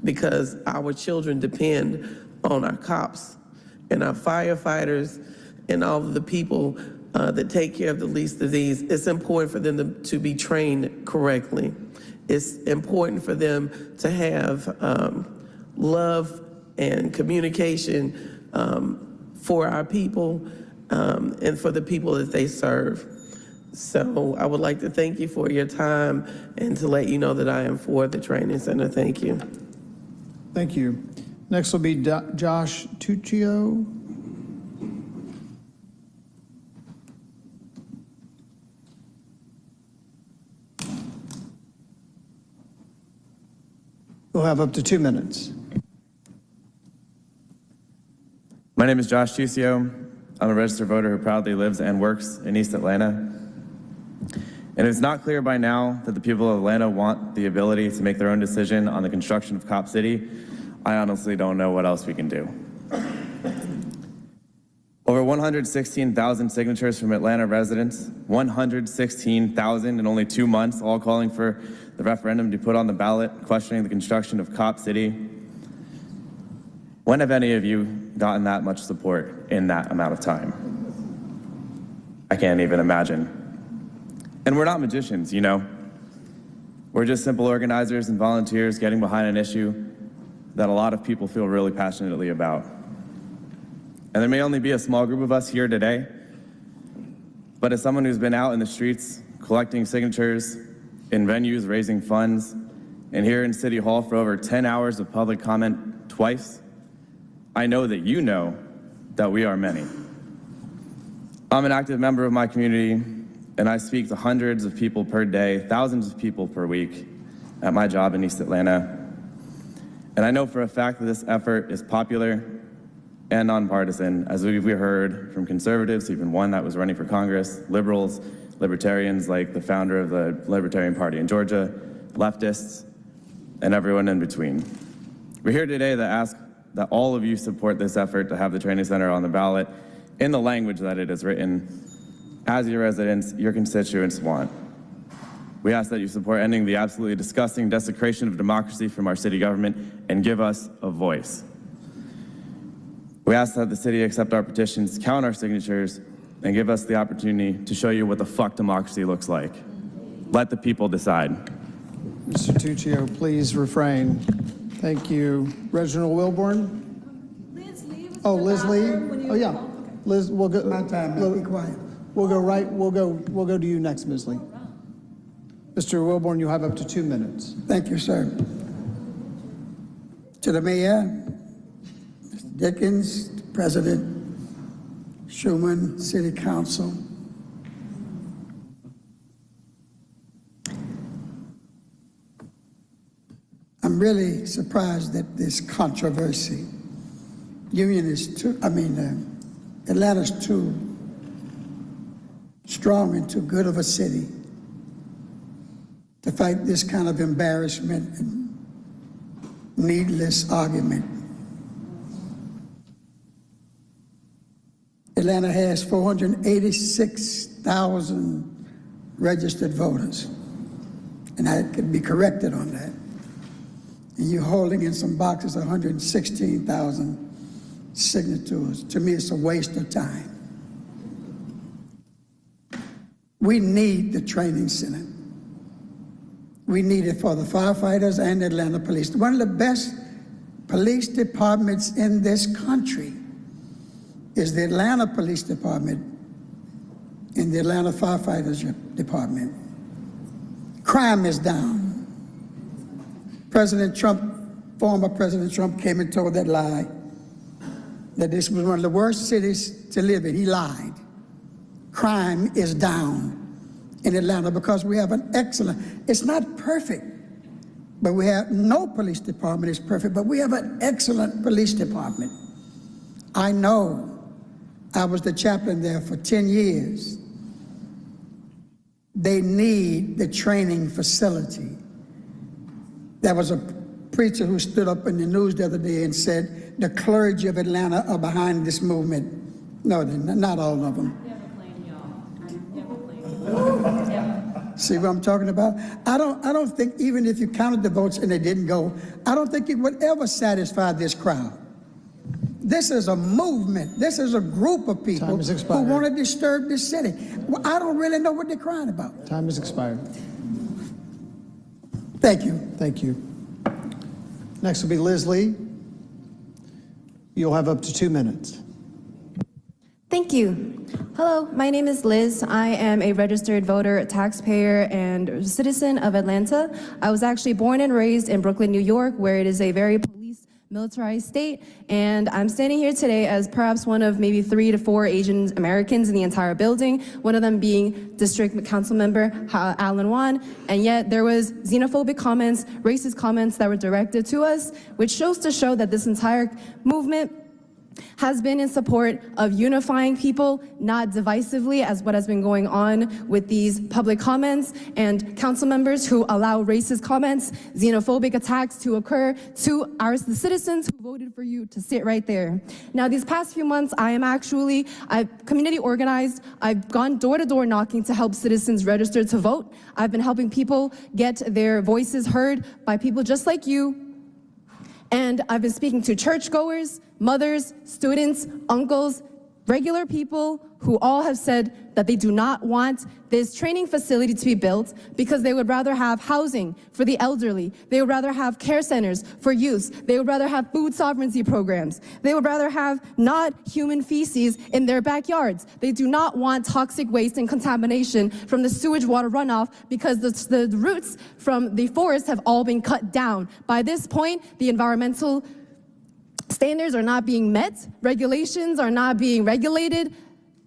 because our children depend on our cops and our firefighters and all of the people that take care of the least of these. It's important for them to be trained correctly. it's important for them to have love and communication for our people and for the people that they serve. So I would like to thank you for your time and to let you know that I am for the training center. Thank you. Thank you. Next will be Josh Tuccio. We'll have up to 2 minutes. My name is Josh Tuccio. I'm a registered voter who proudly lives and works in East Atlanta. And it's not clear by now that the people of Atlanta want the ability to make their own decision on the construction of Cop City. I honestly don't know what else we can do. Over 116,000 signatures from Atlanta residents, 116,000 in only 2 months, all calling for the referendum to put on the ballot, questioning the construction of Cop City. When have any of you gotten that much support in that amount of time? I can't even imagine. And we're not magicians, you know. We're just simple organizers and volunteers getting behind an issue that a lot of people feel really passionately about. And there may only be a small group of us here today, but as someone who's been out in the streets collecting signatures, in venues raising funds, and here in City Hall for over 10 hours of public comment twice, I know that you know that we are many. I'm an active member of my community, and I speak to hundreds of people per day, thousands of people per week at my job in East Atlanta. And I know for a fact that this effort is popular and nonpartisan, as we've heard from conservatives, even one that was running for Congress, liberals, libertarians like the founder of the Libertarian Party in Georgia, leftists, and everyone in between. We're here today to ask that all of you support this effort to have the training center on the ballot in the language that it is written, as your residents, your constituents want. We ask that you support ending the absolutely disgusting desecration of democracy from our city government and give us a voice. We ask that the city accept our petitions, count our signatures, and give us the opportunity to show you what the fuck democracy looks like. Let the people decide. Mr. Tuccio, please refrain. Thank you. Reginald Wilborn? Oh, Liz Lee? Oh, yeah. Liz, we'll go. My time now, be quiet. We'll go to you next, Ms. Lee. Mr. Wilborn, you have up to 2 minutes. Thank you, sir. To the mayor, Mr. Dickens, President Schuman, City Council, I'm really surprised that this controversy. Atlanta's too strong and too good of a city to fight this kind of embarrassment and needless argument. Atlanta has 486,000 registered voters, and I could be corrected on that. And you're holding in some boxes 116,000 signatures. To me, it's a waste of time. We need the training center. We need it for the firefighters and the Atlanta police. One of the best police departments in this country is the Atlanta Police Department and the Atlanta Firefighters Department. Crime is down. Former President Trump came and told that lie, that this was one of the worst cities to live in. He lied. Crime is down in Atlanta because we have an excellent, it's not perfect, but we have, no police department is perfect, but we have an excellent police department. I know. I was the chaplain there for 10 years. They need the training facility. There was a preacher who stood up in the news the other day and said, the clergy of Atlanta are behind this movement. No, they're not all of them. See what I'm talking about? I don't think, even if you counted the votes and they didn't go, I don't think it would ever satisfy this crowd. This is a movement. This is a group of people who want to disturb this city. Well, I don't really know what they're crying about. Time has expired. Thank you. Thank you. Next will be Liz Lee. You'll have up to 2 minutes. Thank you. Hello, my name is Liz. I am a registered voter, taxpayer, and citizen of Atlanta. I was actually born and raised in Brooklyn, New York, where it is a very police militarized state, and I'm standing here today as perhaps one of maybe 3 to 4 Asian Americans in the entire building, one of them being District Council Member Alan Wan, and yet there was xenophobic comments, racist comments that were directed to us, which goes to show that this entire movement has been in support of unifying people, not divisively, as what has been going on with these public comments and council members who allow racist comments, xenophobic attacks to occur to the citizens who voted for you to sit right there. Now, these past few months, I've community organized. I've gone door to door knocking to help citizens register to vote. I've been helping people get their voices heard by people just like you. And I've been speaking to churchgoers, mothers, students, uncles, regular people who all have said that they do not want this training facility to be built because they would rather have housing for the elderly. They would rather have care centers for youth. They would rather have food sovereignty programs. They would rather have not human feces in their backyards. They do not want toxic waste and contamination from the sewage water runoff because the roots from the forest have all been cut down. By this point, the environmental standards are not being met, regulations are not being regulated,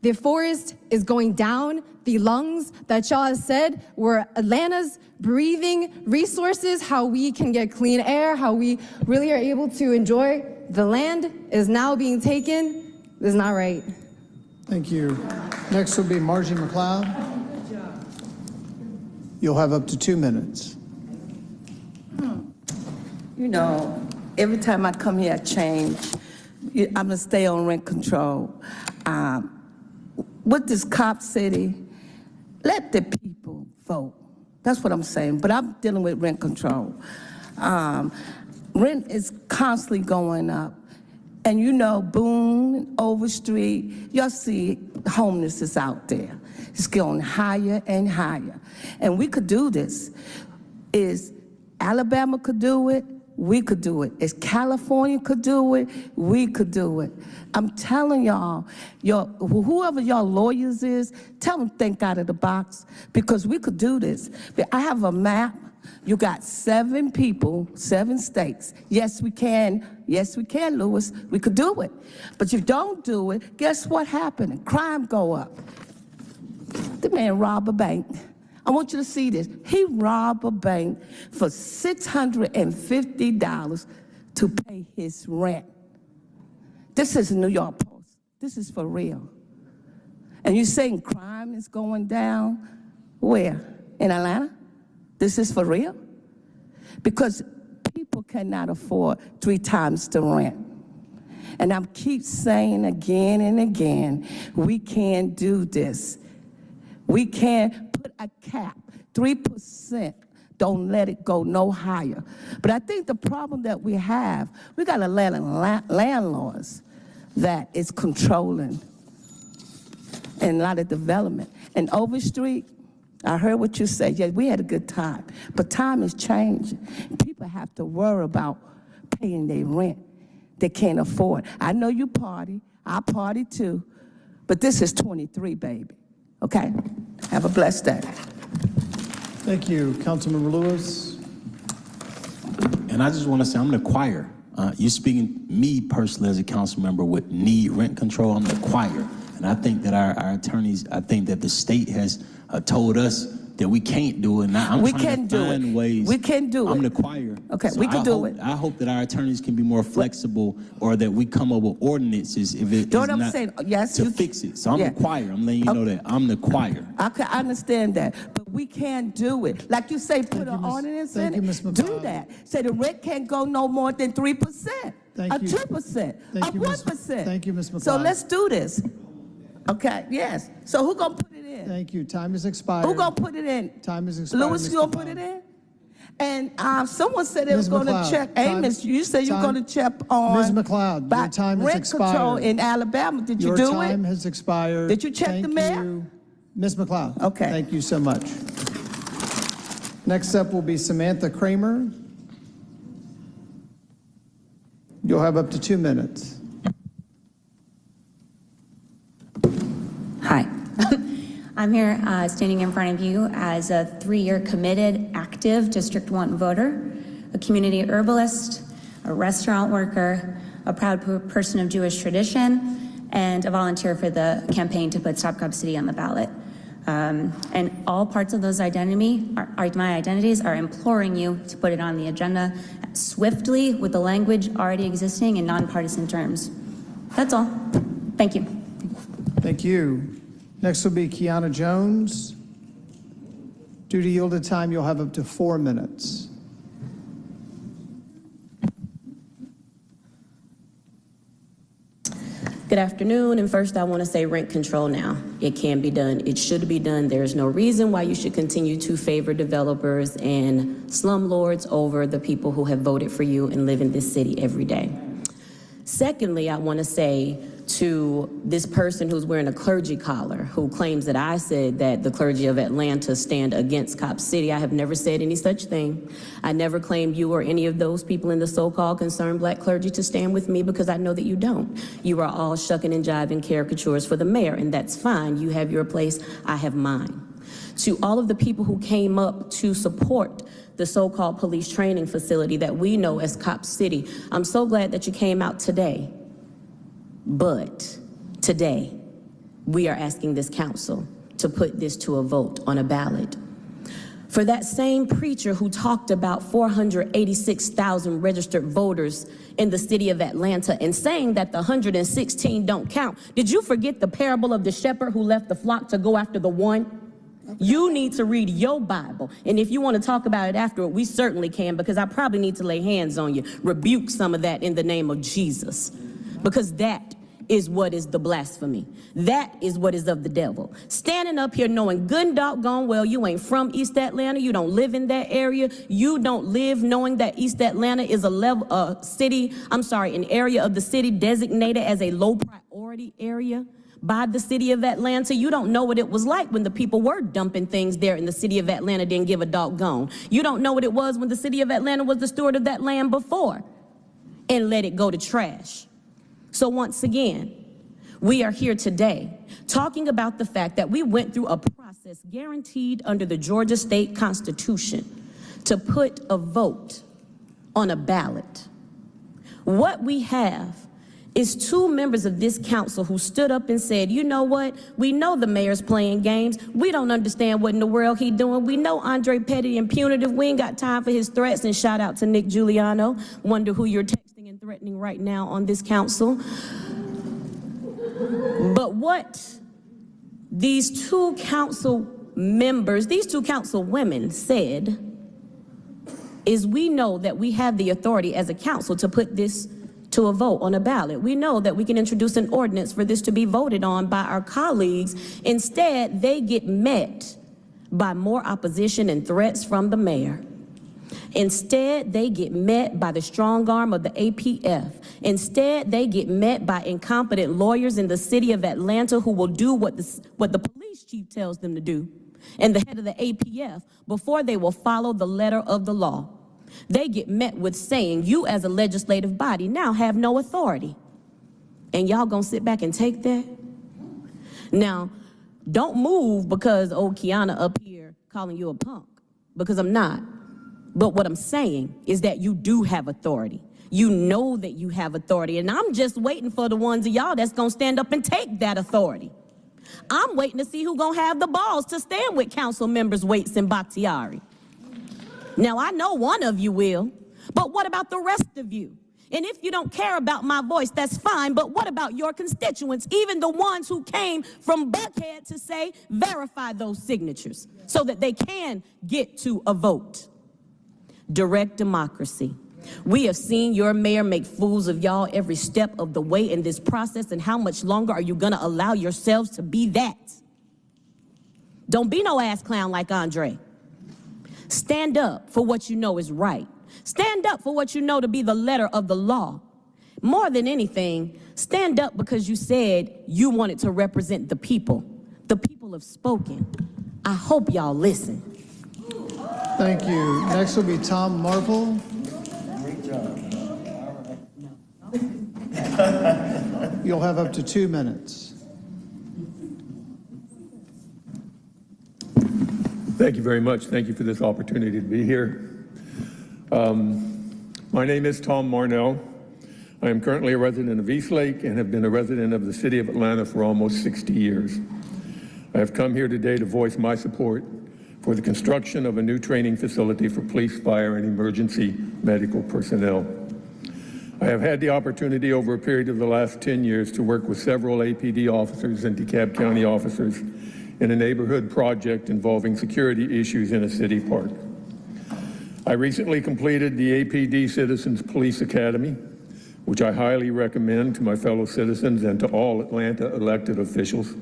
the forest is going down, the lungs that y'all have said were Atlanta's breathing resources, how we can get clean air, how we really are able to enjoy the land is now being taken. This is not right. Thank you. Next will be Margie McLeod. You'll have up to 2 minutes. You know, every time I come here, I change. I'm gonna stay on rent control. With this cop city, let the people vote. That's what I'm saying, but I'm dealing with rent control. Rent is constantly going up. And you know, Boone, Overstreet, y'all see homeless is out there. It's going higher and higher. And we could do this. Is Alabama could do it, we could do it. If California could do it, we could do it. I'm telling y'all, whoever y'all lawyers is, tell them think out of the box because we could do this. I have a map. You got 7 people, 7 states. Yes, we can. Yes, we can, Lewis. We could do it. But if you don't do it, guess what happened? Crime go up. The man robbed a bank. I want you to see this. He robbed a bank for $650 to pay his rent. This is New York Post. This is for real. And you're saying crime is going down? Where? In Atlanta? This is for real? Because people cannot afford 3 times the rent. And I keep saying again and again, we can't do this. We can't put a cap, 3%. Don't let it go no higher. But I think the problem that we have, we got a landlords that is controlling and a lot of development. And Overstreet, I heard what you said. Yeah, we had a good time. But time is changing. People have to worry about paying their rent. They can't afford. I know you party. I party too. But this is 23, baby. Okay? Have a blessed day. Thank you. Councilmember Lewis. And I just want to say, I'm the choir. You're speaking, me personally as a council member would need rent control. I'm the choir. And I think that our attorneys, I think that the state has told us that we can't do it. Now I'm trying to find ways. We can do it. I'm the choir. Okay, So we can do it. I hope that our attorneys can be more flexible, or that we come up with ordinances if it You know is what I'm not saying? Yes, to you- fix it. So I'm yeah. the choir. I'm letting you know that I'm the choir. I understand that, but we can't do it. Like you say, put an ordinance in it. Do that. Say the rent can't go no more than 3%, Thank a you. 2%, a Thank you, Ms. 1%. Thank you, Ms. McLeod. So let's do this. Okay, yes. So who gonna put it in? Thank you. Time is expired. Who gonna put it in? Time is expired. Lewis, Ms. you gonna put it in? And someone said they Ms. was gonna McLeod, check. time- Amos, you said you're time- gonna check on. Ms. McLeod, your time has rent control expired. in Alabama. Did you Your do time it? has expired. Did you check Thank the mayor? you. Ms. McLeod. Okay. Thank you so much. Next up will be Samantha Kramer. You'll have up to 2 minutes. Hi. I'm here standing in front of you as a 3-year committed, active District 1 voter, a community herbalist, a restaurant worker, a proud person of Jewish tradition, and a volunteer for the campaign to put Stop Cop City on the ballot. And all parts of those my identities are imploring you to put it on the agenda swiftly with the language already existing in nonpartisan terms. That's all. Thank you. Thank you. Next will be Kiana Jones. Due to yielded time, you'll have up to 4 minutes. Good afternoon, and first I want to say rent control now. It can be done. It should be done. There is no reason why you should continue to favor developers and slumlords over the people who have voted for you and live in this city every day. Secondly, I want to say to this person who's wearing a clergy collar, who claims that I said that the clergy of Atlanta stand against Cop City. I have never said any such thing. I never claimed you or any of those people in the so-called concerned black clergy to stand with me, because I know that you don't. You are all shucking and jiving caricatures for the mayor, and that's fine. You have your place, I have mine. To all of the people who came up to support the so-called police training facility that we know as Cop City, I'm so glad that you came out today. But today, we are asking this council to put this to a vote on a ballot. For that same preacher who talked about 486,000 registered voters in the city of Atlanta and saying that the 116 don't count, did you forget the parable of the shepherd who left the flock to go after the one? You need to read your Bible. And if you want to talk about it afterward, we certainly can, because I probably need to lay hands on you. Rebuke some of that in the name of Jesus. Because that is what is the blasphemy. That is what is of the devil. Standing up here knowing good and doggone well you ain't from East Atlanta, you don't live in that area, you don't live knowing that East Atlanta is an area of the city designated as a low priority area by the city of Atlanta. You don't know what it was like when the people were dumping things there and the city of Atlanta didn't give a doggone. You don't know what it was when the city of Atlanta was the steward of that land before and let it go to trash. So once again, we are here today talking about the fact that we went through a process guaranteed under the Georgia State Constitution to put a vote on a ballot. What we have is 2 members of this council who stood up and said, you know what, we know the mayor's playing games. We don't understand what in the world he's doing. We know Andre Petty and punitive. We ain't got time for his threats. And shout out to Nick Giuliano. Wonder who you're texting and threatening right now on this council. But what these 2 council members, these 2 council women said is, we know that we have the authority as a council to put this to a vote on a ballot. We know that we can introduce an ordinance for this to be voted on by our colleagues. Instead, they get met by more opposition and threats from the mayor. Instead, they get met by the strong arm of the APF. Instead, they get met by incompetent lawyers in the city of Atlanta who will do what the police chief tells them to do, and the head of the APF, before they will follow the letter of the law. They get met with saying, you as a legislative body now have no authority. And y'all gonna sit back and take that? Now, don't move because old Kiana up here calling you a punk, because I'm not. But what I'm saying is that you do have authority. You know that you have authority, and I'm just waiting for the ones of y'all that's gonna stand up and take that authority. I'm waiting to see who gonna have the balls to stand with council members Waits and Bakhtiari. Now, I know one of you will, but what about the rest of you? And if you don't care about my voice, that's fine, but what about your constituents, even the ones who came from Buckhead to say, verify those signatures so that they can get to a vote? Direct democracy. We have seen your mayor make fools of y'all every step of the way in this process, and how much longer are you gonna allow yourselves to be that? Don't be no ass clown like Andre. Stand up for what you know is right. Stand up for what you know to be the letter of the law. More than anything, stand up because you said you wanted to represent the people. The people have spoken. I hope y'all listen. Thank you. Next will be Tom Marple. You'll have up to 2 minutes. Thank you very much. Thank you for this opportunity to be here. My name is Tom Marnell. I am currently a resident of Eastlake and have been a resident of the city of Atlanta for almost 60 years. I have come here today to voice my support for the construction of a new training facility for police, fire, and emergency medical personnel. I have had the opportunity over a period of the last 10 years to work with several APD officers and DeKalb County officers in a neighborhood project involving security issues in a city park. I recently completed the APD Citizens Police Academy, which I highly recommend to my fellow citizens and to all Atlanta elected officials.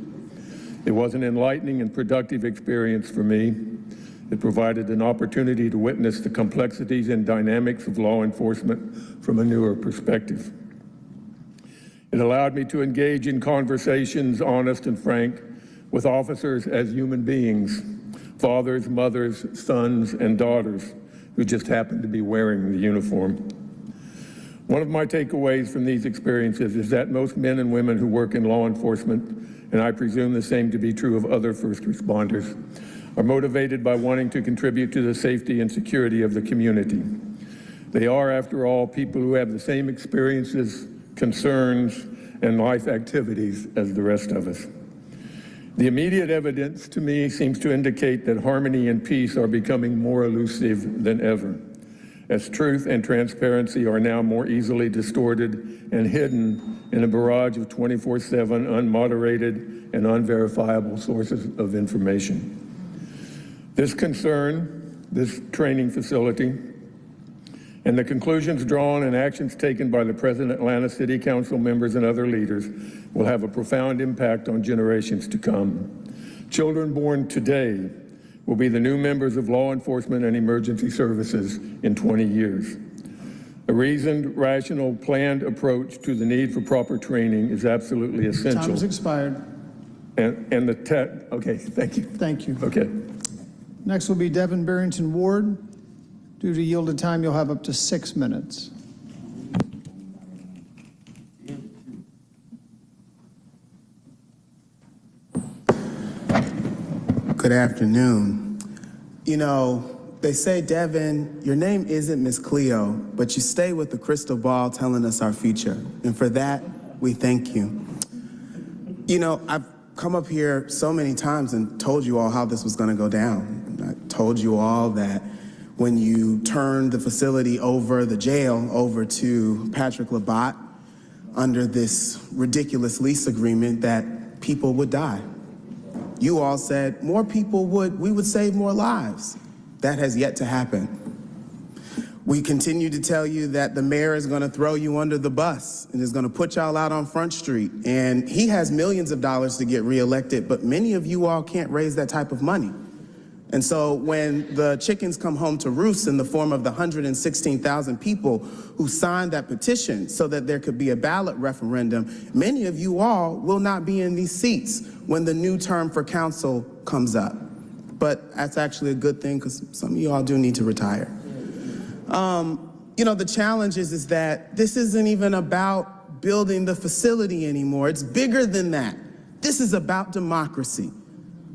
It was an enlightening and productive experience for me. It provided an opportunity to witness the complexities and dynamics of law enforcement from a newer perspective. It allowed me to engage in conversations, honest and frank, with officers as human beings, fathers, mothers, sons, and daughters who just happened to be wearing the uniform. One of my takeaways from these experiences is that most men and women who work in law enforcement, and I presume the same to be true of other first responders, are motivated by wanting to contribute to the safety and security of the community. They are, after all, people who have the same experiences, concerns, and life activities as the rest of us. The immediate evidence to me seems to indicate that harmony and peace are becoming more elusive than ever, as truth and transparency are now more easily distorted and hidden in a barrage of 24/7 unmoderated and unverifiable sources of information. This concern, this training facility, and the conclusions drawn and actions taken by the present Atlanta City Council members and other leaders will have a profound impact on generations to come. Children born today will be the new members of law enforcement and emergency services in 20 years. A reasoned, rational, planned approach to the need for proper training is absolutely essential. Time has expired. And the okay, thank you. Thank you. Okay. Next will be Devin Barrington Ward. Due to yielded time, you'll have up to 6 minutes. Good afternoon. You know, they say, Devin, your name isn't Miss Cleo, but you stay with the crystal ball telling us our future. And for that, we thank you. You know, I've come up here so many times and told you all how this was going to go down. I told you all that when you turned the facility over, the jail over to Patrick Labatt under this ridiculous lease agreement, that people would die. You all said more people we would save more lives. That has yet to happen. We continue to tell you that the mayor is going to throw you under the bus and is going to put y'all out on Front Street. And he has millions of dollars to get reelected, but many of you all can't raise that type of money. And so when the chickens come home to roost in the form of the 116,000 people who signed that petition so that there could be a ballot referendum, many of you all will not be in these seats when the new term for council comes up. But that's actually a good thing because some of you all do need to retire. You know, the challenge is that this isn't even about building the facility anymore. It's bigger than that. This is about democracy.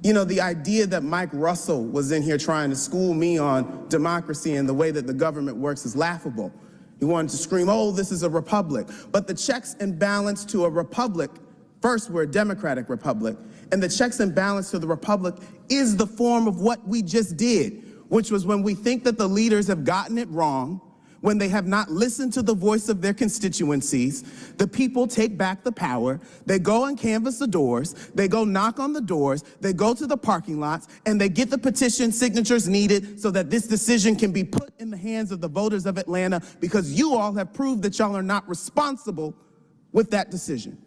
You know, the idea that Mike Russell was in here trying to school me on democracy and the way that the government works is laughable. He wanted to scream, oh, this is a republic. But the checks and balance to a republic, first, we're a democratic republic, and the checks and balance to the republic is the form of what we just did, which was when we think that the leaders have gotten it wrong, when they have not listened to the voice of their constituencies, the people take back the power, they go and canvass the doors, they go knock on the doors, they go to the parking lots, and they get the petition signatures needed so that this decision can be put in the hands of the voters of Atlanta, because you all have proved that y'all are not responsible with that decision.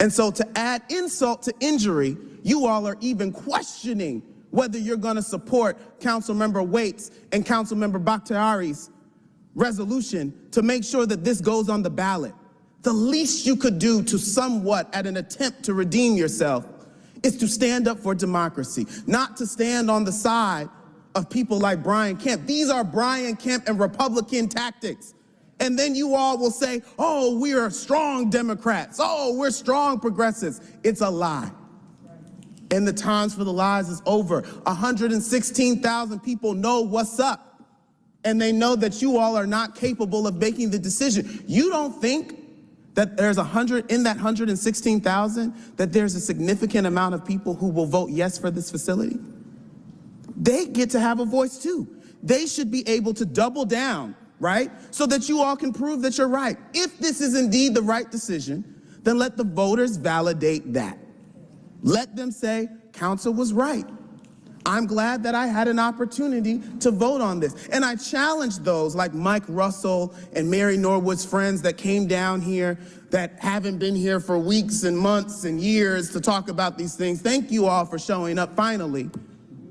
And so to add insult to injury, you all are even questioning whether you're going to support Councilmember Waits and Councilmember Bakhtiari's resolution to make sure that this goes on the ballot. The least you could do to somewhat at an attempt to redeem yourself is to stand up for democracy, not to stand on the side of people like Brian Kemp. These are Brian Kemp and Republican tactics. And then you all will say, oh, we are strong Democrats. Oh, we're strong progressives. It's a lie. And the times for the lies is over. 116,000 people know what's up. And they know that you all are not capable of making the decision. You don't think that there's in that 116,000, that there's a significant amount of people who will vote yes for this facility? They get to have a voice too. They should be able to double down, right? So that you all can prove that you're right. If this is indeed the right decision, then let the voters validate that. Let them say, council was right. I'm glad that I had an opportunity to vote on this. And I challenge those like Mike Russell and Mary Norwood's friends that came down here that haven't been here for weeks and months and years to talk about these things. Thank you all for showing up finally,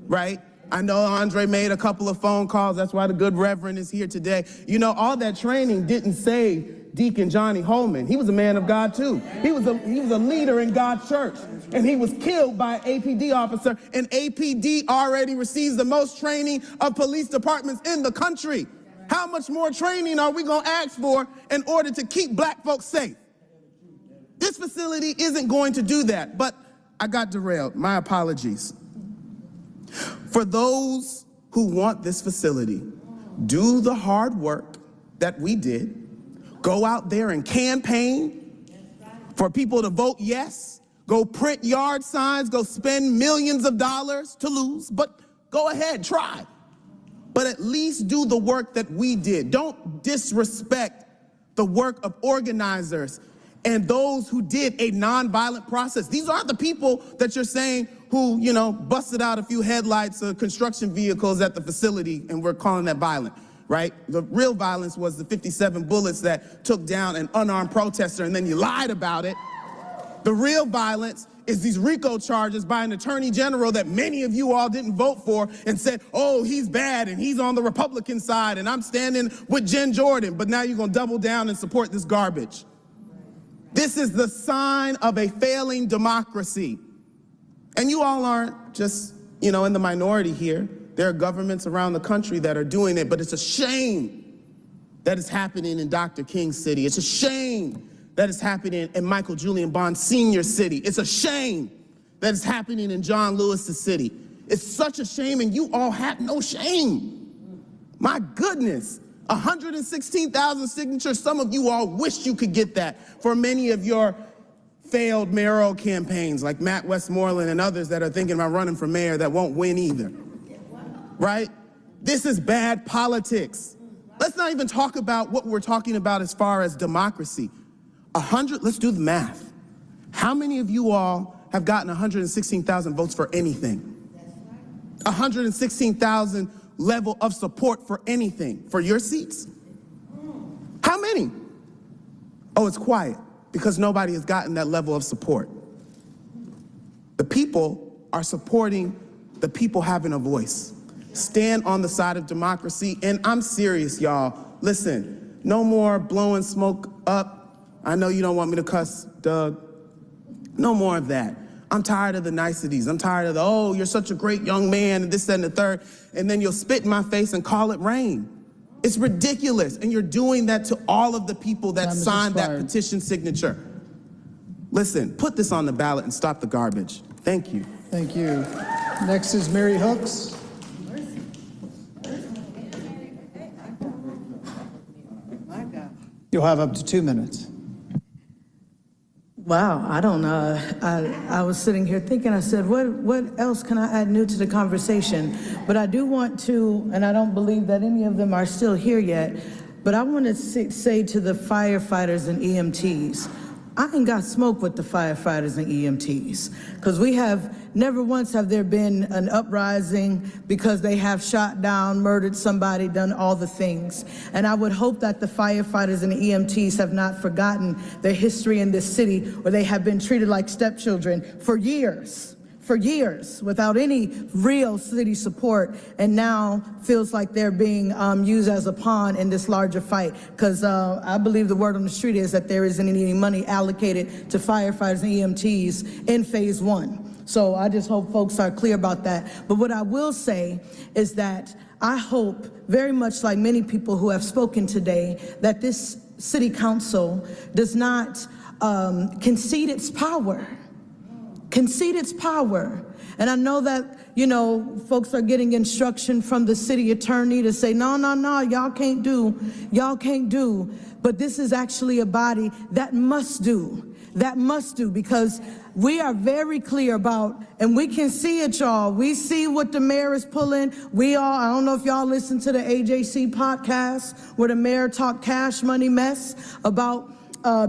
right? I know Andre made a couple of phone calls. That's why the good reverend is here today. You know, all that training didn't save Deacon Johnny Holman. He was a man of God too. He was a leader in God's church. And he was killed by an APD officer, and APD already receives the most training of police departments in the country. How much more training are we going to ask for in order to keep black folks safe? This facility isn't going to do that, but I got derailed. My apologies. For those who want this facility, do the hard work that we did. Go out there and campaign for people to vote yes. Go print yard signs, go spend millions of dollars to lose, but go ahead, try. But at least do the work that we did. Don't disrespect the work of organizers and those who did a nonviolent process. These aren't the people that you're saying who, you know, busted out a few headlights of construction vehicles at the facility and we're calling that violent, right? The real violence was the 57 bullets that took down an unarmed protester and then you lied about it. The real violence is these RICO charges by an attorney general that many of you all didn't vote for and said, oh, he's bad and he's on the Republican side and I'm standing with Jen Jordan, but now you're going to double down and support this garbage. This is the sign of a failing democracy. And you all aren't just, you know, in the minority here. There are governments around the country that are doing it, but it's a shame that it's happening in Dr. King's city. It's a shame that is happening in Michael Julian Bond Sr. city. It's a shame that is happening in John Lewis's city. It's such a shame, and you all have no shame. My goodness, 116,000 signatures. Some of you all wish you could get that for many of your failed mayoral campaigns, like Matt Westmoreland and others that are thinking about running for mayor that won't win either, right? This is bad politics. Let's not even talk about what we're talking about as far as democracy. Let's do the math. How many of you all have gotten 116,000 votes for anything? 116,000 level of support for anything, for your seats? How many? Oh, it's quiet because nobody has gotten that level of support. The people are supporting the people having a voice. Stand on the side of democracy, and I'm serious, y'all. Listen, no more blowing smoke up. I know you don't want me to cuss, Doug. No more of that. I'm tired of the niceties. I'm tired of the, oh, you're such a great young man, and this, that, and the third, and then you'll spit in my face and call it rain. It's ridiculous, and you're doing that to all of the people that signed that petition signature. Listen, put this on the ballot and stop the garbage. Thank you. Thank you. Next is Mary Hooks. You'll have up to 2 minutes. Wow, I don't know. I was sitting here thinking, I said, what else can I add new to the conversation? But I do want to, and I don't believe that any of them are still here yet, but I want to say to the firefighters and EMTs, I ain't got smoke with the firefighters and EMTs, because we have never once have there been an uprising because they have shot down, murdered somebody, done all the things. And I would hope that the firefighters and the EMTs have not forgotten their history in this city where they have been treated like stepchildren for years without any real city support, and now feels like they're being used as a pawn in this larger fight. Because I believe the word on the street is that there isn't any money allocated to firefighters and EMTs in phase 1. So I just hope folks are clear about that. But what I will say is that I hope, very much like many people who have spoken today, that this city council does not concede its power. Concede its power. And I know that, you know, folks are getting instruction from the city attorney to say, no, y'all can't do. But this is actually a body that must do, because we are very clear about, and we can see it, y'all. We see what the mayor is pulling. I don't know if y'all listen to the AJC podcast where the mayor talked cash money mess about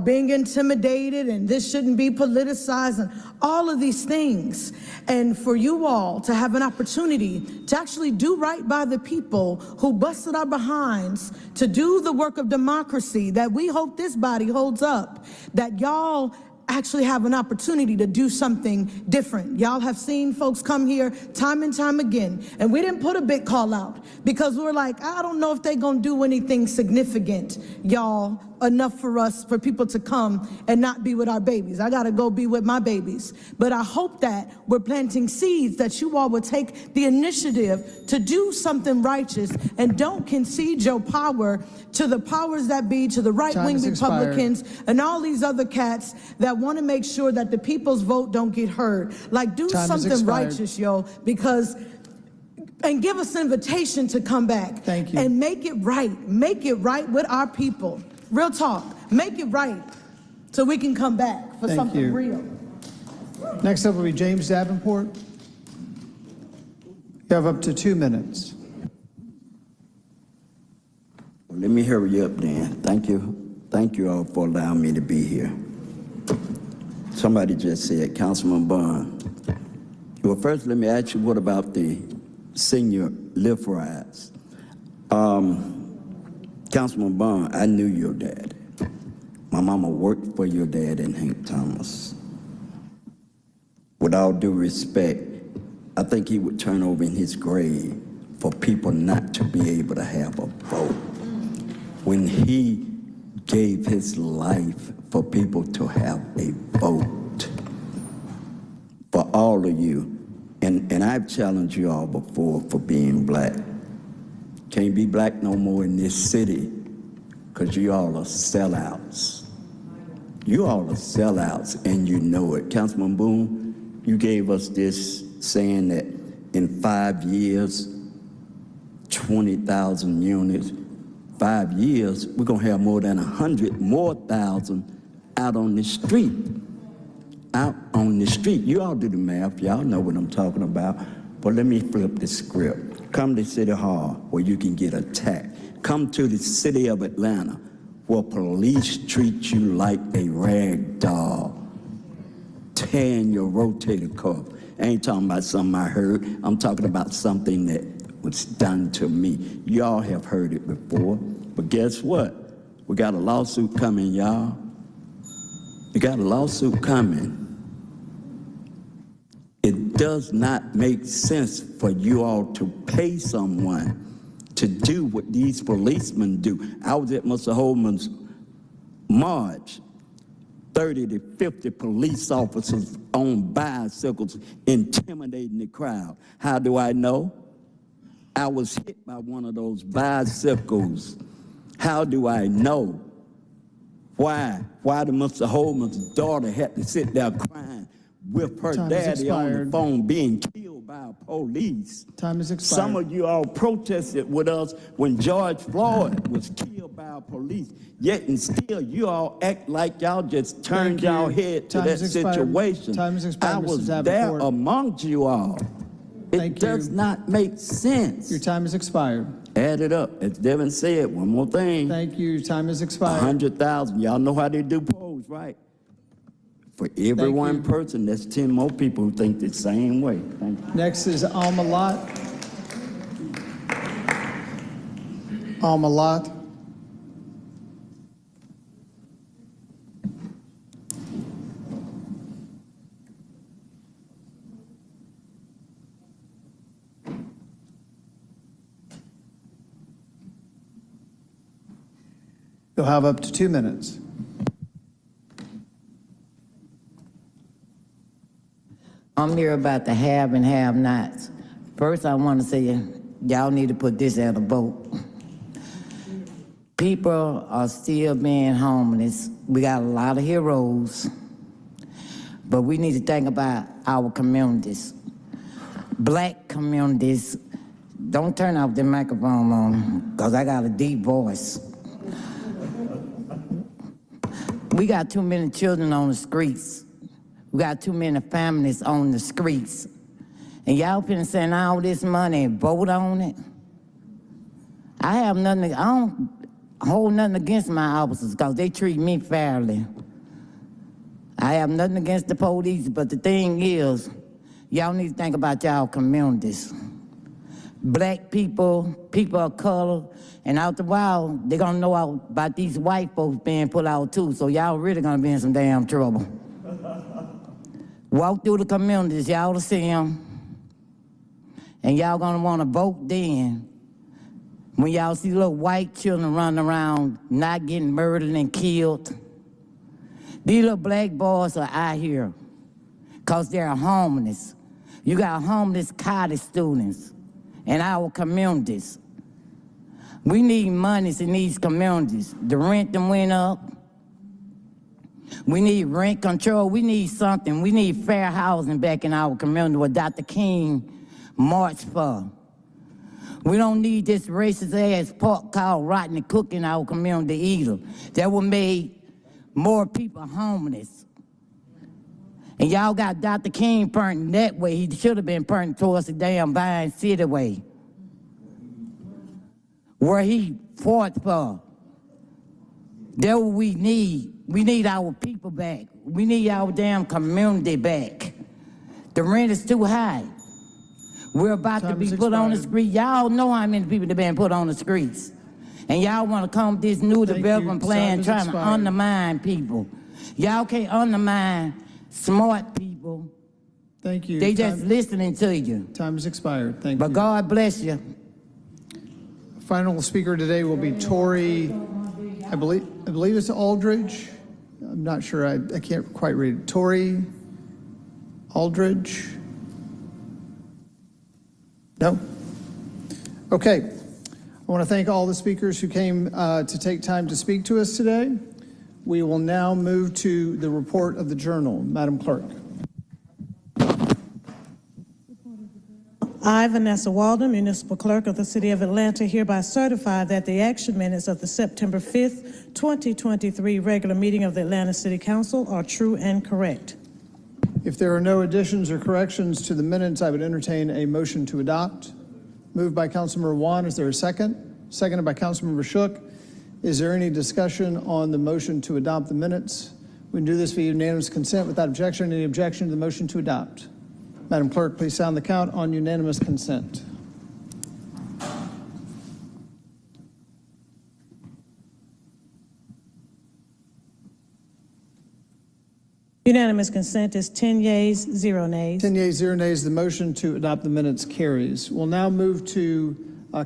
being intimidated and this shouldn't be politicized and all of these things. And for you all to have an opportunity to actually do right by the people who busted our behinds to do the work of democracy that we hope this body holds up, that y'all actually have an opportunity to do something different. Y'all have seen folks come here time and time again, and we didn't put a big call out because we're like, I don't know if they're gonna do anything significant, y'all, enough for people to come and not be with our babies. I gotta go be with my babies. But I hope that we're planting seeds that you all will take the initiative to do something righteous and don't concede your power to the powers that be, to the right-wing Republicans and all these other cats that want to make sure that the people's vote don't get heard. Like, do something righteous, yo, and give us an invitation to come back. Thank you. And make it right with our people. Real talk, make it right so we can come back for something real. Next up will be James Davenport. You have up to 2 minutes. Well, let me hurry up then. Thank you all for allowing me to be here. Somebody just said, Councilman Bond. Well, first let me ask you, what about the senior lift rides? Councilman Bond, I knew your dad. My mama worked for your dad in Hank Thomas. With all due respect, I think he would turn over in his grave for people not to be able to have a vote. When he gave his life for people to have a vote. For all of you, and I've challenged you all before for being black. Can't be black no more in this city because you all are sellouts. You all are sellouts and you know it. Councilman Boone, you gave us this saying that in 5 years, 20,000 units. 5 years, we're gonna have more than 100 more thousand out on the street. Out on the street. You all do the math, y'all know what I'm talking about. But let me flip the script. Come to City Hall where you can get attacked. Come to the city of Atlanta where police treat you like a rag doll, tearing your rotator cuff. I ain't talking about something I heard. I'm talking about something that was done to me. Y'all have heard it before, but guess what? We got a lawsuit coming, y'all. We got a lawsuit coming. It does not make sense for you all to pay someone to do what these policemen do. I was at Mr. Holman's march. 30 to 50 police officers on bicycles intimidating the crowd. How do I know? I was hit by one of those bicycles. How do I know? Why? Why did Mr. Holman's daughter had to sit there crying with her daddy on the phone being killed by police? Time is expired. Some of you all protested with us when George Floyd was killed by police. Yet and still, you all act like y'all just turned y'all head to that situation. Time is expired, I Mr. was there Davenport. amongst you all. It does not make sense. Your time is expired. Add it up. As Devin said, one more thing. Thank you. Your time is expired. 100,000. Y'all know how they do polls, right? For every one person, there's 10 more people who think the same way. Thank you. Next is Alma Lot. Alma Lot. You'll have up to 2 minutes. I'm here about the have and have-nots. First, I want to say, y'all need to put this at a vote. People are still being homeless. We got a lot of heroes, but we need to think about our communities. Black communities, don't turn off the microphone on, because I got a deep voice. We got too many children on the streets. We got too many families on the streets. And y'all finna send all this money and vote on it? I don't hold nothing against my officers because they treat me fairly. I have nothing against the police, but the thing is, y'all need to think about y'all communities. Black people, people of color, and after a while, they're gonna know about these white folks being put out too, so y'all really gonna be in some damn trouble. Walk through the communities, y'all will see them, and y'all gonna wanna vote then. When y'all see little white children running around, not getting murdered and killed. These little black boys are out here because they're homeless. You got homeless college students in our communities. We need monies in these communities. The rent them went up. We need rent control. We need something. We need fair housing back in our community, what Dr. King marched for. We don't need this racist ass pork called rotten and cook in our community either. That would make more people homeless. And y'all got Dr. King burnt that way. He should have been burnt towards the damn Vine City way, where he fought for. That's what we need. We need our people back. We need our damn community back. The rent is too high. We're about to be put on the street. Y'all know how many people have been put on the streets. And y'all want to come with this new development plan trying to undermine people. Y'all can't undermine smart people. Thank you. They just listening to you. Time has expired. Thank you. But God bless you. Final speaker today will be Tori, I believe it's Aldridge. I'm not sure, I can't quite read it. Tori Aldridge? No? Okay. I want to thank all the speakers who came to take time to speak to us today. We will now move to the report of the Journal. Madam Clerk. I, Vanessa Walden, Municipal Clerk of the City of Atlanta, hereby certify that the action minutes of the September 5th, 2023 regular meeting of the Atlanta City Council are true and correct. If there are no additions or corrections to the minutes, I would entertain a motion to adopt. Moved by Councilmember Wan. Is there a second? Seconded by Councilmember Shook. Is there any discussion on the motion to adopt the minutes? We can do this via unanimous consent without objection. Any objection to the motion to adopt? Madam Clerk, please sound the count on unanimous consent. Unanimous consent is 10 yeas, 0 nays. 10 yeas, 0 nays. The motion to adopt the minutes carries. We'll now move to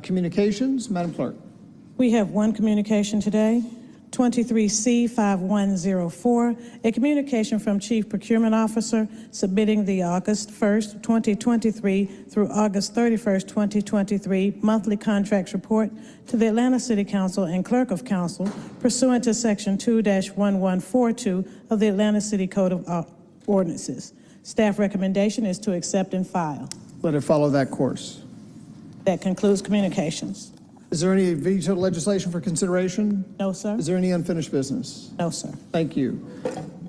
communications. Madam Clerk. We have one communication today, 23C5104, a communication from Chief Procurement Officer submitting the August 1st, 2023 through August 31st, 2023 monthly contracts report to the Atlanta City Council and Clerk of Council pursuant to Section 2-1142 of the Atlanta City Code of Ordinances. Staff recommendation is to accept and file. Let it follow that course. That concludes communications. Is there any vetoed legislation for consideration? No, sir. Is there any unfinished business? No, sir. Thank you.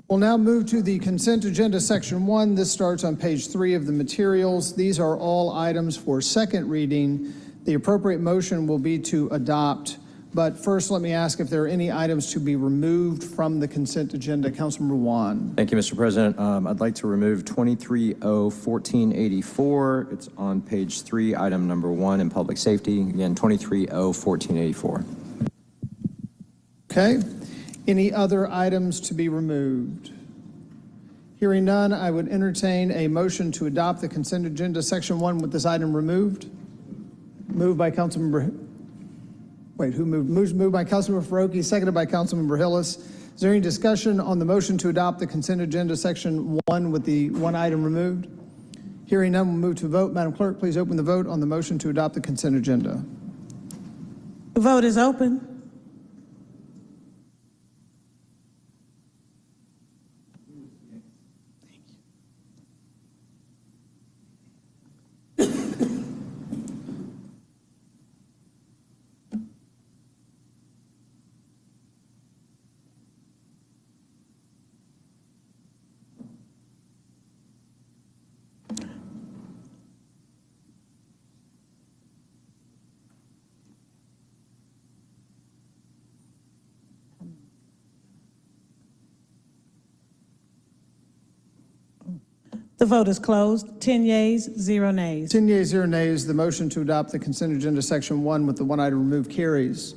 We'll now move to the consent agenda, section 1. This starts on page 3 of the materials. These are all items for second reading. The appropriate motion will be to adopt. But first, let me ask if there are any items to be removed from the consent agenda. Councilmember Wan. Thank you, Mr. President. I'd like to remove 23-0-1484. It's on page 3, item number 1 in public safety. Again, 23-0-1484. Okay. Any other items to be removed? Hearing none, I would entertain a motion to adopt the consent agenda, section 1, with this item removed. Moved by Councilmember. Wait, who moved? Moved by Councilmember Farokhi, seconded by Councilmember Hillis. Is there any discussion on the motion to adopt the consent agenda, section 1, with the one item removed? Hearing none, we'll move to a vote. Madam Clerk, please open the vote on the motion to adopt the consent agenda. The vote is open. The vote is closed. 10 yeas, 0 nays. 10 yeas, 0 nays. The motion to adopt the consent agenda section 1 with the one item removed carries.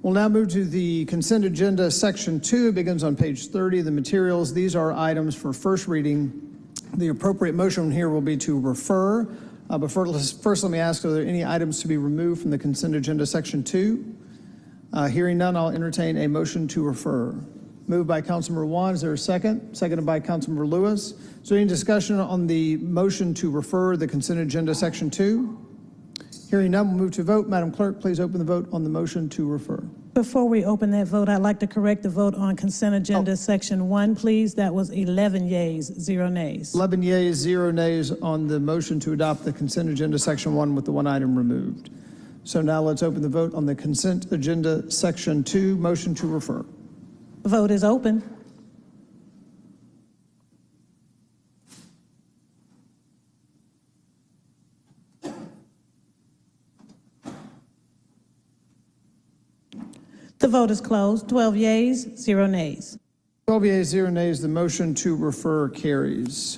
We'll now move to the consent agenda section 2. It begins on page 30 of the materials. These are items for first reading. The appropriate motion here will be to refer. But first, let me ask, are there any items to be removed from the consent agenda section 2? Hearing none, I'll entertain a motion to refer. Moved by Councilmember Juan. Is there a second? Seconded by Councilmember Lewis. Is there any discussion on the motion to refer the consent agenda section 2? Hearing none, we'll move to vote. Madam Clerk, please open the vote on the motion to refer. Before we open that vote, I'd like to correct the vote on consent agenda section 1, please. That was 11 yeas, 0 nays. 11 yeas, 0 nays on the motion to adopt the consent agenda section 1 with the one item removed. So now let's open the vote on the consent agenda section 2, motion to refer. The vote is open. The vote is closed. 12 yeas, 0 nays. 12 yeas, 0 nays. The motion to refer carries.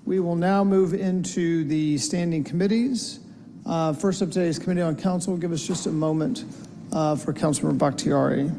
We will now move into the standing committees. First up today is Committee on Council. Give us just a moment for Councilmember Bakhtiari.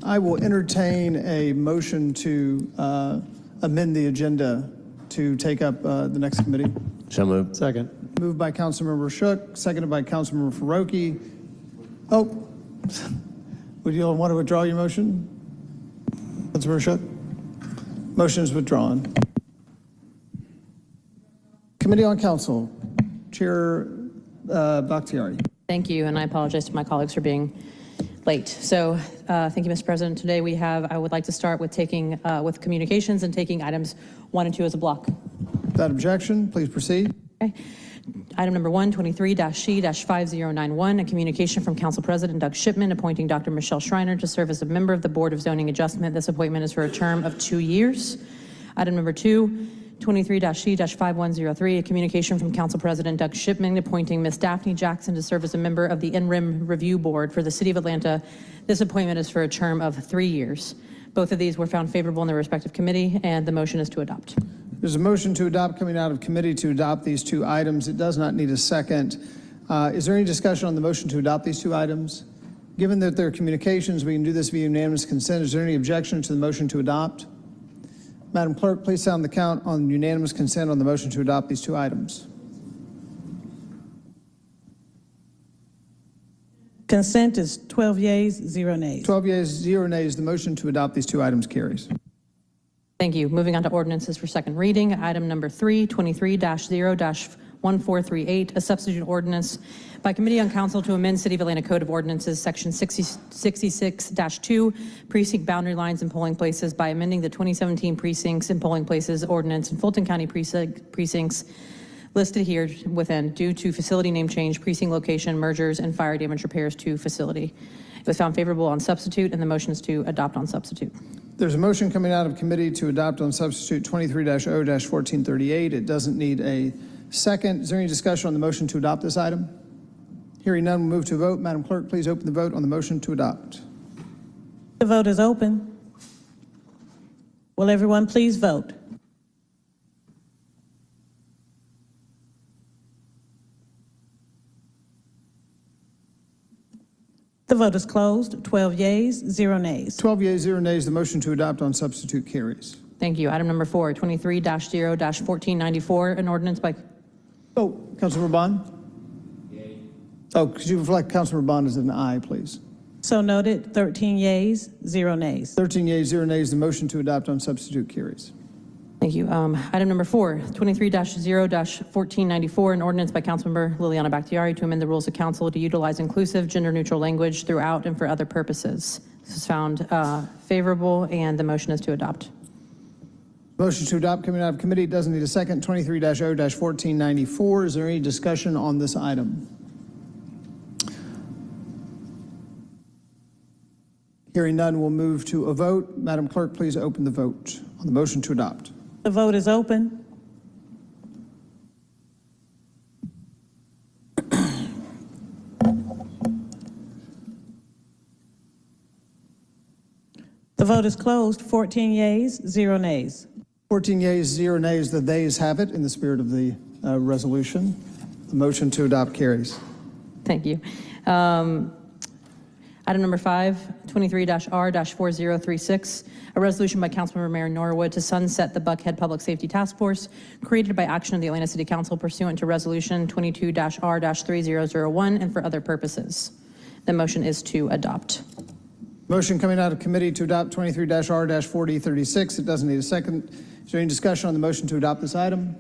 I will entertain a motion to amend the agenda to take up the next committee. So moved. Second. Moved by Councilmember Shook, seconded by Councilmember Faroki. Oh, would you want to withdraw your motion? Councilmember Shook? Motion is withdrawn. Committee on Council, Chair Bakhtiari. Thank you, and I apologize to my colleagues for being late. So thank you, Mr. President. Today I would like to start with taking, with communications and taking items 1 and 2 as a block. Without objection, please proceed. Okay. Item number 1, 23-C-5091, a communication from Council President Doug Shipman appointing Dr. Michelle Schreiner to serve as a member of the Board of Zoning Adjustment. This appointment is for a term of 2 years. Item number 2, 23-C-5103, a communication from Council President Doug Shipman appointing Ms. Daphne Jackson to serve as a member of the NRIM Review Board for the City of Atlanta. This appointment is for a term of 3 years. Both of these were found favorable in their respective committee, and the motion is to adopt. There's a motion to adopt coming out of committee to adopt these 2 items. It does not need a second. Is there any discussion on the motion to adopt these 2 items? Given that there are communications, we can do this via unanimous consent. Is there any objection to the motion to adopt? Madam Clerk, please sound the count on unanimous consent on the motion to adopt these 2 items. Consent is 12 yeas, 0 nays. 12 yeas, 0 nays. The motion to adopt these 2 items carries. Thank you. Moving on to ordinances for second reading. Item number 3, 23-0-1438, a substitute ordinance by Committee on Council to amend City of Atlanta Code of Ordinances, Section 66-2, precinct boundary lines and polling places by amending the 2017 precincts and polling places ordinance in Fulton County precincts listed here within due to facility name change, precinct location, mergers, and fire damage repairs to facility. It was found favorable on substitute, and the motion is to adopt on substitute. There's a motion coming out of committee to adopt on substitute 23-0-1438. It doesn't need a second. Is there any discussion on the motion to adopt this item? Hearing none, we'll move to a vote. Madam Clerk, please open the vote on the motion to adopt. The vote is open. Will everyone please vote? The vote is closed. 12 yeas, 0 nays. 12 yeas, 0 nays. The motion to adopt on substitute carries. Thank you. Item number 4, 23-0-1494, an ordinance by... Oh, Councilmember Bond? Yay. Oh, could you reflect Councilmember Bond as an aye, please? So noted. 13 yeas, 0 nays. 13 yeas, 0 nays. The motion to adopt on substitute carries. Thank you. Item number 4, 23-0-1494, an ordinance by Councilmember Liliana Bakhtiari to amend the rules of council to utilize inclusive, gender-neutral language throughout and for other purposes. This is found favorable, and the motion is to adopt. Motion to adopt coming out of committee doesn't need a second. 23-0-1494. Is there any discussion on this item? Hearing none, we'll move to a vote. Madam Clerk, please open the vote on the motion to adopt. The vote is open. The vote is closed. 14 yeas, 0 nays. 14 yeas, 0 nays. The theys have it in the spirit of the resolution. The motion to adopt carries. Thank you. Item number 5, 23-R-4036, a resolution by Councilmember Mayor Norwood to sunset the Buckhead Public Safety Task Force created by action of the Atlanta City Council pursuant to Resolution 22-R-3001 and for other purposes. The motion is to adopt. Motion coming out of committee to adopt 23-R-4036. It doesn't need a second. Is there any discussion on the motion to adopt this item?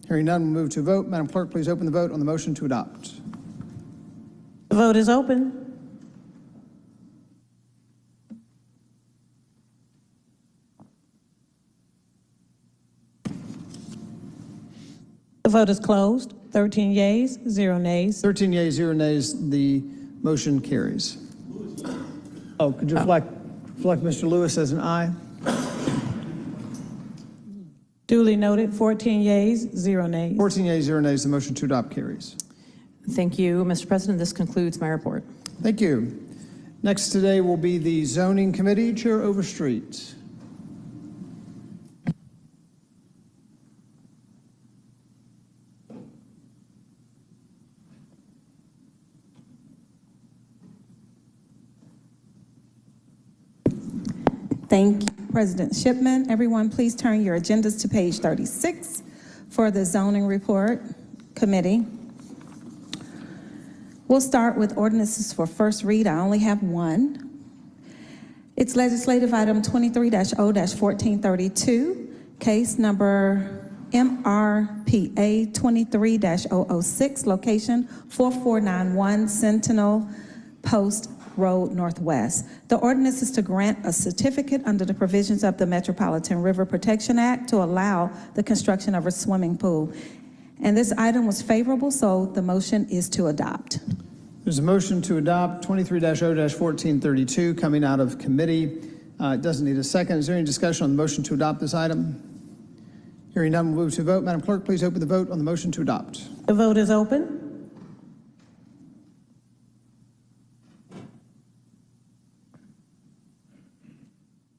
Hearing none, we'll move to a vote. Madam Clerk, please open the vote on the motion to adopt. The vote is open. The vote is closed. 13 yeas, 0 nays. 13 yeas, 0 nays. The motion carries. Oh, could you reflect Mr. Lewis as an aye? Duly noted. 14 yeas, 0 nays. 14 yeas, 0 nays. The motion to adopt carries. Thank you, Mr. President. This concludes my report. Thank you. Next today will be the Zoning Committee. Chair Overstreet. Thank you, President Shipman. Everyone, please turn your agendas to page 36 for the Zoning Report Committee. We'll start with ordinances for first read. I only have one. It's legislative item 23-0-1432, case number MRPA 23-006, location 4491 Sentinel Post Road Northwest. The ordinance is to grant a certificate under the provisions of the Metropolitan River Protection Act to allow the construction of a swimming pool. And this item was favorable, so the motion is to adopt. There's a motion to adopt 23-0-1432 coming out of committee. It doesn't need a second. Is there any discussion on the motion to adopt this item? Hearing none, we'll move to vote. Madam Clerk, please open the vote on the motion to adopt. The vote is open.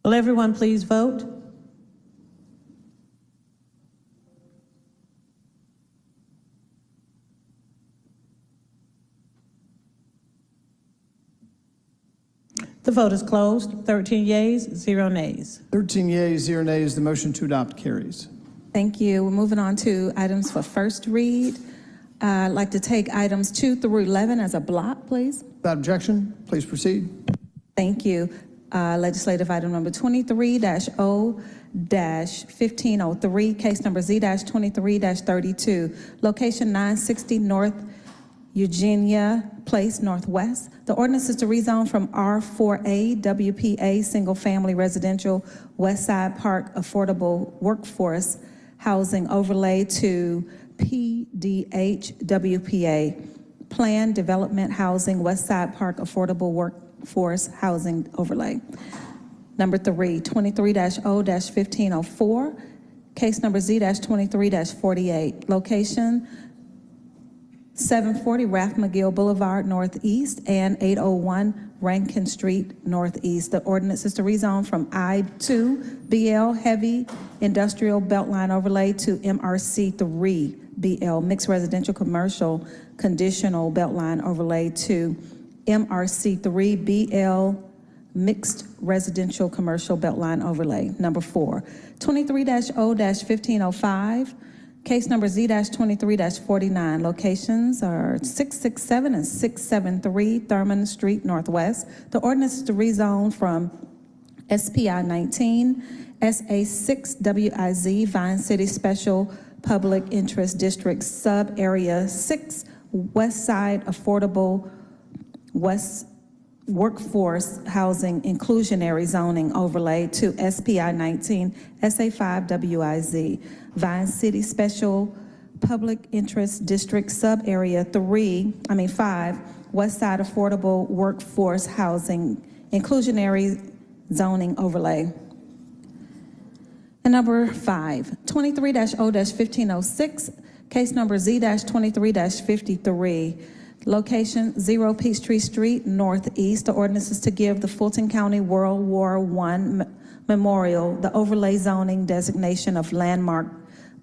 Will everyone please vote? The vote is closed. 13 yeas, 0 nays. 13 yeas, 0 nays. The motion to adopt carries. Thank you. We're moving on to items for first read. I'd like to take items 2 through 11 as a block, please. Without objection, please proceed. Thank you. Legislative item number 23-0-1503, case number Z-23-32, location 960 North Eugenia Place Northwest. The ordinance is to rezone from R4A WPA Single Family Residential West Side Park Affordable Workforce Housing Overlay to PDH WPA Planned Development Housing West Side Park Affordable Workforce Housing Overlay. Number 3, 23-0-1504, case number Z-23-48, location 740 Ralph McGill Boulevard Northeast and 801 Rankin Street Northeast. The ordinance is to rezone from I-2 BL Heavy Industrial Beltline Overlay to MRC3 BL Mixed Residential Commercial Conditional Beltline Overlay to MRC3 BL Mixed Residential Commercial Beltline Overlay. Number 4, 23-0-1505, case number Z-23-49. Locations are 667 and 673 Thurman Street Northwest. The ordinance is to rezone from SPI 19, SA 6 WIZ Vine City Special Public Interest District Sub Area 6 West Side Affordable West Workforce Housing Inclusionary Zoning Overlay to SPI 19, SA 5 WIZ Vine City Special Public Interest District Sub Area 5 West Side Affordable Workforce Housing Inclusionary Zoning Overlay. And number 5, 23-0-1506, case number Z-23-53, location 0 Peachtree Street Northeast. The ordinance is to give the Fulton County World War I Memorial the overlay zoning designation of landmark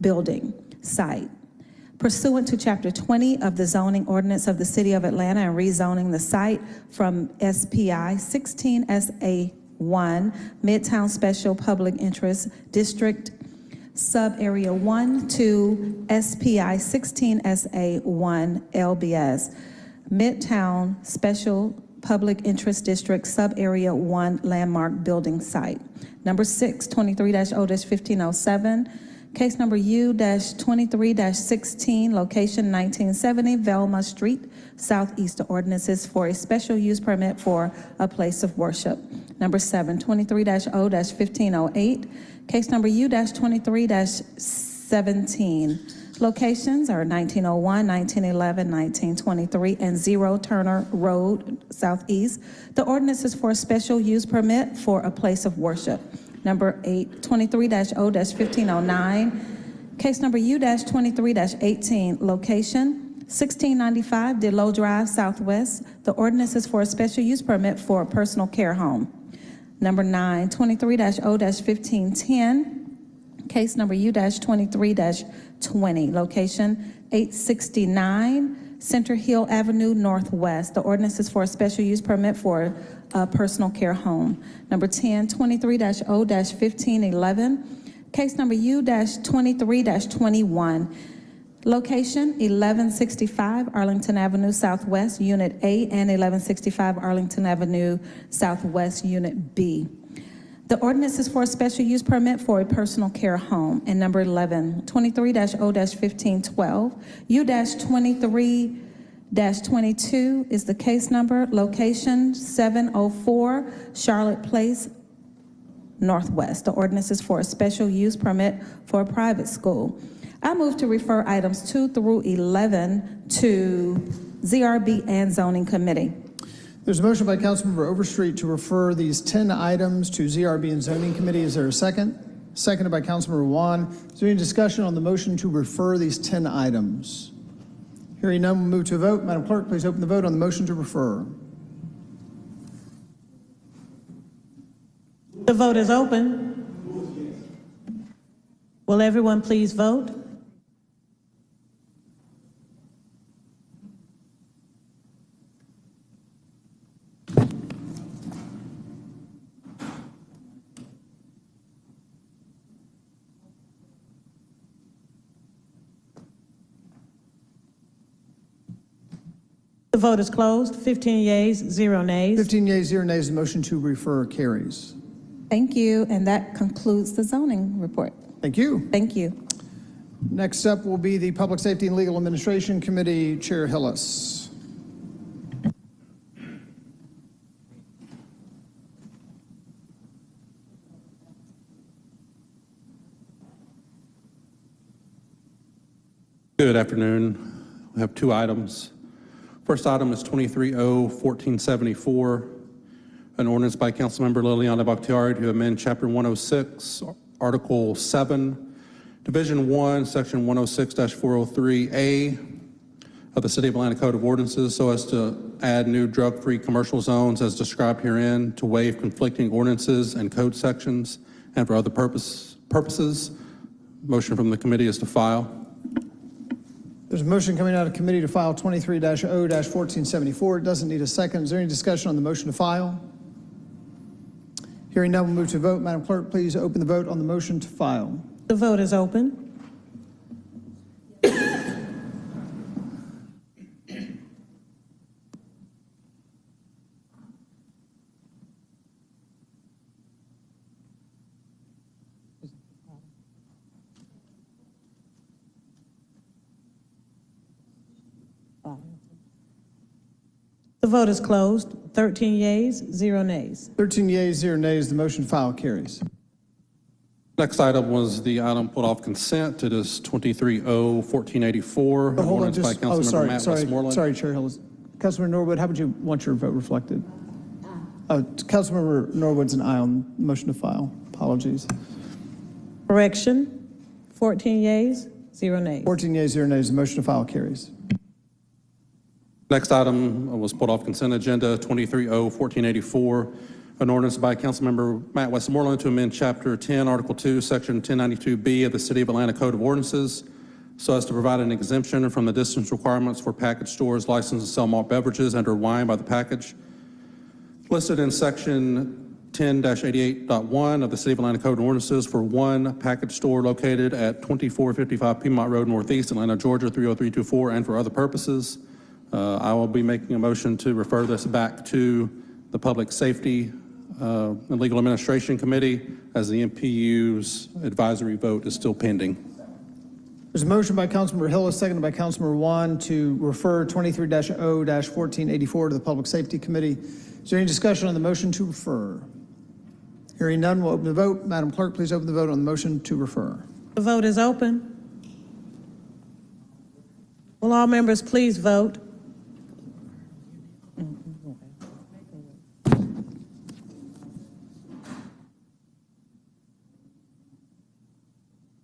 building site. Pursuant to Chapter 20 of the zoning ordinance of the City of Atlanta and rezoning the site from SPI 16 SA 1 Midtown Special Public Interest District Sub Area 1 to SPI 16 SA 1 LBS Midtown Special Public Interest District Sub Area 1 Landmark Building Site. Number 6, 23-0-1507, case number U-23-16, location 1970 Velma Street, Southeast. The ordinance is for a special use permit for a place of worship. Number 7, 23-0-1508, case number U-23-17. Locations are 1901, 1911, 1923, and 0 Turner Road, Southeast. The ordinance is for a special use permit for a place of worship. Number 8, 23-0-1509, case number U-23-18, location 1695 DeLoe Drive, Southwest. The ordinance is for a special use permit for a personal care home. Number 9, 23-0-1510, case number U-23-20, location 869 Center Hill Avenue Northwest. The ordinance is for a special use permit for a personal care home. Number 10, 23-0-1511, case number U-23-21, location 1165 Arlington Avenue Southwest, Unit A, and 1165 Arlington Avenue Southwest, Unit B. The ordinance is for a special use permit for a personal care home. And number 11, 23-0-1512, 22 is the case number, location 704 Charlotte Place Northwest. The ordinance is for a special use permit for a private school. I move to refer items 2 through 11 to ZRB and Zoning Committee. There's a motion by Councilmember Overstreet to refer these 10 items to ZRB and Zoning Committee. Is there a second? Seconded by Councilmember Juan. Is there any discussion on the motion to refer these 10 items? Hearing none, we'll move to a vote. Madam Clerk, please open the vote on the motion to refer. The vote is open. Will everyone please vote? The vote is closed. 15 yeas, 0 nays. 15 yeas, 0 nays. The motion to refer carries. Thank you, and that concludes the zoning report. Thank you. Thank you. Next up will be the Public Safety and Legal Administration Committee, Chair Hillis. Good afternoon. We have 2 items. First item is 23-0-1474, an ordinance by Councilmember Liliana Bakhtiari to amend Chapter 106, Article 7, Division 1, Section 106-403A of the City of Atlanta Code of Ordinances so as to add new drug-free commercial zones as described herein, to waive conflicting ordinances and code sections, and for other purposes. Motion from the committee is to file. There's a motion coming out of committee to file 23-0-1474. It doesn't need a second. Is there any discussion on the motion to file? Hearing none, we'll move to a vote. Madam Clerk, please open the vote on the motion to file. The vote is open. The vote is closed. 13 yeas, 0 nays. 13 yeas, 0 nays. The motion to file carries. Next item was the item put off consent. It is 23-0-1484, an ordinance by Councilmember Matt Westmoreland. Sorry, Chair Hillis. Councilmember Norwood, how would you want your vote reflected? Councilmember Norwood's an aye on the motion to file. Apologies. Correction, 14 yeas, 0 nays. 14 yeas, 0 nays. The motion to file carries. Next item was put off consent agenda, 23-0-1484, an ordinance by Councilmember Matt Westmoreland to amend Chapter 10, Article 2, Section 1092B of the City of Atlanta Code of Ordinances so as to provide an exemption from the distance requirements for package stores licensed to sell malt beverages and/or wine by the package. Listed in Section 10-88.1 of the City of Atlanta Code of Ordinances for one package store located at 2455 Piedmont Road Northeast, Atlanta, Georgia, 30324, and for other purposes. I will be making a motion to refer this back to the Public Safety and Legal Administration Committee as the MPU's advisory vote is still pending. There's a motion by Councilmember Hillis, seconded by Councilmember Juan to refer 23-0-1484 to the Public Safety Committee. Is there any discussion on the motion to refer? Hearing none, we'll open the vote. Madam Clerk, please open the vote on the motion to refer. The vote is open. Will all members please vote?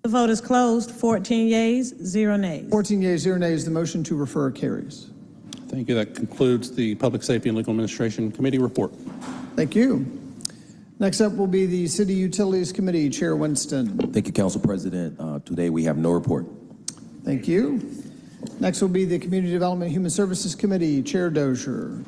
The vote is closed. 14 yeas, 0 nays. 14 yeas, 0 nays. The motion to refer carries. Thank you. That concludes the Public Safety and Legal Administration Committee report. Thank you. Next up will be the City Utilities Committee, Chair Winston. Thank you, Council President. Today we have no report. Thank you. Next will be the Community Development and Human Services Committee, Chair Dozier.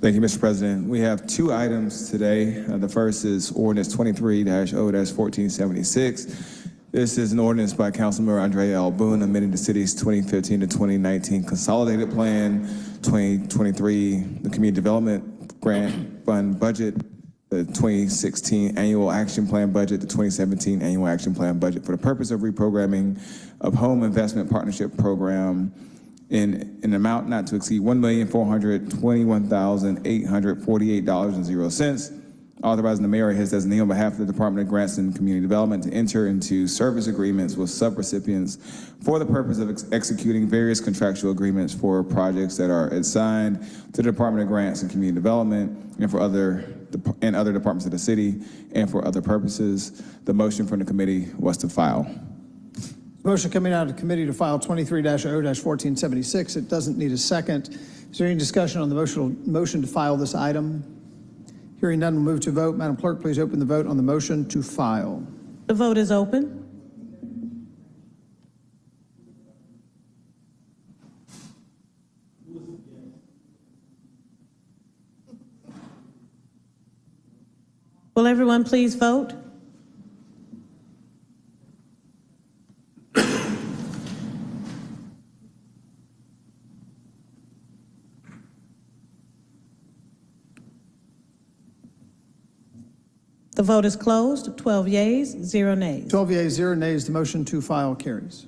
Thank you, Mr. President. We have 2 items today. The first is ordinance 23-0-1476. This is an ordinance by Councilmember Andrea L. Boone amending the city's 2015 to 2019 consolidated plan, 2023, the community development grant fund budget, the the 2016 Annual Action Plan budget, the 2017 Annual Action Plan budget for the purpose of reprogramming of Home Investment Partnership Program in an amount not to exceed $1,421,848.00. Authorizing the mayor or his designee on behalf of the Department of Grants and Community Development to enter into service agreements with subrecipients for the purpose of executing various contractual agreements for projects that are assigned to the Department of Grants and Community Development and for other departments of the city and for other purposes. The motion from the committee was to file. Motion coming out of committee to file 23-0-1476. It doesn't need a second. Is there any discussion on the motion to file this item? Hearing none, we'll move to vote. Madam Clerk, please open the vote on the motion to file. The vote is open. Will everyone please vote? The vote is closed. 12 yeas, 0 nays. 12 yeas, 0 nays. The motion to file carries.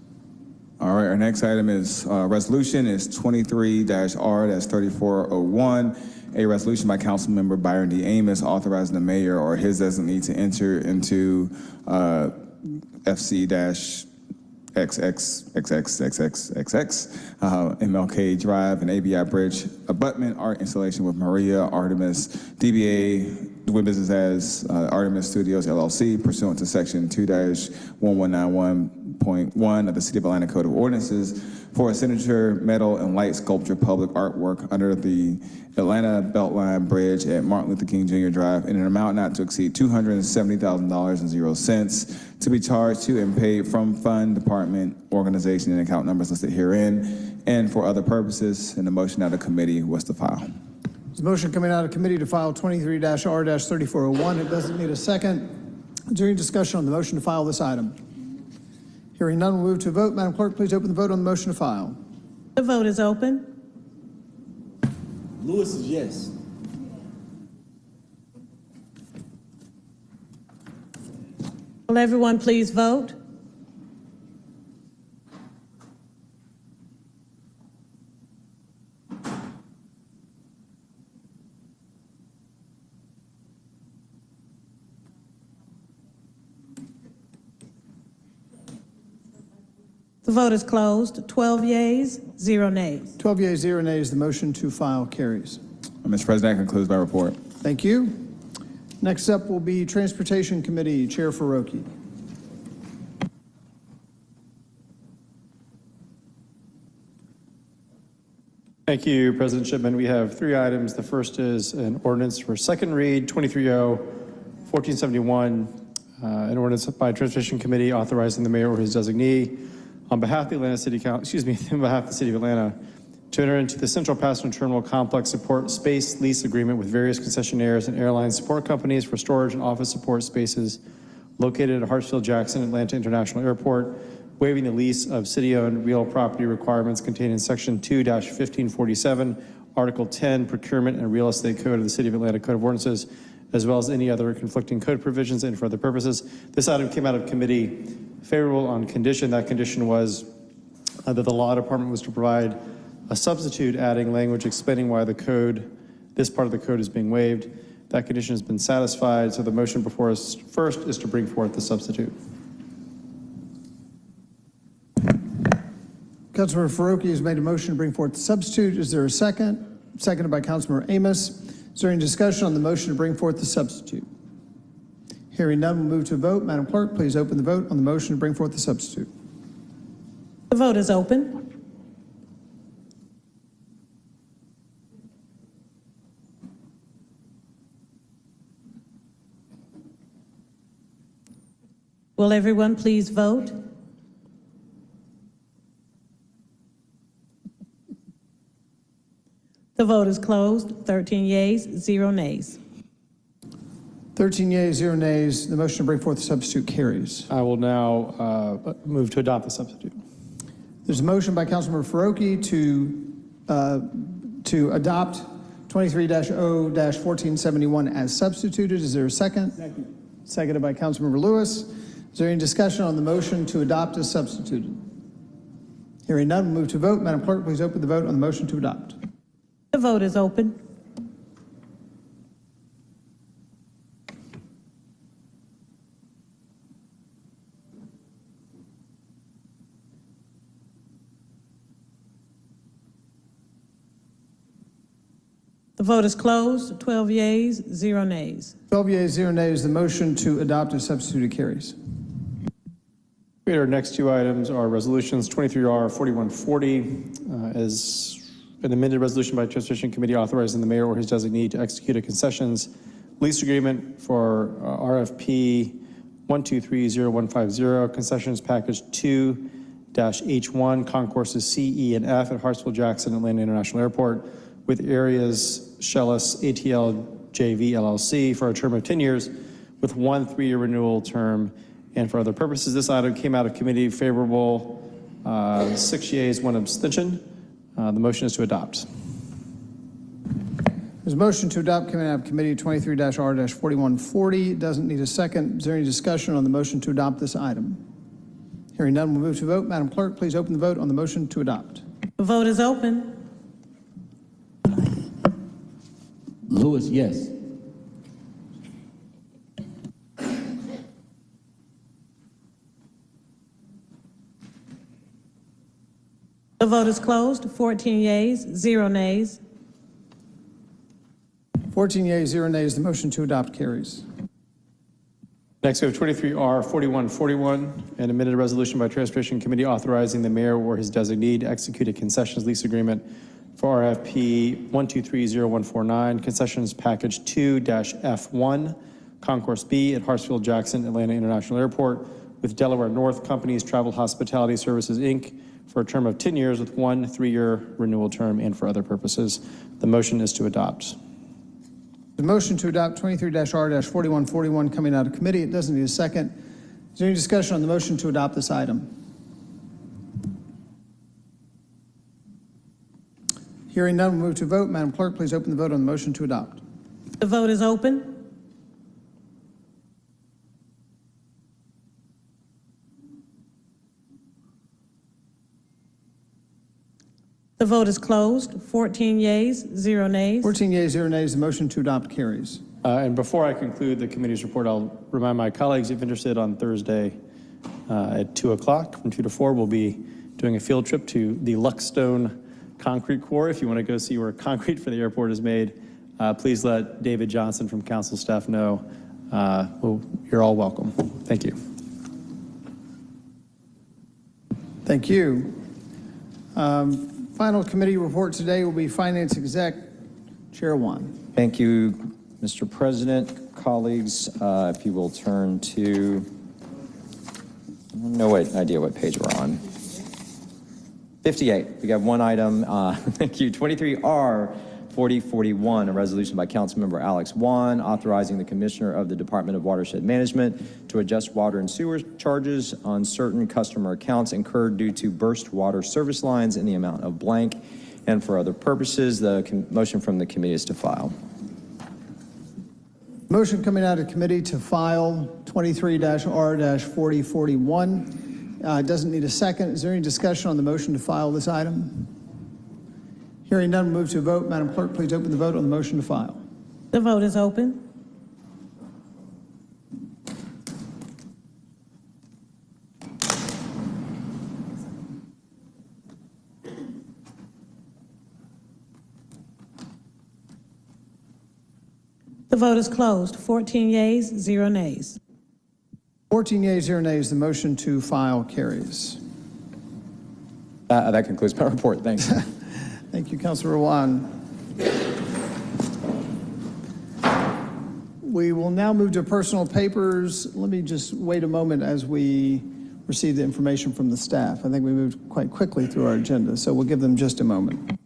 All right, our next item is resolution is 23-R-3401, a resolution by Councilmember Byron D. Amos authorizing the mayor or his designee to enter into FC-XXXXXXX MLK Drive and ABI Bridge abutment art installation with Maria Artemis DBA doing business as Artemis Studios LLC pursuant to section 2-1191.1 of the City of Atlanta Code of Ordinances for a signature metal and light sculpture public artwork under the Atlanta Beltline Bridge at Martin Luther King Jr. Drive in an amount not to exceed $270,000.00 to be charged to and paid from fund, department, organization, and account numbers listed herein and for other purposes. And the motion out of committee was to file. There's a motion coming out of committee to file 23-R-3401. It doesn't need a second. Is there any discussion on the motion to file this item? Hearing none, we'll move to a vote. Madam Clerk, please open the vote on the motion to file. The vote is open. Lewis is yes. Will everyone please vote? The vote is closed. 12 yeas, 0 nays. 12 yeas, 0 nays. The motion to file carries. Mr. President, that concludes my report. Thank you. Next up will be Transportation Committee, Chair Faroki. Thank you, President Shipman. We have 3 items. The first is an ordinance for second read, 23-0-1471, an ordinance by Transportation Committee authorizing the mayor or his designee on behalf of the Atlanta City Council, on behalf of the City of Atlanta, to enter into the Central Passenger Terminal Complex Support Space Lease Agreement with various concessionaires and airline support companies for storage and office support spaces located at Hartsfield-Jackson Atlanta International Airport, waiving the lease of city-owned real property requirements contained in Section 2-1547, Article 10, Procurement and Real Estate Code of the City of Atlanta Code of Ordinances, as well as any other conflicting code provisions and for other purposes. This item came out of committee favorable on condition. That condition was that the law department was to provide a substitute adding language explaining why this part of the code is being waived. That condition has been satisfied, so the motion before us first is to bring forth the substitute. Councilmember Faroki has made a motion to bring forth the substitute. Is there a second? Seconded by Councilmember Amos. Is there any discussion on the motion to bring forth the substitute? Hearing none, we'll move to a vote. Madam Clerk, please open the vote on the motion to bring forth the substitute. The vote is open. Will everyone please vote? The vote is closed. 13 yeas, 0 nays. 13 yeas, 0 nays. The motion to bring forth the substitute carries. I will now move to adopt the substitute. There's a motion by Councilmember Faroki to adopt 23-0-1471 as substituted. Is there a second? Second. Seconded by Councilmember Lewis. Is there any discussion on the motion to adopt as substituted? Hearing none, we'll move to vote. Madam Clerk, please open the vote on the motion to adopt. The vote is open. The vote is closed. 12 yeas, 0 nays. 12 yeas, 0 nays. The motion to adopt as substituted carries. Our next two items are resolutions 23R 4140 as an amended resolution by Transportation Committee authorizing the mayor or his designee to execute a concessions lease agreement for RFP 1230-150 concessions package 2-H1 concourses C, E, and F at Hartsfield-Jackson Atlanta International Airport with areas Shellis ATL JV LLC for a term of 10 years with 1 3-year renewal term and for other purposes. This item came out of committee favorable, 6 yeas, 1 abstention. The motion is to adopt. There's a motion to adopt coming out of committee 23-R-4140. It doesn't need a second. Is there any discussion on the motion to adopt this item? Hearing none, we'll move to vote. Madam Clerk, please open the vote on the motion to adopt. The vote is open. Lewis, yes. The vote is closed. 14 yeas, 0 nays. 14 yeas, 0 nays. The motion to adopt carries. Next, we have 23R 4141, an amended resolution by Transportation Committee authorizing the mayor or his designee to execute a concessions lease agreement for RFP 1230-149, concessions package 2-F1, concourse B at Hartsfield-Jackson Atlanta International Airport with Delaware North Companies Travel Hospitality Services, Inc., for a term of 10 years with 1 3-year renewal term and for other purposes. The motion is to adopt. The motion to adopt 23-R-4141 coming out of committee. It doesn't need a second. Is there any discussion on the motion to adopt this item? Hearing none, we'll move to vote. Madam Clerk, please open the vote on the motion to adopt. The vote is open. The vote is closed. 14 yeas, 0 nays. 14 yeas, 0 nays. The motion to adopt carries. And before I conclude the committee's report, I'll remind my colleagues, if interested, on Thursday at 2 o'clock, from 2 to 4, we'll be doing a field trip to the Luckstone Concrete Quarry. If you want to go see where concrete for the airport is made, please let David Johnson from council staff know. You're all welcome. Thank you. Thank you. Final committee report today will be Finance Exec, Chair Juan. Thank you, Mr. President. Colleagues, if you will turn to, no idea what page we're on. 58. We got one item. Thank you. 23R 4041, a resolution by Councilmember Alex Wan authorizing the Commissioner of the Department of Watershed Management to adjust water and sewer charges on certain customer accounts incurred due to burst water service lines in the amount of blank and for other purposes. The motion from the committee is to file. Motion coming out of committee to file 23-R-4041. Doesn't need a second. Is there any discussion on the motion to file this item? Hearing none, move to a vote. Madam Clerk, please open the vote on the motion to file. The vote is open. The vote is closed. 14 yeas, 0 nays. 14 yeas, 0 nays. The motion to file carries. That concludes my report. Thanks. Thank you, Councilor Wan. We will now move to personal papers. Let me just wait a moment as we receive the information from the staff. I think we moved quite quickly through our agenda, so we'll give them just a moment.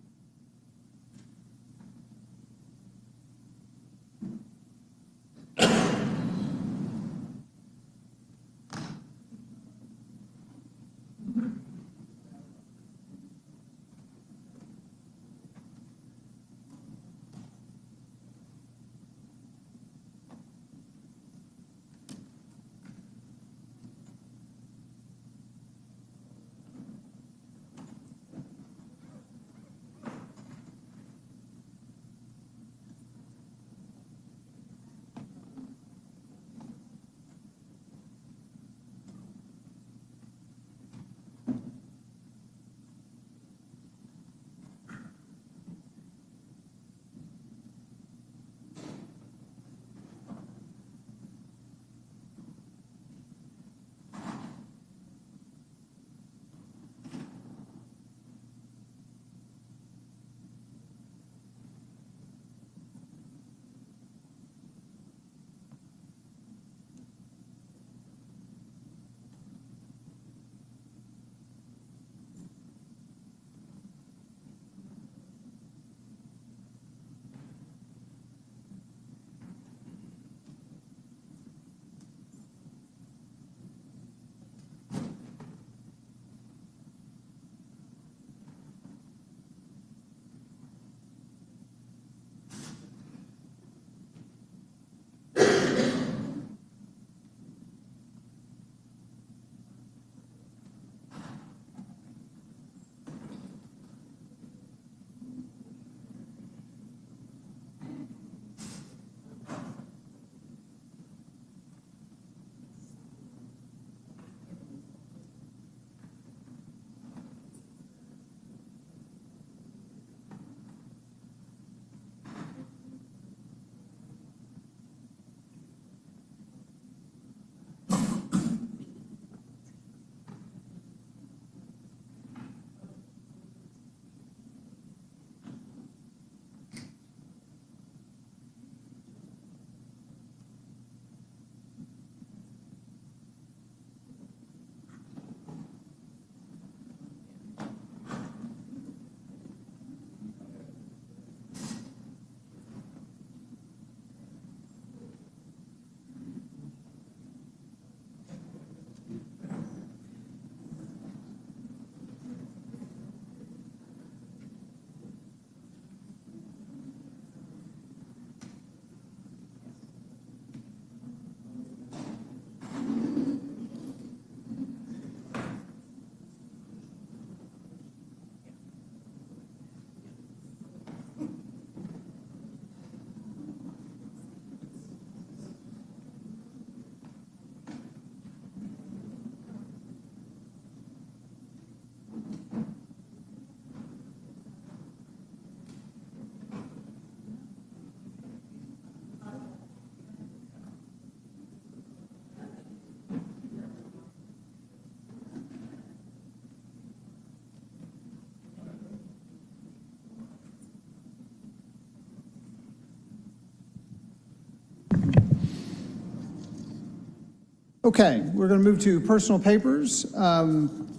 Okay, we're going to move to personal papers.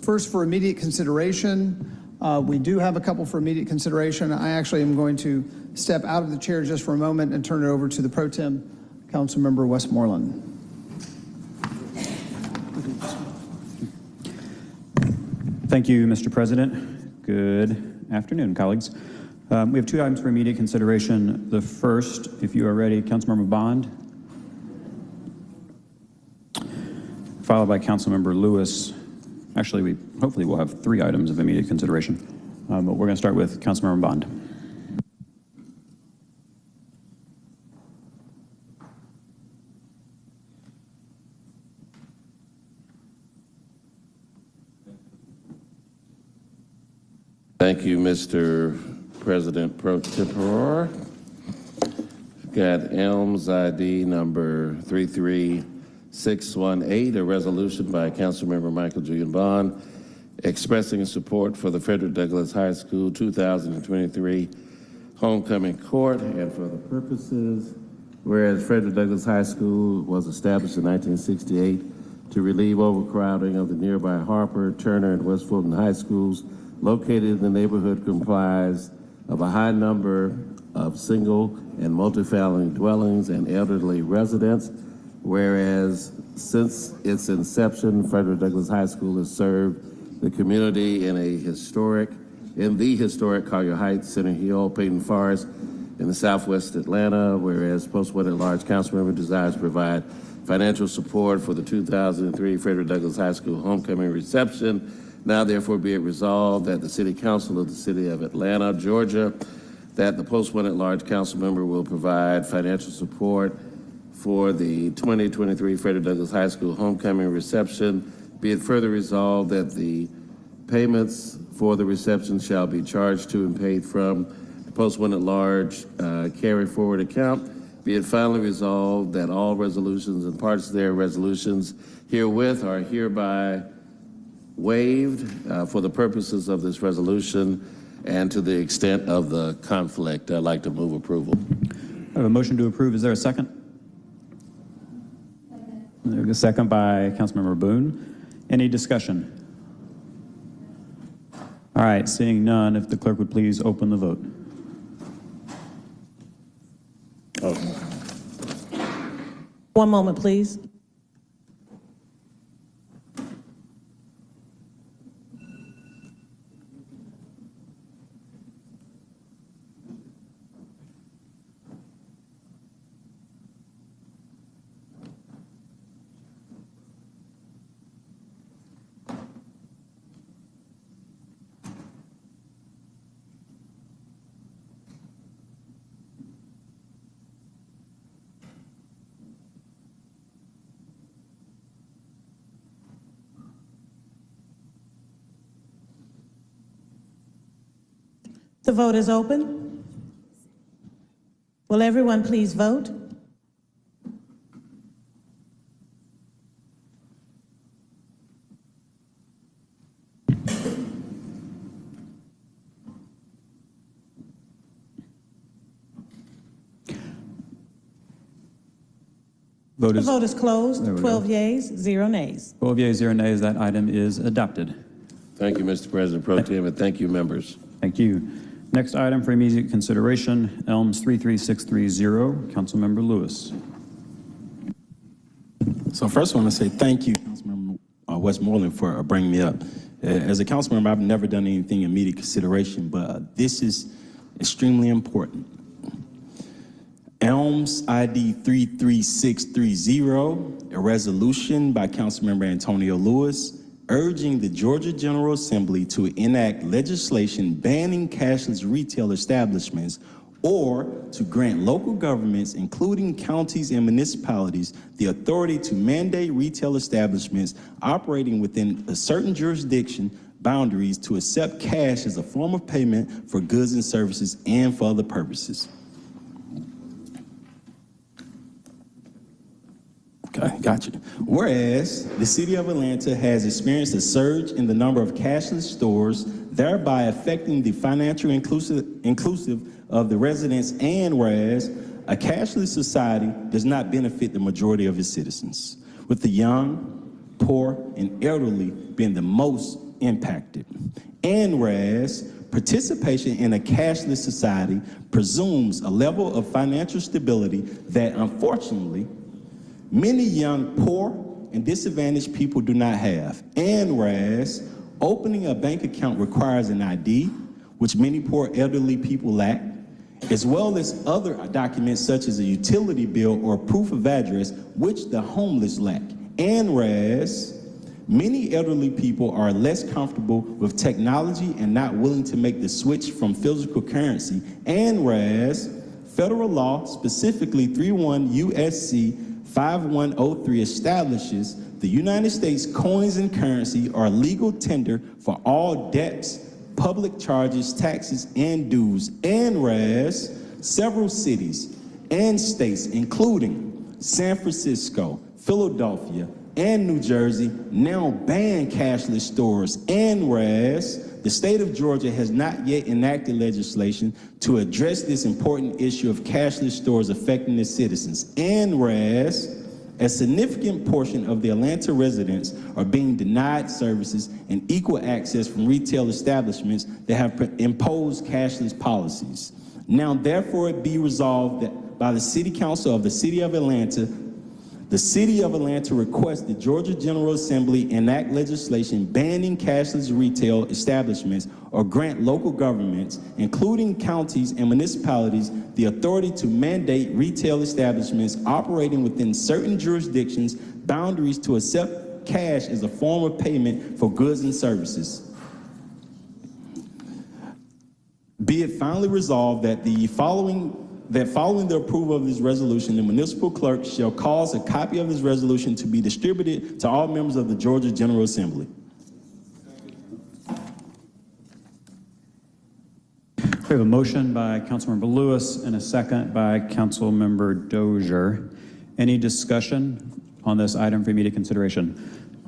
First, for immediate consideration, we do have a couple for immediate consideration. I actually am going to step out of the chair just for a moment and turn it over to the Pro Tem, Councilmember Westmoreland. Thank you, Mr. President. Good afternoon, colleagues. We have two items for immediate consideration. The first, if you are ready, Councilmember Bond, followed by Councilmember Lewis. Actually, hopefully we'll have three items of immediate consideration, but we're going to start with Councilmember Bond. Thank you, Mr. President Pro Tempore. Got Elms ID number 33618, a resolution by Councilmember Michael Julian Bond expressing support for the Frederick Douglass High School 2023 Homecoming Court, and for the purposes, whereas Frederick Douglass High School was established in 1968 to relieve overcrowding of the nearby Harper, Turner, and West Fulton High Schools located in the neighborhood, comprised of a high number of single and multifamily dwellings and elderly residents, whereas since its inception, Frederick Douglass High School has served the community in the historic Collier Heights, Center Hill, Peyton Forest, in the southwest Atlanta, whereas post-what at large councilmember desires to provide financial support for the 2003 Frederick Douglass High School homecoming reception. Now therefore be it resolved that the City Council of the City of Atlanta, Georgia, that the post-one at large council member will provide financial support for the 2023 Frederick Douglass High School homecoming reception. Be it further resolved that the payments for the reception shall be charged to and paid from the post-one at large carry forward account. Be it finally resolved that all resolutions and parts of their resolutions herewith are hereby waived for the purposes of this resolution and to the extent of the conflict. I'd like to move approval. I have a motion to approve. Is there a second? There's a second by Councilmember Boone. Any discussion? All right, seeing none, if the clerk would please open the vote. One moment, please. The vote is open. Will everyone please vote? The vote is closed. 12 yeas, 0 nays. 12 yeas, 0 nays. That item is adopted. Thank you, Mr. President Pro Tem, and thank you, members. Thank you. Next item for immediate consideration, Elms 33630, Councilmember Lewis. So first I want to say thank you, Councilmember Westmoreland, for bringing me up. As a council member, I've never done anything in immediate consideration, but this is extremely important. Elms ID 33630, a resolution by Councilmember Antonio Lewis urging the Georgia General Assembly to enact legislation banning cashless retail establishments or to grant local governments, including counties and municipalities, the authority to mandate retail establishments operating within a certain jurisdiction boundaries to accept cash as a form of payment for goods and services and for other purposes. Okay, gotcha. Whereas the City of Atlanta has experienced a surge in the number of cashless stores, thereby affecting the financial inclusive of the residents, and whereas a cashless society does not benefit the majority of its citizens. with the young, poor, and elderly being the most impacted. And whereas participation in a cashless society presumes a level of financial stability that unfortunately many young, poor, and disadvantaged people do not have. And whereas opening a bank account requires an ID, which many poor elderly people lack, as well as other documents such as a utility bill or proof of address, which the homeless lack. And whereas many elderly people are less comfortable with technology and not willing to make the switch from physical currency. And whereas federal law, specifically 31 USC 5103, establishes the United States coins and currency are legal tender for all debts, public charges, taxes, and dues. And whereas several cities and states, including San Francisco, Philadelphia, and New Jersey, now ban cashless stores. And whereas the state of Georgia has not yet enacted legislation to address this important issue of cashless stores affecting its citizens. And whereas a significant portion of the Atlanta residents are being denied services and equal access from retail establishments that have imposed cashless policies. Now, therefore, it be resolved that by the City Council of the City of Atlanta, the City of Atlanta requests the Georgia General Assembly enact legislation banning cashless retail establishments or grant local governments, including counties and municipalities, the authority to mandate retail establishments operating within certain jurisdictions boundaries to accept cash as a form of payment for goods and services. Be it finally resolved that following the approval of this resolution, the municipal clerk shall cause a copy of this resolution to be distributed to all members of the Georgia General Assembly. We have a motion by Councilmember Lewis and a second by Councilmember Dozier. Any discussion on this item for immediate consideration?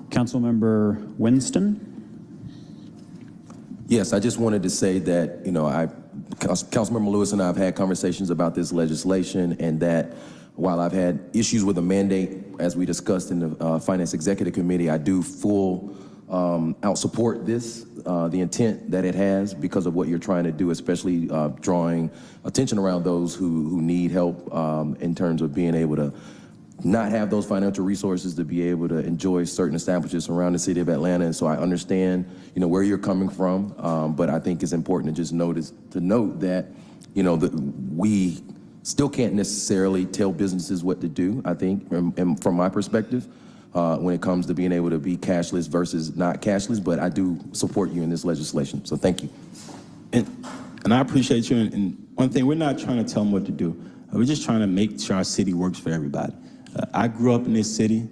Councilmember Winston? Yes, I just wanted to say that, Councilmember Lewis and I have had conversations about this legislation, and that while I've had issues with the mandate, as we discussed in the Finance Executive Committee, I do full out support this, the intent that it has, because of what you're trying to do, especially drawing attention around those who need help in terms of being able to not have those financial resources to be able to enjoy certain establishments around the city of Atlanta. And so I understand, where you're coming from, but I think it's important to just note that, that we still can't necessarily tell businesses what to do, I think, and from my perspective, when it comes to being able to be cashless versus not cashless, but I do support you in this legislation, so thank you. And I appreciate you, and one thing, we're not trying to tell them what to do. We're just trying to make sure our city works for everybody. I grew up in this city.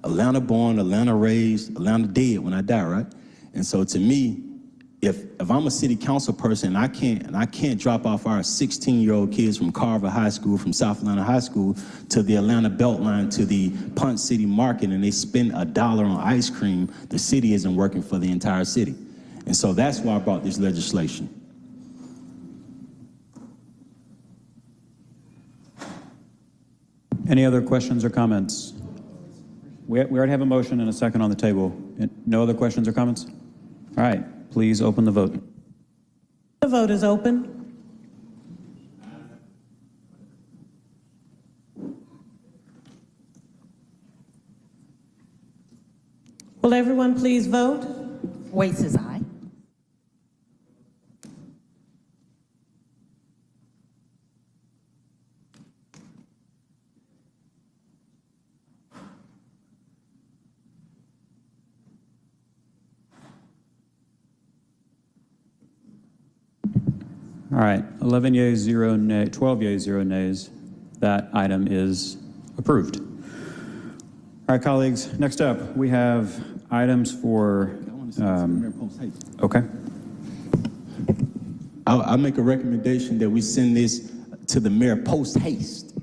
Atlanta born, Atlanta raised, Atlanta dead when I die, right? And so to me, if I'm a city council person and I can't drop off our 16-year-old kids from Carver High School, from South Atlanta High School to the Atlanta Beltline to the Punch City Market, and they spend $1 on ice cream, the city isn't working for the entire city. And so that's why I brought this legislation. Any other questions or comments? We already have a motion and a second on the table. No other questions or comments? All right, please open the vote. The vote is open. Will everyone please vote? Wait, says aye. All right, 11 yeas, 0 nay, 12 yeas, 0 nays. That item is approved. All right, colleagues, next up, we have items for, okay. I'll make a recommendation that we send this to the mayor post haste.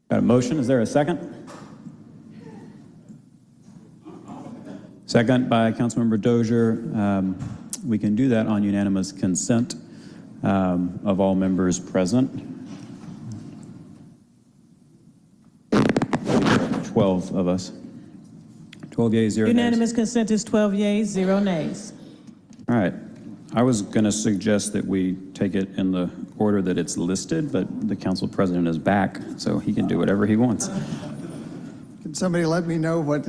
Got a motion, is there a second? Second by Councilmember Dozier. We can do that on unanimous consent of all members present. 12 of us. 12 yeas, 0 nays. Unanimous consent is 12 yeas, 0 nays. All right. I was going to suggest that we take it in the order that it's listed, but the council president is back, so he can do whatever he wants. Can somebody let me know what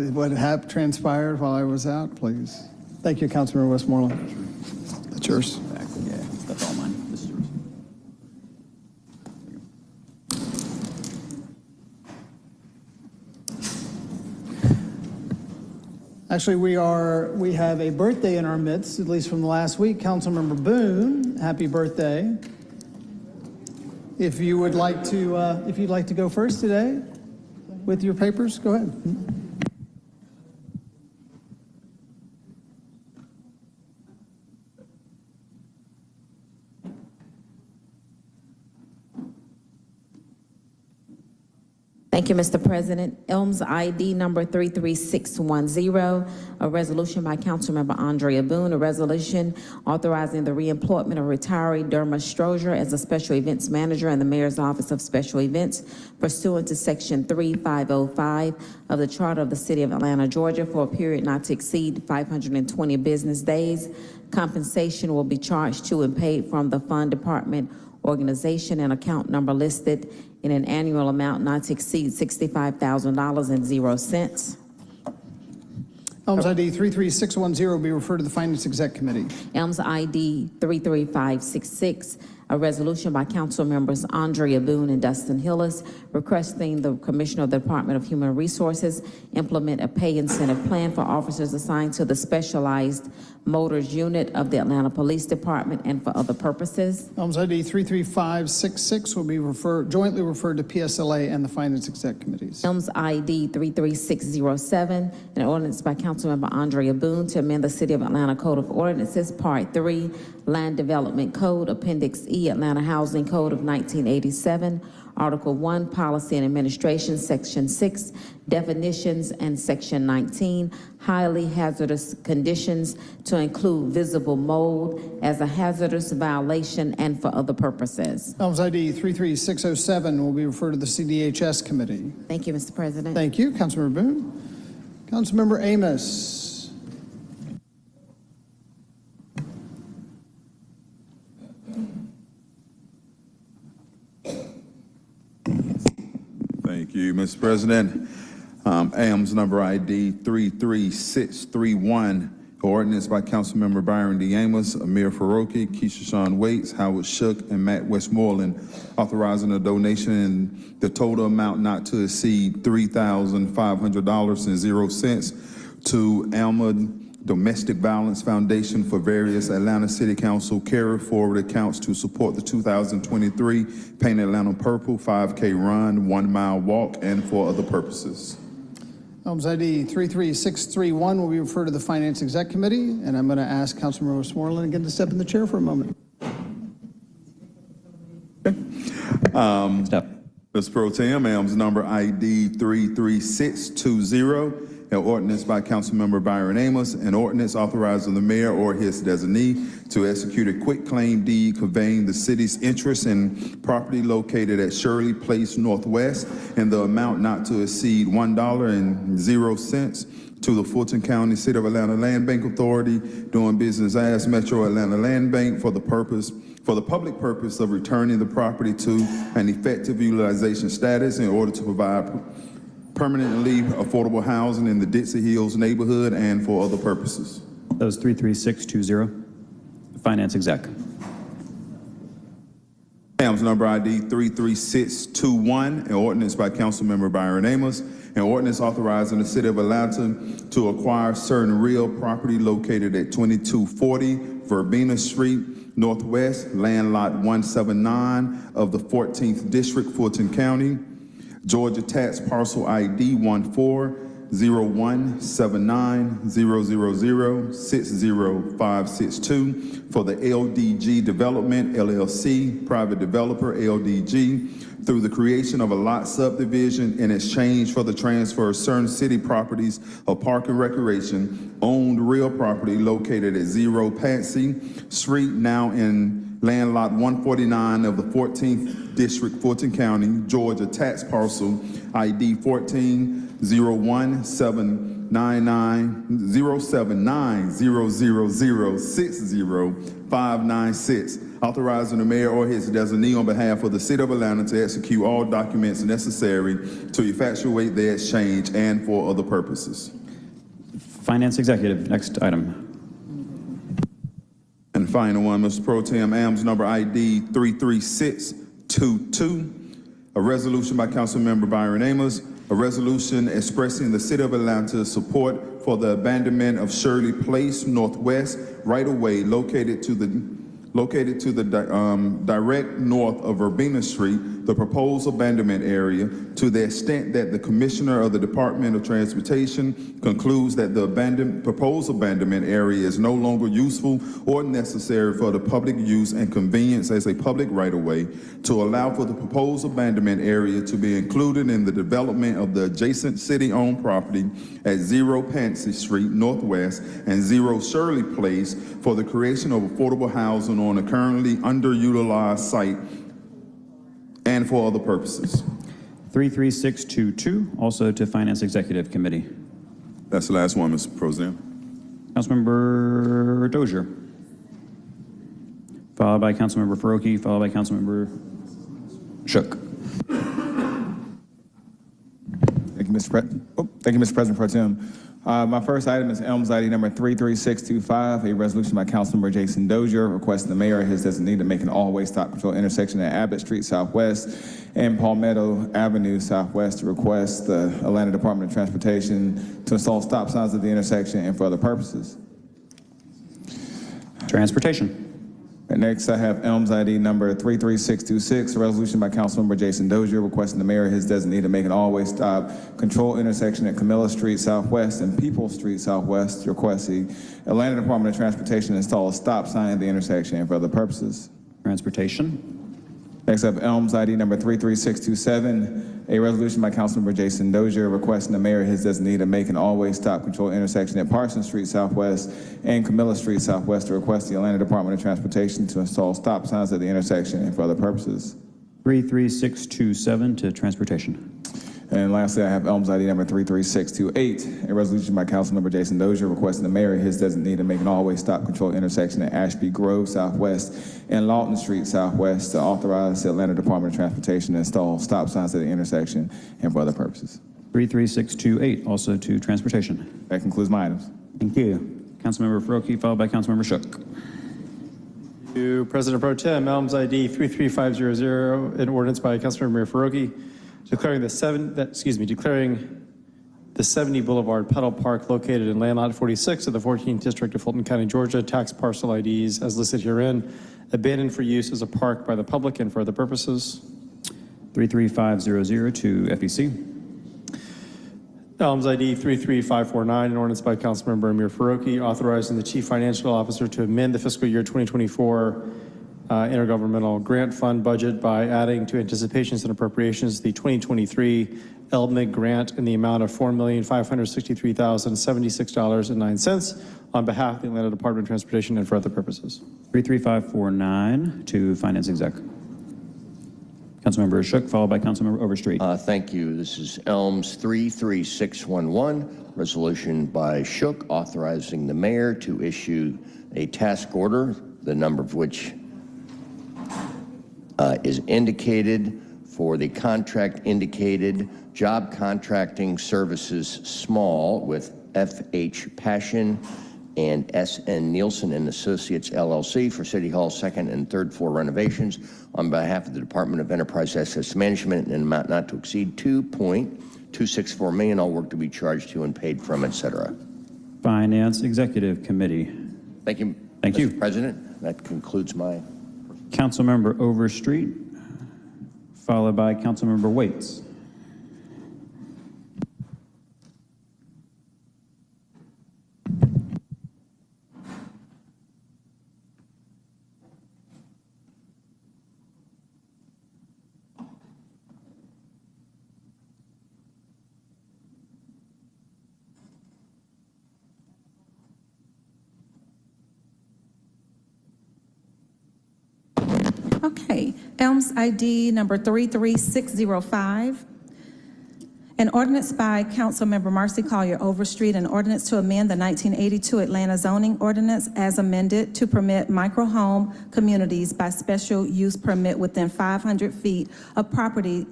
transpired while I was out, please? Thank you, Councilmember Westmoreland. That's yours. Yeah, that's all mine. This is yours. Actually, we have a birthday in our midst, at least from the last week. Councilmember Boone, happy birthday. If you would like to, if you'd like to go first today with your papers, go ahead. Thank you, Mr. President. Elms ID number 33610, a resolution by Councilmember Andrea Boone, a resolution authorizing the reemployment of retiree Derma Strozier as a special events manager in the Mayor's Office of Special Events pursuant to Section 3505 of the Charter of the City of Atlanta, Georgia, for a period not to exceed 520 business days. Compensation will be charged to and paid from the Fund Department organization and account number listed in an annual amount not to exceed $65,000.00. Elms ID 33610 will be referred to the Finance Exec Committee. Elms ID 33566, a resolution by council members Andrea Boone and Dustin Hillis requesting the Commissioner of the Department of Human Resources implement a pay incentive plan for officers assigned to the Specialized Motors Unit of the Atlanta Police Department and for other purposes. Elms ID 33566 will be jointly referred to PSLA and the Finance Exec Committees. Elms ID 33607, an ordinance by Councilmember Andrea Boone to amend the City of Atlanta Code of Ordinances, Part 3, Land Development Code, Appendix E, Atlanta Housing Code of 1987, Article 1, Policy and Administration, Section 6, Definitions, and Section 19, Highly Hazardous Conditions to include visible mold as a hazardous violation and for other purposes. Elms ID 33607 will be referred to the CDHS Committee. Thank you, Mr. President. Thank you, Councilmember Boone. Councilmember Amos. Thank you, Mr. President. AMS number ID 33631, ordinance by Councilmember Byron D. Amos, Amir Faroki, Keisha Shawn Waits, Howard Shook, and Matt Westmoreland, authorizing a donation in the total amount not to exceed $3,500.00 to Alma Domestic Violence Foundation for various Atlanta City Council carry forward accounts to support the 2023 Paint Atlanta Purple 5K Run, 1 mile walk, and for other purposes. Elms ID 33631 will be referred to the Finance Exec Committee, and I'm going to ask Councilmember Westmoreland again to step in the chair for a moment. Step. Mr. Pro Tem, AMS number ID 33620, an ordinance by Councilmember Byron Amos, an ordinance authorizing the mayor or his designee to execute a quitclaim deed conveying the city's interest in property located at Shirley Place Northwest in the amount not to exceed $1.00 to the Fulton County City of Atlanta Land Bank Authority doing business as Metro Atlanta Land Bank for the public purpose of returning the property to an effective utilization status in order to provide permanently affordable housing in the Dixie Hills neighborhood and for other purposes. That was 33620, Finance Exec. AMS number ID 33621, an ordinance by Councilmember Byron Amos, an ordinance authorizing the City of Atlanta to acquire certain real property located at 2240 Verbena Street Northwest, land lot 179 of the 14th District, Fulton County, Georgia tax parcel ID 140179000605562 for the LDG Development LLC, private developer LDG, through the creation of a lot subdivision in exchange for the transfer of certain city properties of park and recreation, owned real property located at 0 Patsy Street, now in land lot 149 of the 14th District, Fulton County, Georgia, tax parcel ID 14 079-000-60-596, authorizing the mayor or his designee on behalf of the city of Atlanta to execute all documents necessary to effectuate the exchange and for other purposes. Finance Executive, next item. And final one, Mr. Pro Tem, AMS number ID 33622, a resolution by Councilmember Byron Amos, a resolution expressing the City of Atlanta's support for the abandonment of Shirley Place Northwest right-of-way located to the direct north of Urbina Street, the proposed abandonment area, to the extent that the Commissioner of the Department of Transportation concludes that the proposed abandonment area is no longer useful or necessary for the public use and convenience as a public right-of-way, to allow for the proposed abandonment area to be included in the development of the adjacent city-owned property at 0 Pansy Street Northwest and 0 Shirley Place for the creation of affordable housing on a currently underutilized site and for other purposes. 33622, also to Finance Executive Committee. That's the last one, Mr. President. Councilmember Dozier, followed by Councilmember Faroki, followed by Councilmember Shook. Thank you, Mr. President Pro Tem. My first item is ELMS ID number 33625, a resolution by Councilmember Jason Dozier requesting the mayor or his designee to make an all-way stop control intersection at Abbott Street Southwest and Palmetto Avenue Southwest to request the Atlanta Department of Transportation to install stop signs at the intersection and for other purposes. Transportation. And next, I have ELMS ID number 33626, a resolution by Councilmember Jason Dozier requesting the mayor or his designee to make an all-way stop control intersection at Camilla Street Southwest and People Street Southwest to request the Atlanta Department of Transportation to install a stop sign at the intersection and for other purposes. Transportation. Next up, ELMS ID number 33627, a resolution by Councilmember Jason Dozier requesting the mayor or his designee to make an all-way stop control intersection at Parsons Street Southwest and Camilla Street Southwest to request the Atlanta Department of Transportation to install stop signs at the intersection and for other purposes. 33627 to Transportation. And lastly, I have ELMS ID number 33628, a resolution by Councilmember Jason Dozier requesting the mayor and his designee to make an all-way stop control intersection at Ashby Grove Southwest and Lawton Street Southwest to authorize the Atlanta Department of Transportation to install stop signs at the intersection and for other purposes. 33628, also to Transportation. That concludes my items. Thank you. Councilmember Faroki, followed by Councilmember Shook. Thank you, President Pro Tem. ELMS ID 33500, an ordinance by Councilmember Faroki declaring the 70 Boulevard Pedal Park located in Land Lot 46 of the 14th District of Fulton County, Georgia, tax parcel IDs as listed herein, abandoned for use as a park by the public and for other purposes. 33500 to FEC. ELMS ID 33549, an ordinance by Councilmember Amir Faroki authorizing the Chief Financial Officer to amend the fiscal year 2024 intergovernmental grant fund budget by adding to anticipations and appropriations the 2023 LMIG grant in the amount of $4,563,076.09 on behalf of the Atlanta Department of Transportation and for other purposes. 33549 to Finance Exec. Councilmember Shook, followed by Councilmember Overstreet. Thank you. This is ELMS 33611, resolution by Shook authorizing the mayor to issue a task order, the number of which is indicated for the contract indicated job contracting services small with F.H. Passion and S.N. Nielsen and Associates LLC for City Hall second and third floor renovations on behalf of the Department of Enterprise Assets Management in an amount not to exceed $2.264 million, all work to be charged to and paid from, etc. Finance Executive Committee. Thank you, Mr. President. That concludes my... Councilmember Overstreet, followed by Councilmember Waits. Okay, ELMS ID number 33605, An ordinance by Councilmember Marcy Collier Overstreet, an ordinance to amend the 1982 Atlanta zoning ordinance as amended to permit micro-home communities by special use permit within 500 feet of property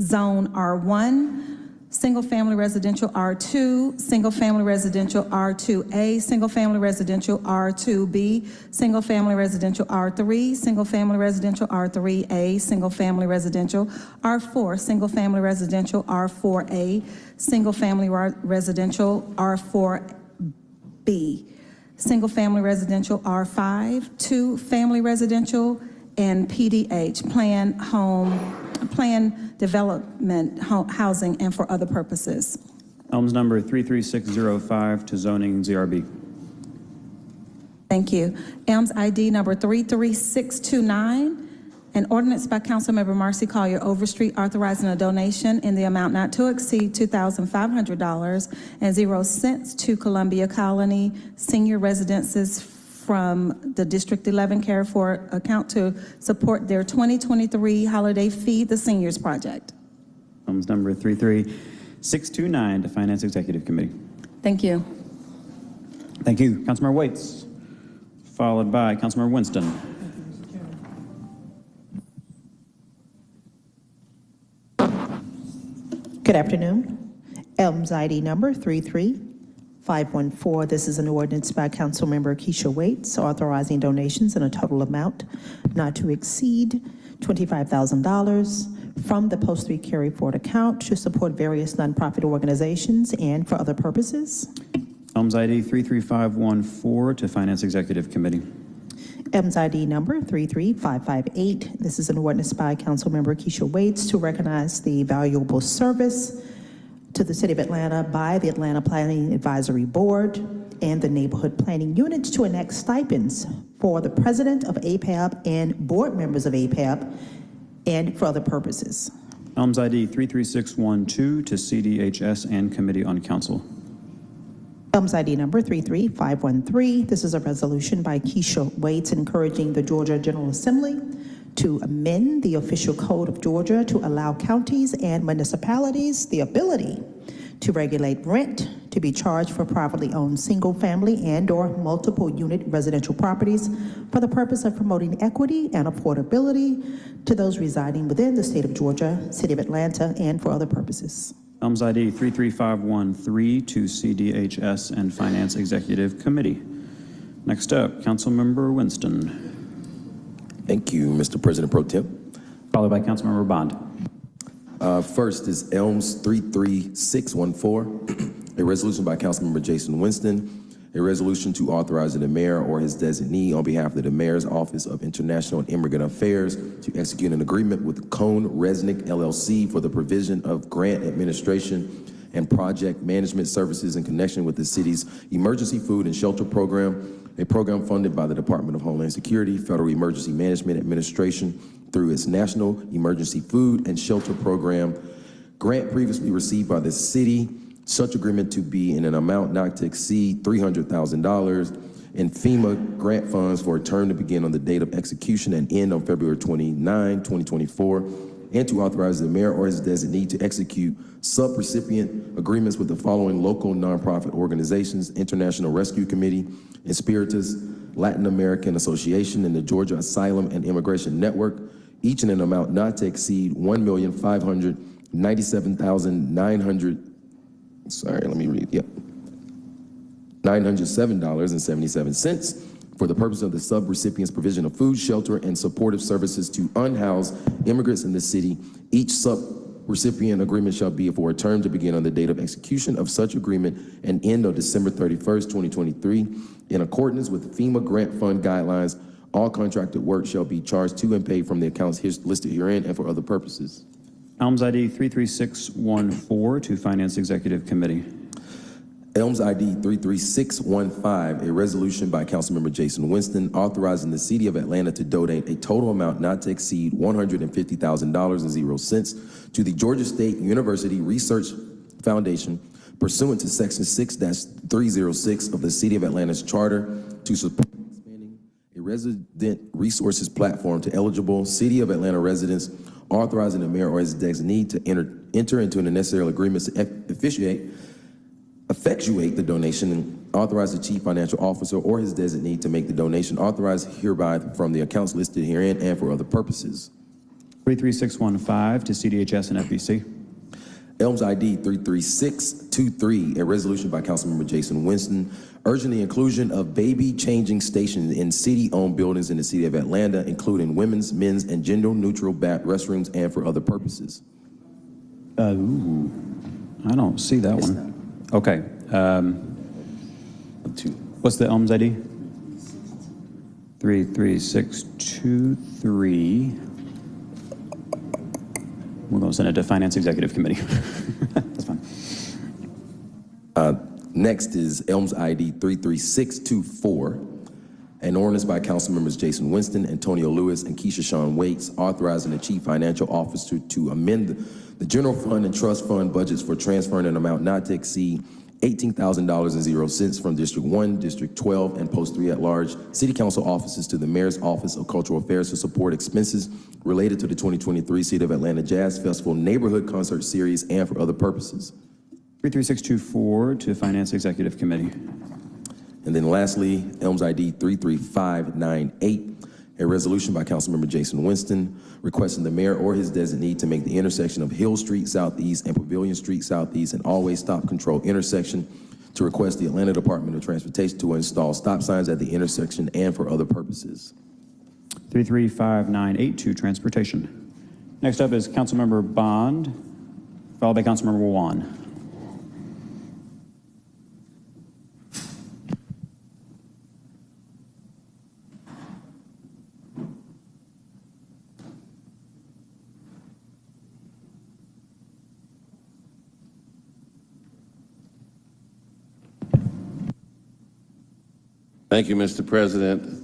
zone R1, single-family residential R2, single-family residential R2A, single-family residential R2B, single-family residential R3, single-family residential R3A, single-family residential R4, single-family residential R4A, single-family residential R4B, single-family residential R5, two-family residential, and PDH, plan development, housing, and for other purposes. Elms number 33605 to zoning ZRB. Thank you. Elms ID number 33629, an ordinance by Councilmember Marcy Collier Overstreet authorizing a donation in the amount not to exceed $2,500.00 to Columbia Colony Senior Residences from the District 11 Care for account to support their 2023 Holiday Feed the Seniors project. Elms number 33629 to Finance Executive Committee. Thank you. Thank you. Councilmember Waits, followed by Councilmember Winston. Good afternoon. Elms ID number 33514. This is an ordinance by Councilmember Keisha Waits authorizing donations in a total amount not to exceed $25,000 from the Post 3 Carry Forward account to support various nonprofit organizations and for other purposes. Elms ID 33514 to Finance Executive Committee. Elms ID number 33558. This is an ordinance by Councilmember Keisha Waits to recognize the valuable service to the City of Atlanta by the Atlanta Planning Advisory Board and the Neighborhood Planning Units to enact stipends for the President of APAB and board members of APAB and for other purposes. Elms ID 33612 to CDHS and Committee on Council. Elms ID number 33513. This is a resolution by Keisha Waits encouraging the Georgia General Assembly to amend the official code of Georgia to allow counties and municipalities the ability to regulate rent to be charged for privately owned single-family and/or multiple-unit residential properties for the purpose of promoting equity and affordability to those residing within the state of Georgia, City of Atlanta, and for other purposes. Elms ID 33513 to CDHS and Finance Executive Committee. Next up, Councilmember Winston. Thank you, Mr. President Pro Tem. Followed by Councilmember Bond. First is Elms 33614, a resolution by Councilmember Jason Winston, a resolution to authorize the mayor or his designee on behalf of the mayor's Office of International and Immigrant Affairs to execute an agreement with Cone Resnick LLC for the provision of grant administration and project management services in connection with the city's Emergency Food and Shelter Program, a program funded by the Department of Homeland Security, Federal Emergency Management Administration through its National Emergency Food and Shelter Program. Grant previously received by the city, such agreement to be in an amount not to exceed $300,000 in FEMA grant funds for a term to begin on the date of execution and end on February 29, 2024, and to authorize the mayor or his designee to execute sub-recipient agreements with the following local nonprofit organizations: International Rescue Committee, Espiritus, Latin American Association, and the Georgia Asylum and Immigration Network, each in an amount not to exceed $1,597,900. $907.77 for the purpose of the sub-recipient's provision of food, shelter, and supportive services to unhoused immigrants in the city. Each sub-recipient agreement shall be for a term to begin on the date of execution of such agreement and end on December 31st, 2023. In accordance with FEMA grant fund guidelines, all contracted work shall be charged to and paid from the accounts listed herein and for other purposes. Elms ID 33614 to Finance Executive Committee. Elms ID 33615, a resolution by Councilmember Jason Winston authorizing the City of Atlanta to donate a total amount not to exceed $150,000.00 to the Georgia State University Research Foundation pursuant to Section 6-306 of the City of Atlanta's Charter to support expanding a resident resources platform to eligible City of Atlanta residents authorizing the mayor or his designee to enter into the necessary agreements to effectuate the donation, and authorize the chief financial officer or his designee to make the donation authorized hereby from the accounts listed herein and for other purposes. 33615 to CDHS and FBC. Elms ID 33623, a resolution by Councilmember Jason Winston urging the inclusion of baby changing stations in city-owned buildings in the city of Atlanta, including women's, men's, and gender-neutral restrooms and for other purposes. I don't see that one. Okay. What's the Elms ID? 33623. We're going to send it to Finance Executive Committee. That's fine. Next is Elms ID 33624, an ordinance by Council Members Jason Winston, Antonio Lewis, and Keisha Shawn Waits, authorizing the Chief Financial Officer to amend the general fund and trust fund budgets for transferring an amount not to exceed $18,000.00 from District 1, District 12, and Post 3 at large City Council offices to the Mayor's Office of Cultural Affairs to support expenses related to the 2023 City of Atlanta Jazz Festival Neighborhood Concert Series and for other purposes. 33624 to Finance Executive Committee. And then lastly, Elms ID 33598, a resolution by Councilmember Jason Winston requesting the mayor or his designee to make the intersection of Hill Street Southeast and Pavilion Street Southeast an always stop control intersection, to request the Atlanta Department of Transportation to install stop signs at the intersection and for other purposes. 33598 to Transportation. Next up is Councilmember Bond, followed by Councilmember Wan. Thank you, Mr. President.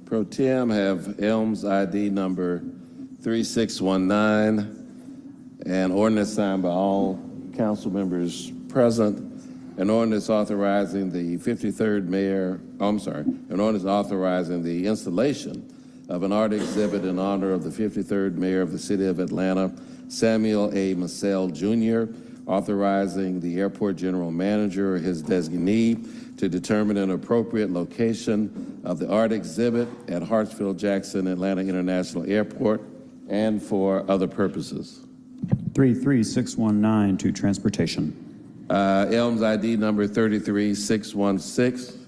Pro Tem have Elms ID number 3619, an ordinance signed by all council members present, an ordinance authorizing the 53rd mayor, an ordinance authorizing the installation of an art exhibit in honor of the 53rd mayor of the city of Atlanta, Samuel A. Massell Jr., authorizing the airport general manager or his designee to determine an appropriate location of the art exhibit at Hartsfield-Jackson Atlanta International Airport and for other purposes. 33619 to Transportation. Elms ID number 33616.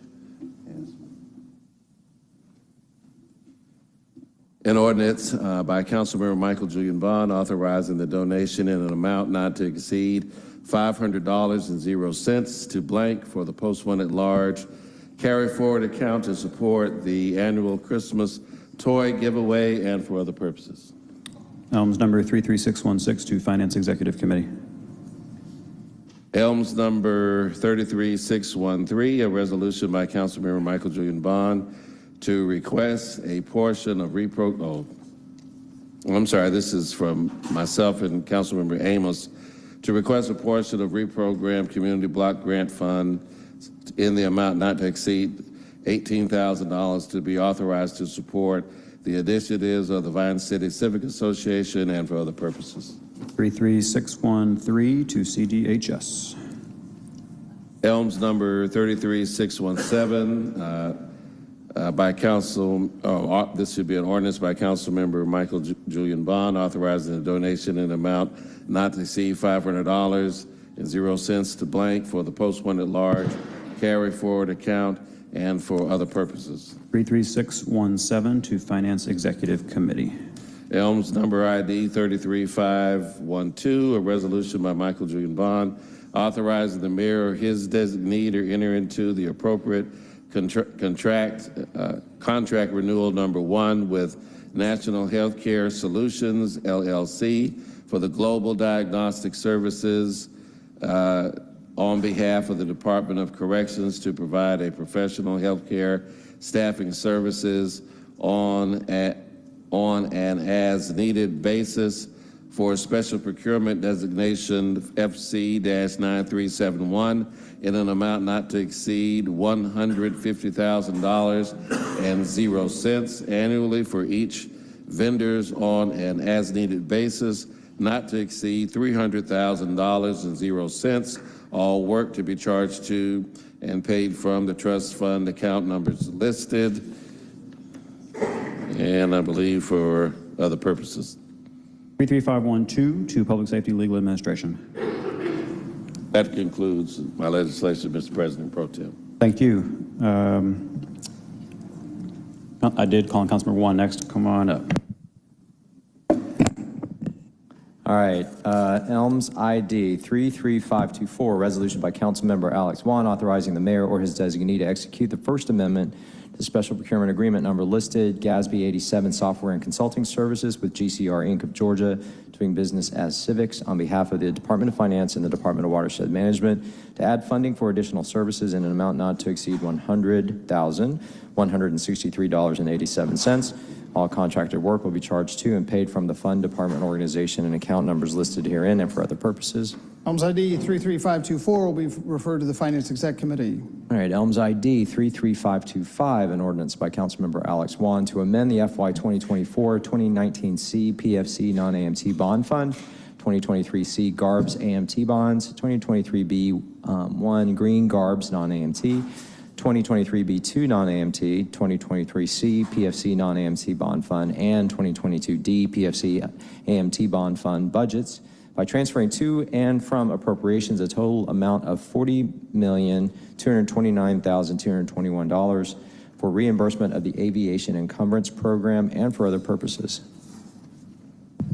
An ordinance by Councilmember Michael Julian Bond authorizing the donation in an amount not to exceed $500.00 to blank for the Post 1 at large carry forward account to support the annual Christmas toy giveaway and for other purposes. Elms number 33616 to Finance Executive Committee. Elms number 33613, a resolution by Councilmember Michael Julian Bond to request a portion of this is from myself and Councilmember Amos, to request a portion of reprogrammed community block grant fund in the amount not to exceed $18,000 to be authorized to support the initiatives of the Vine City Civic Association and for other purposes. 33613 to CDHS. Elms number 33617, by council, this should be an ordinance by Councilmember Michael Julian Bond authorizing a donation in an amount not to exceed $500.00 to blank for the Post 1 at large carry forward account and for other purposes. 33617 to Finance Executive Committee. Elms number ID 33512, a resolution by Michael Julian Bond authorizing the mayor or his designee to enter into the appropriate contract renewal number 1 with National Healthcare Solutions, LLC, for the Global Diagnostic Services on behalf of the Department of Corrections to provide a professional healthcare staffing services on an as-needed basis for special procurement designation FC-9371 in an amount not to exceed $150,000.00 annually for each vendors on an as-needed basis, not to exceed $300,000.00, all work to be charged to and paid from the trust fund account numbers listed, and I believe for other purposes. 33512 to Public Safety Legal Administration. That concludes my legislation, Mr. President Pro Tem. Thank you. I did call on Councilmember One next. Come on up. All right, Elms ID 33524, resolution by Councilmember Alex Wan authorizing the mayor or his designee to execute the First Amendment to Special Procurement Agreement number listed, GASB 87 Software and Consulting Services with GCR Inc. of Georgia, doing business as Civics, on behalf of the Department of Finance and the Department of Watershed Management, to add funding for additional services in an amount not to exceed $100,163.87. All contracted work will be charged to and paid from the fund, department, organization, and account numbers listed herein and for other purposes. Elms ID 33524 will be referred to the Finance Exec Committee. All right, Elms ID 33525, an ordinance by Councilmember Alex Wan to amend the FY 2024-2019C PFC non-AMT bond fund, 2023C GARBS AMT bonds, 2023B1 Green GARBS non-AMT, 2023B2 non-AMT, 2023C PFC non-AMT bond fund, and 2022D PFC AMT bond fund budgets by transferring to and from appropriations a total amount of $40,229,221 for reimbursement of the Aviation Encumbrance Program and for other purposes.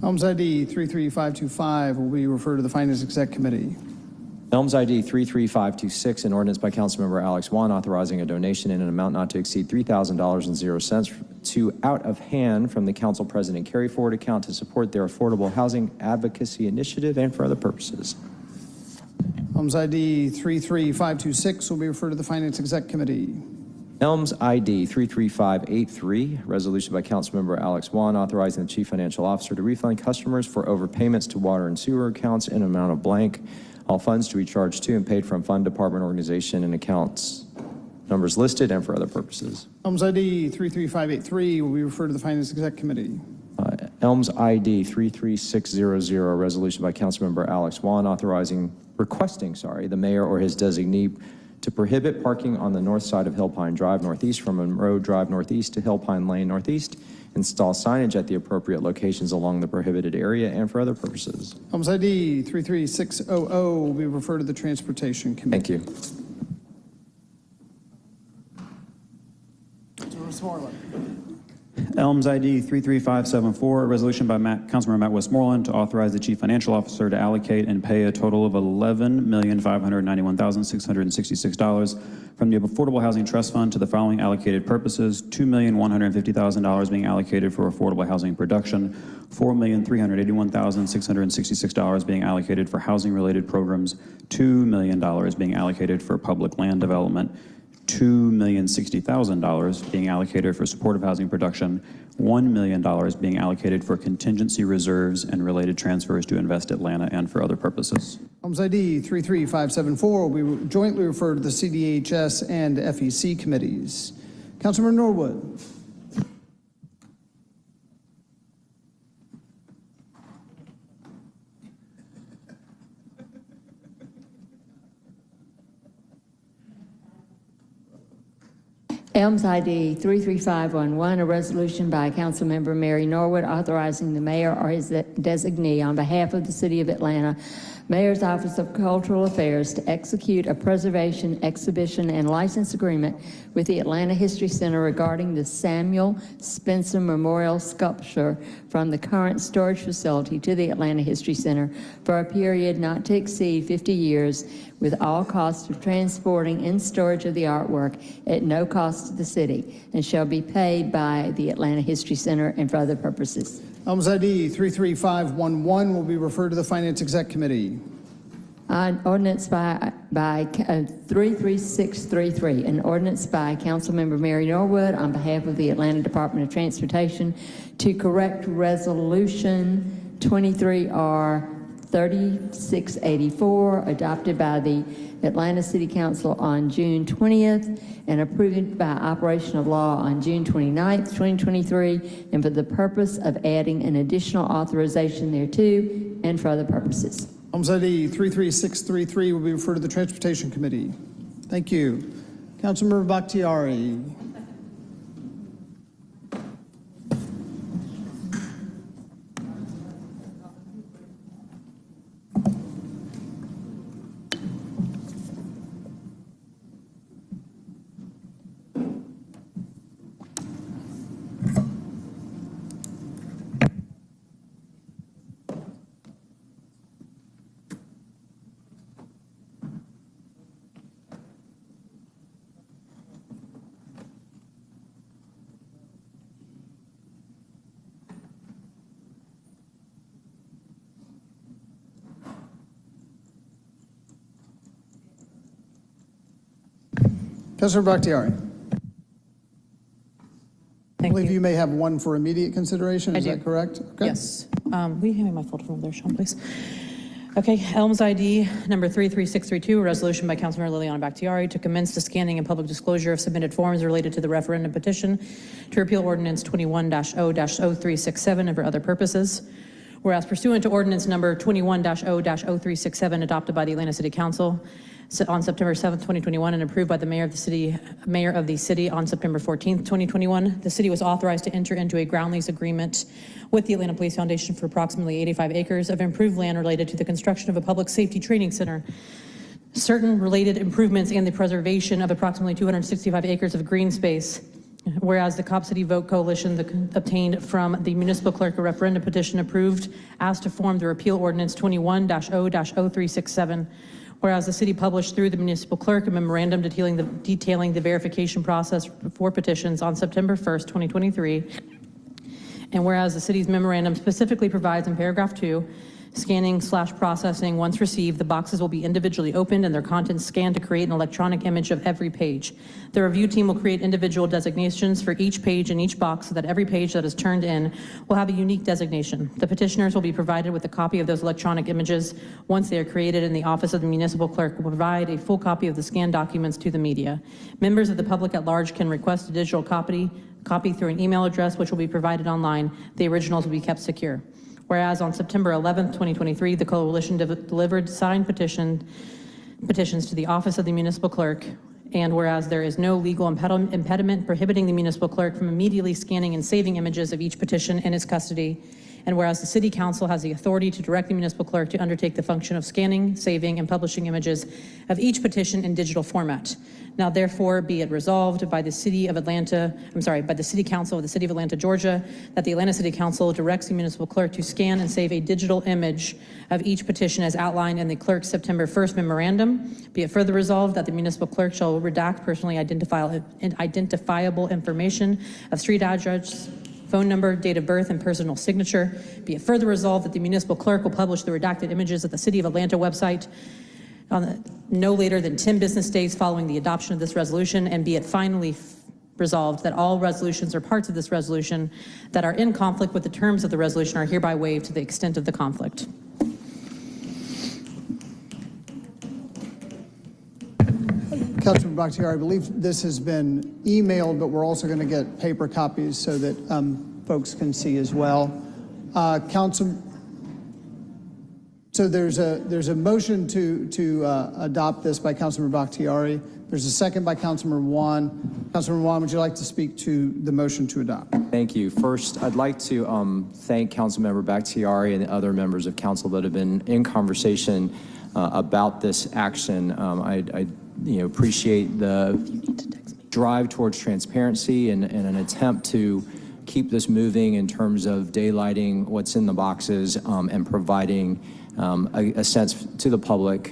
Elms ID 33525 will be referred to the Finance Exec Committee. Elms ID 33526, an ordinance by Councilmember Alex Wan authorizing a donation in an amount not to exceed $3,000.00 to out of hand from the Council President Carry Forward account to support their affordable housing advocacy initiative and for other purposes. Elms ID 33526 will be referred to the Finance Exec Committee. Elms ID 33583, resolution by Councilmember Alex Wan authorizing the Chief Financial Officer to refund customers for overpayments to water and sewer accounts in an amount of blank. All funds to be charged to and paid from fund, department, organization, and accounts numbers listed and for other purposes. Elms ID 33583 will be referred to the Finance Exec Committee. Elms ID 33600, a resolution by Councilmember Alex Wan requesting the mayor or his designee to prohibit parking on the north side of Hillpine Drive Northeast from Monroe Drive Northeast to Hillpine Lane Northeast, install signage at the appropriate locations along the prohibited area and for other purposes. Elms ID 33600 will be referred to the Transportation Committee. Thank you. Elms ID 33574, a resolution by Councilmember Matt Westmoreland to authorize the Chief Financial Officer to allocate and pay a total of $11,591,666 from the Affordable Housing Trust Fund to the following allocated purposes: $2,150,000 being allocated for affordable housing production, $4,381,666 being allocated for housing-related programs, $2 million being allocated for public land development, $2,060,000 being allocated for supportive housing production, $1 million being allocated for contingency reserves and related transfers to Invest Atlanta and for other purposes. Elms ID 33574 will be jointly referred to the CDHS and FEC committees. Councilmember Norwood. Elms ID 33511, a resolution by Councilmember Mary Norwood authorizing the mayor or his designee on behalf of the City of Atlanta, Mayor's Office of Cultural Affairs, to execute a preservation, exhibition, and license agreement with the Atlanta History Center regarding the Samuel Spencer Memorial Sculpture from the current storage facility to the Atlanta History Center for a period not to exceed 50 years, with all costs of transporting and storage of the artwork at no cost to the city, and shall be paid by the Atlanta History Center and for other purposes. Elms ID 33511 will be referred to the Finance Exec Committee. Ordinance by 33633, an ordinance by Councilmember Mary Norwood on behalf of the Atlanta Department of Transportation to correct Resolution 23R 3684, adopted by the Atlanta City Council on June 20th and approved by operation of law on June 29th, 2023, and for the purpose of adding an additional authorization thereto and for other purposes. Homes ID 33633 will be referred to the Transportation Committee. Thank you. Councilmember Bakhtiari. Councilor Bakhtiari. I believe you may have one for immediate consideration. Is that correct? Okay. Yes. Will you hand me my folder from there, Sean, please? Okay, Elms ID number 33632, a resolution by Councilmember Liliana Bakhtiari to commence the scanning and public disclosure of submitted forms related to the referendum petition to repeal Ordinance 21-0-0367 and for other purposes. Whereas pursuant to Ordinance number 21-0-0367 adopted by the Atlanta City Council on September 7th, 2021, and approved by the mayor of the city on September 14th, 2021, the city was authorized to enter into a ground lease agreement with the Atlanta Police Foundation for approximately 85 acres of improved land related to the construction of a public safety training center, certain related improvements, and the preservation of approximately 265 acres of green space. Whereas the Cop City Vote Coalition obtained from the municipal clerk a referendum petition approved as to form the repeal ordinance 21-0-0367. Whereas the city published through the municipal clerk a memorandum detailing the verification process for petitions on September 1st, 2023. And whereas the city's memorandum specifically provides in paragraph 2, scanning/processing, once received, the boxes will be individually opened and their contents scanned to create an electronic image of every page. The review team will create individual designations for each page in each box so that every page that is turned in will have a unique designation. The petitioners will be provided with a copy of those electronic images once they are created, and the office of the municipal clerk will provide a full copy of the scanned documents to the media. Members of the public at large can request a digital copy through an email address which will be provided online. The originals will be kept secure. Whereas on September 11th, 2023, the coalition delivered signed petitions to the office of the municipal clerk, and whereas there is no legal impediment prohibiting the municipal clerk from immediately scanning and saving images of each petition in its custody, and whereas the City Council has the authority to direct the municipal clerk to undertake the function of scanning, saving, and publishing images of each petition in digital format. Now therefore be it resolved by the City Council of the City of Atlanta, Georgia, that the Atlanta City Council directs the municipal clerk to scan and save a digital image of each petition as outlined in the clerk's September 1st memorandum. Be it further resolved that the municipal clerk shall redact personally identifiable information of street address, phone number, date of birth, and personal signature. Be it further resolved that the municipal clerk will publish the redacted images at the City of Atlanta website on no later than 10 business days following the adoption of this resolution. And be it finally resolved that all resolutions or parts of this resolution that are in conflict with the terms of the resolution are hereby waived to the extent of the conflict. Councilman Bakhtiari, I believe this has been emailed, but we're also going to get paper copies so that folks can see as well. So there's a motion to adopt this by Councilman Bakhtiari. There's a second by Councilman Juan. Councilman Juan, would you like to speak to the motion to adopt? Thank you. First, I'd like to thank Councilmember Bakhtiari and the other members of council that have been in conversation about this action. I appreciate the drive towards transparency and an attempt to keep this moving in terms of daylighting what's in the boxes and providing a sense to the public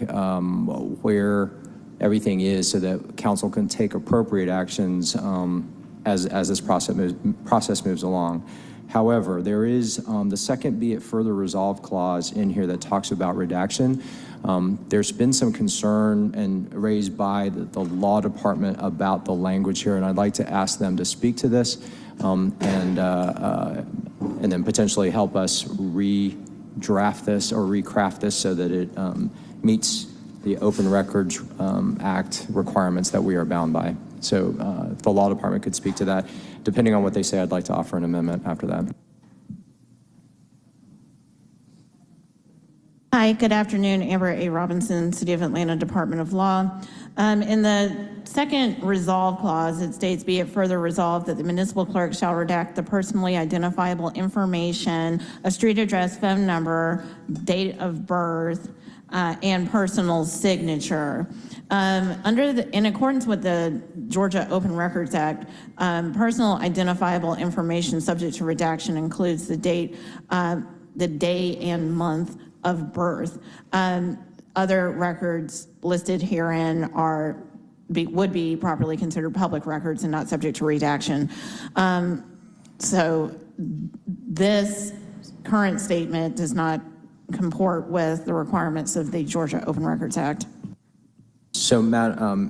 where everything is so that council can take appropriate actions as this process moves along. However, there is the second be it further resolved clause in here that talks about redaction. There's been some concern and raised by the law department about the language here, and I'd like to ask them to speak to this and then potentially help us draft this or recraft this so that it meets the Open Records Act requirements that we are bound by. So if the law department could speak to that, depending on what they say, I'd like to offer an amendment after that. Hi, good afternoon. Amber A. Robinson, City of Atlanta Department of Law. In the second resolve clause, it states, be it further resolved that the municipal clerk shall redact the personally identifiable information, a street address, phone number, date of birth, and personal signature. In accordance with the Georgia Open Records Act, personal identifiable information subject to redaction includes the date, the day and month of birth. Other records listed herein would be properly considered public records and not subject to redaction. So this current statement does not comport with the requirements of the Georgia Open Records Act. So, Madam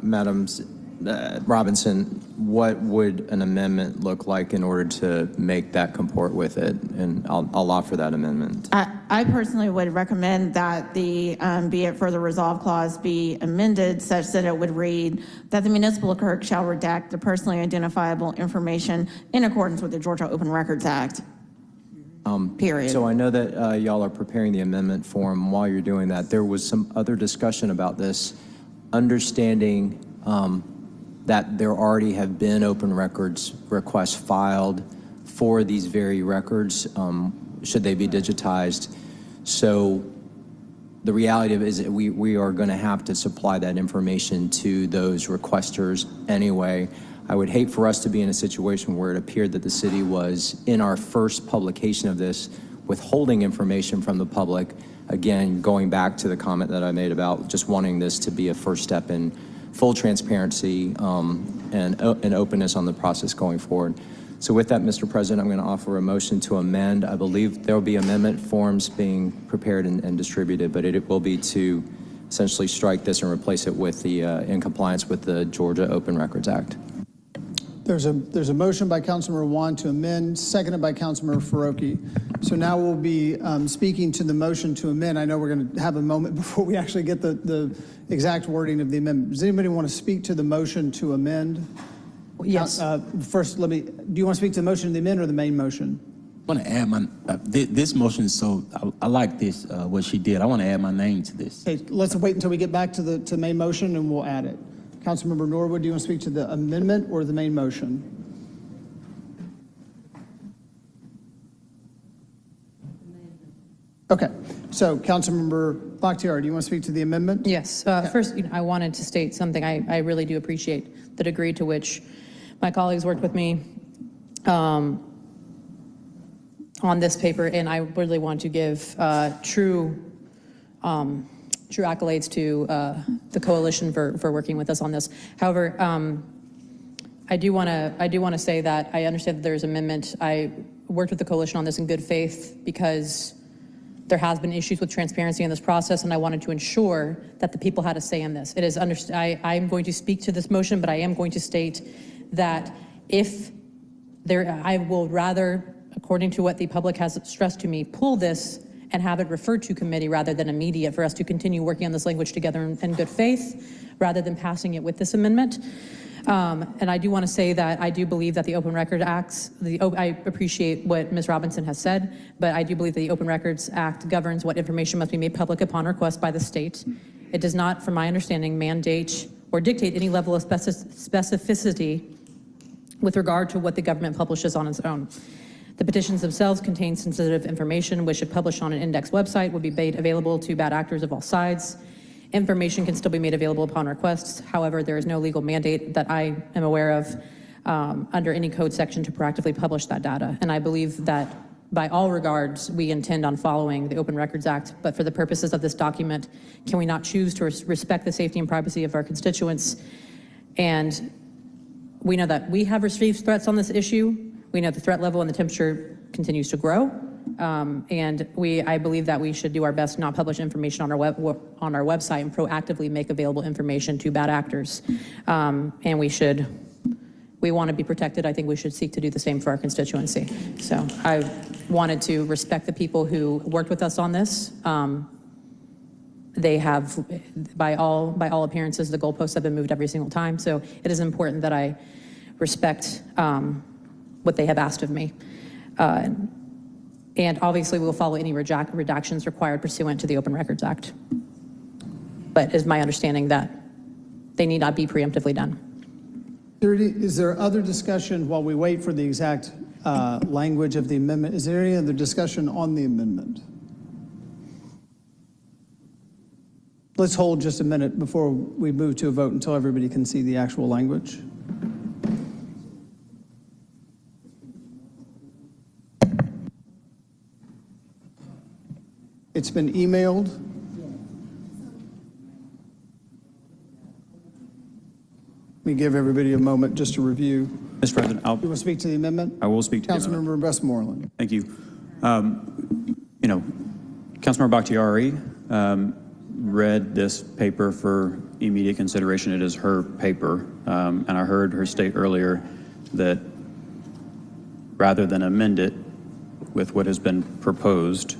Robinson, what would an amendment look like in order to make that comport with it? And I'll offer that amendment. I personally would recommend that the be it further resolved clause be amended such that it would read that the municipal clerk shall redact the personally identifiable information in accordance with the Georgia Open Records Act. Period. So I know that y'all are preparing the amendment form. While you're doing that, there was some other discussion about this, understanding that there already have been open records requests filed for these very records, should they be digitized. So the reality of it is that we are going to have to supply that information to those requesters anyway. I would hate for us to be in a situation where it appeared that the city was, in our first publication of this, withholding information from the public. Again, going back to the comment that I made about just wanting this to be a first step in full transparency and openness on the process going forward. So with that, Mr. President, I'm going to offer a motion to amend. I believe there will be amendment forms being prepared and distributed, but it will be to essentially strike this and replace it with the in compliance with the Georgia Open Records Act. There's a motion by Councilmember Juan to amend, seconded by Councilmember Faroki. So now we'll be speaking to the motion to amend. I know we're going to have a moment before we actually get the exact wording of the amendment. Does anybody want to speak to the motion to amend? Yes. First, do you want to speak to the motion to amend or the main motion? I want to add my, this motion is so, I like this, what she did. I want to add my name to this. Okay, let's wait until we get back to the main motion and we'll add it. Councilmember Norwood, do you want to speak to the amendment or the main motion? Okay, so Councilmember Bakhtiari, do you want to speak to the amendment? Yes. First, I wanted to state something. I really do appreciate the degree to which my colleagues worked with me on this paper, and I really want to give true accolades to the coalition for working with us on this. However, I do want to say that I understand that there's amendment. I worked with the coalition on this in good faith because there has been issues with transparency in this process, and I wanted to ensure that the people had a say in this. It is I'm going to speak to this motion, but I am going to state that I will rather, according to what the public has stressed to me, pull this and have it referred to committee rather than immediate for us to continue working on this language together in good faith, rather than passing it with this amendment. And I do want to say that I do believe that the Open Records Act, I appreciate what Ms. Robinson has said, but I do believe that the Open Records Act governs what information must be made public upon request by the state. It does not, from my understanding, mandate or dictate any level of specificity with regard to what the government publishes on its own. The petitions themselves contain sensitive information which, if published on an index website, would be made available to bad actors of all sides. Information can still be made available upon requests. However, there is no legal mandate that I am aware of under any code section to proactively publish that data. And I believe that by all regards, we intend on following the Open Records Act, but for the purposes of this document, can we not choose to respect the safety and privacy of our constituents? And we know that we have received threats on this issue. We know the threat level and the temperature continues to grow. And I believe that we should do our best to not publish information on our website and proactively make available information to bad actors. And we should we want to be protected, I think we should seek to do the same for our constituency. So I wanted to respect the people who worked with us on this. They have, by all appearances, the goalposts have been moved every single time. So it is important that I respect what they have asked of me. And obviously, we will follow any redactions required pursuant to the Open Records Act. But it's my understanding that they need not be preemptively done. Is there other discussion while we wait for the exact language of the amendment? Is there any other discussion on the amendment? Let's hold just a minute before we move to a vote until everybody can see the actual language. It's been emailed. Let me give everybody a moment just to review. Mr. President, You want to speak to the amendment? I will speak to the amendment. Councilmember Westmoreland. Thank you. Councilmember Bakhtiari read this paper for immediate consideration. It is her paper. And I heard her state earlier that rather than amend it with what has been proposed,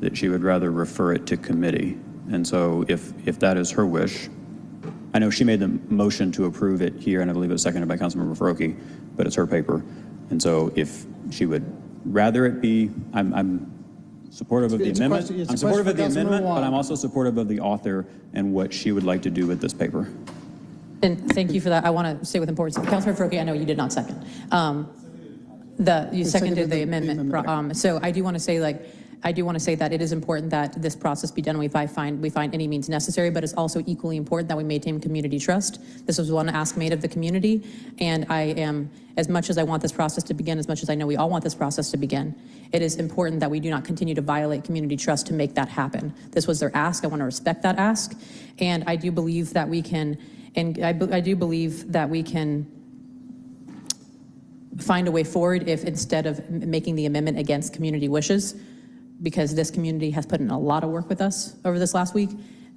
that she would rather refer it to committee. And so if that is her wish, I know she made the motion to approve it here, and I believe it was seconded by Councilmember Faroki, but it's her paper. And so if she would rather it be, I'm supportive of the amendment. I'm supportive of the amendment, but I'm also supportive of the author and what she would like to do with this paper. And thank you for that. I want to say with importance, Councilmember Faroki, I know you did not second. You seconded the amendment. So I do want to say, that it is important that this process be done. We find any means necessary, but it's also equally important that we maintain community trust. This was one ask made of the community, and I am, as much as I want this process to begin, as much as I know we all want this process to begin, it is important that we do not continue to violate community trust to make that happen. This was their ask. I want to respect that ask, and I do believe that we can, find a way forward if instead of making the amendment against community wishes, because this community has put in a lot of work with us over this last week,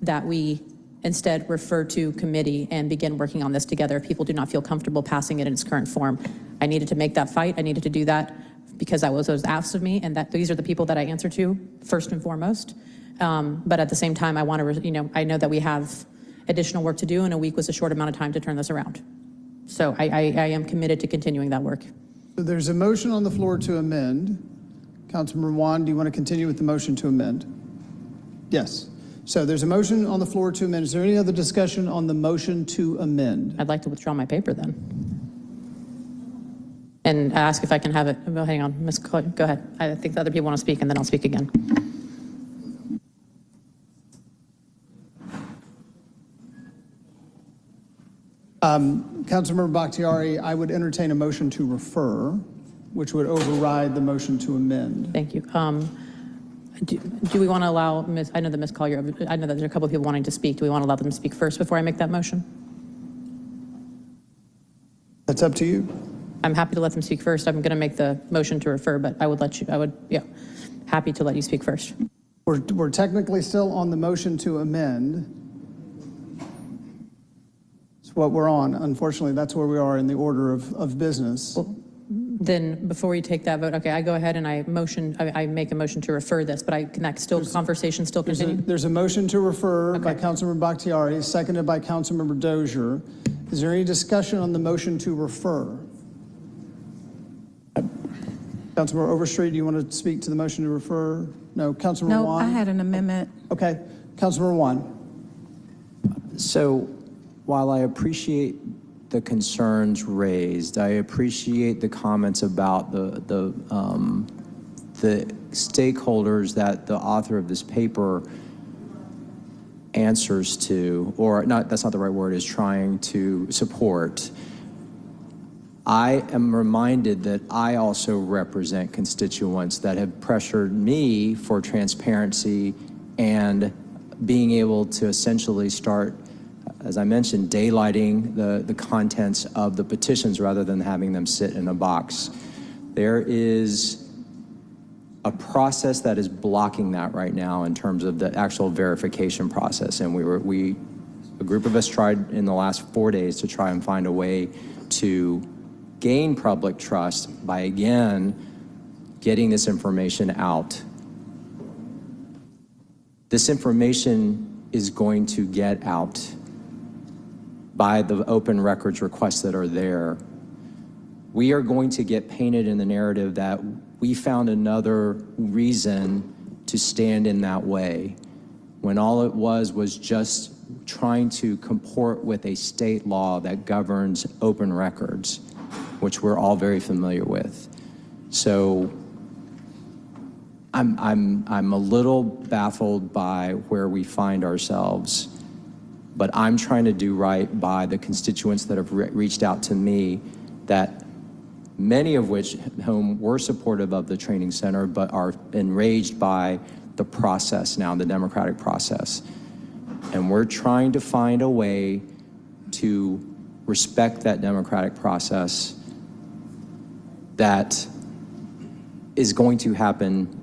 that we instead refer to committee and begin working on this together if people do not feel comfortable passing it in its current form. I needed to make that fight. I needed to do that because it was asked of me, and that these are the people that I answer to first and foremost. But at the same time, I want to, I know that we have additional work to do, and a week was a short amount of time to turn this around. So I am committed to continuing that work. So there's a motion on the floor to amend. Councilmember Juan, do you want to continue with the motion to amend? Yes. So there's a motion on the floor to amend. Is there any other discussion on the motion to amend? I'd like to withdraw my paper then. And ask if I can have it. Well, hang on, Ms. Coy, go ahead. I think the other people want to speak, and then I'll speak again. Councilmember Bakhtiari, I would entertain a motion to refer, which would override the motion to amend. Thank you. Do we want to allow Ms., I know that Ms. Collier, I know that there's a couple of people wanting to speak. Do we want to allow them to speak first before I make that motion? That's up to you. I'm happy to let them speak first. I'm going to make the motion to refer, but happy to let you speak first. We're technically still on the motion to amend. It's what we're on. Unfortunately, that's where we are in the order of business. Well, then before you take that vote, okay, I go ahead and I make a motion to refer this, but can that conversation still continue? There's a motion to refer by Councilmember Bakhtiari, seconded by Councilmember Dozier. Is there any discussion on the motion to refer? Councilmember Overstreet, do you want to speak to the motion to refer? No. Councilmember Juan? No, I had an amendment. Okay. Councilmember Juan. So while I appreciate the concerns raised, I appreciate the comments about the stakeholders that the author of this paper answers to, or not, that's not the right word, is trying to support. I am reminded that I also represent constituents that have pressured me for transparency and being able to essentially start, as I mentioned, daylighting the contents of the petitions rather than having them sit in a box. There is a process that is blocking that right now in terms of the actual verification process. And a group of us tried in the last 4 days to try and find a way to gain public trust by, again, getting this information out. This information is going to get out by the open records requests that are there. We are going to get painted in the narrative that we found another reason to stand in that way, when all it was just trying to comport with a state law that governs open records, which we're all very familiar with. So I'm a little baffled by where we find ourselves, but I'm trying to do right by the constituents that have reached out to me, that many of whom were supportive of the training center, but are enraged by the process now, the democratic process. And we're trying to find a way to respect that democratic process that is going to happen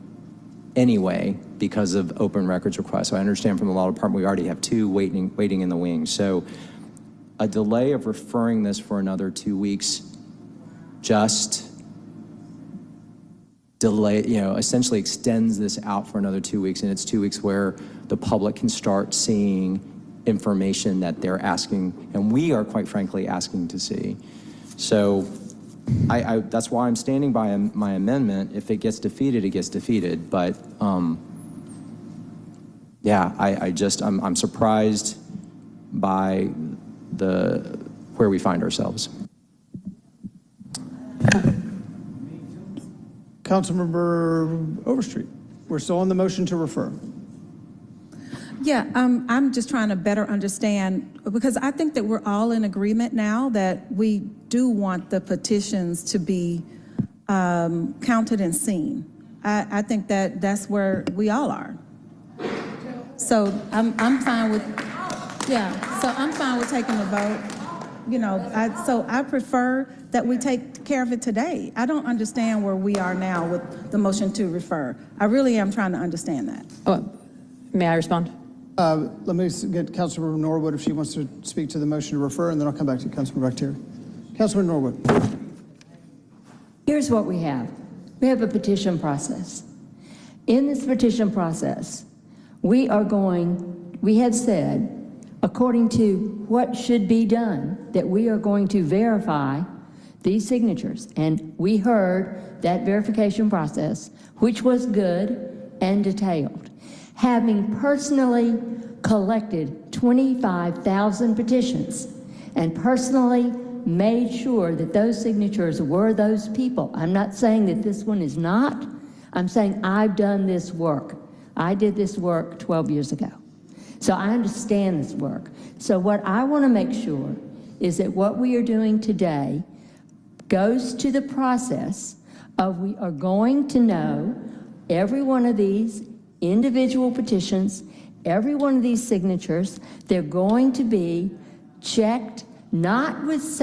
anyway because of open records requests. So I understand from the law department, we already have 2 waiting in the wings. So a delay of referring this for another 2 weeks just delay, essentially extends this out for another 2 weeks, and it's 2 weeks where the public can start seeing information that they're asking, and we are quite frankly asking to see. So that's why I'm standing by my amendment. If it gets defeated, it gets defeated. But yeah, I'm surprised by where we find ourselves. Councilmember Overstreet, we're still on the motion to refer. Yeah, I'm just trying to better understand, because I think that we're all in agreement now that we do want the petitions to be counted and seen. I think that that's where we all are. So I'm fine with, so I'm fine with taking the vote. So I prefer that we take care of it today. I don't understand where we are now with the motion to refer. I really am trying to understand that. Oh, may I respond? Let me get Councilmember Norwood if she wants to speak to the motion to refer, and then I'll come back to Councilmember Bacteria. Councilmember Norwood. Here's what we have. We have a petition process. In this petition process, we have said, according to what should be done, that we are going to verify these signatures. And we heard that verification process, which was good and detailed. Having personally collected 25,000 petitions and personally made sure that those signatures were those people. I'm not saying that this one is not. I'm saying I've done this work. I did this work 12 years ago. So I understand this work. So what I want to make sure is that what we are doing today goes to the process of we are going to know every one of these individual petitions, every one of these signatures. They're going to be checked, not with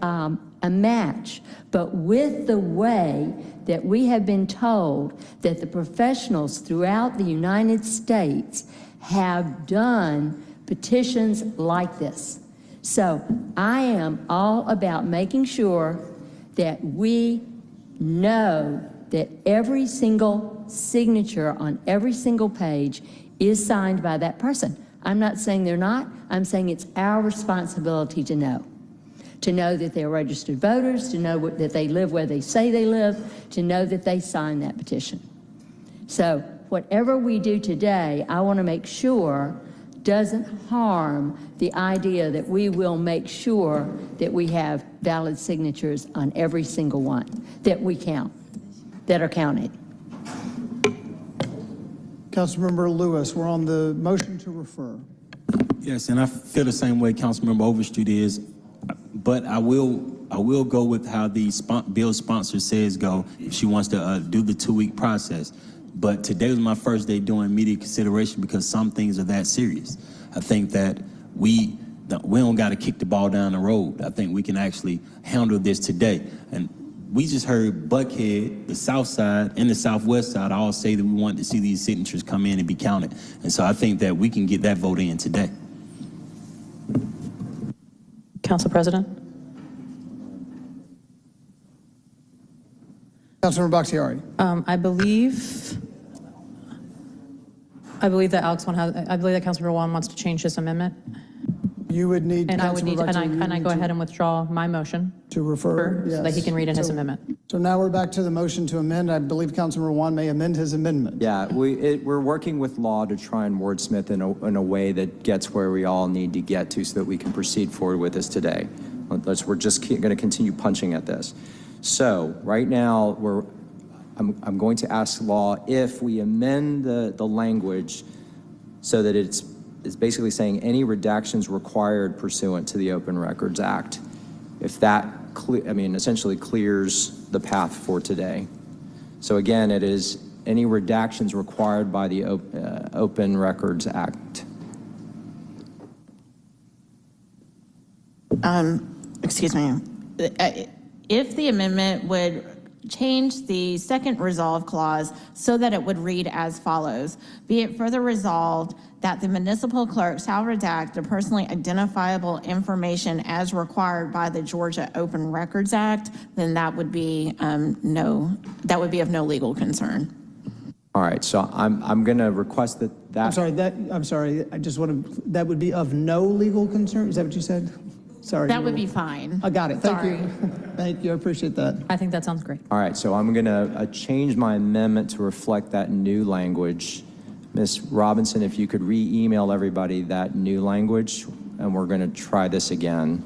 a match, but with the way that we have been told that the professionals throughout the United States have done petitions like this. So I am all about making sure that we know that every single signature on every single page is signed by that person. I'm not saying they're not. I'm saying it's our responsibility to know that they're registered voters, to know that they live where they say they live, to know that they sign that petition. So whatever we do today, I want to make sure doesn't harm the idea that we will make sure that we have valid signatures on every single one that we count, that are counted. Councilmember Lewis, we're on the motion to refer. Yes, and I feel the same way Councilmember Overstreet is, but I will go with how the bill sponsor says go if she wants to do the 2-week process. But today was my first day doing immediate consideration because some things are that serious. I think that we don't got to kick the ball down the road. I think we can actually handle this today. And we just heard Buckhead, the South Side, and the Southwest Side all say that we want to see these signatures come in and be counted. And so I think that we can get that vote in today. Council President? Councilmember Bakhtiari. I believe that Councilmember Juan wants to change his amendment. You would need. And I would need, Councilmember Bakhtiari, and I go ahead and withdraw my motion to refer, so that he yes. can read in his So- amendment. So now we're back to the motion to amend. I believe Councilmember Juan may amend his amendment. Yeah, we're working with law to try and wordsmith in a way that gets where we all need to get to so that we can proceed forward with this today. We're just going to continue punching at this. So right now, I'm going to ask law if we amend the language so that it's basically saying any redactions required pursuant to the Open Records Act. If that, essentially clears the path for today. So again, it is any redactions required by the Open Records Act. Excuse me. If the amendment would change the second resolve clause so that it would read as follows: be it further resolved that the municipal clerk shall redact the personally identifiable information as required by the Georgia Open Records Act, then that would be of no legal concern. All right, so I'm going to request that. I'm sorry, I just want to, that would be of no legal concern? Is that what you said? Sorry. That would be fine. I got it. Thank Sorry. you. Thank you. I appreciate that. I think that sounds great. All right, so I'm going to change my amendment to reflect that new language. Ms. Robinson, if you could re-email everybody that new language, and we're going to try this again.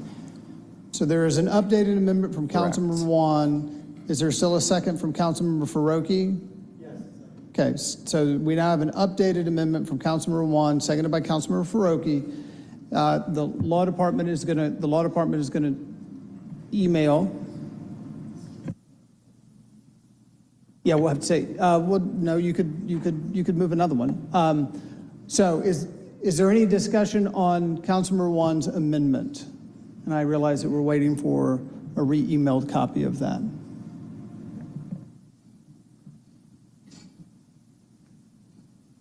So there is an updated amendment from Councilmember Juan. Is there still a second from Councilmember Faroki? Yes. Okay, so we now have an updated amendment from Councilmember Juan, seconded by Councilmember Faroki. The law department is going to email. Yeah, we'll have to say. Well, no, you could move another one. So is there any discussion on Councilmember Juan's amendment? And I realize that we're waiting for a re-emailed copy of that.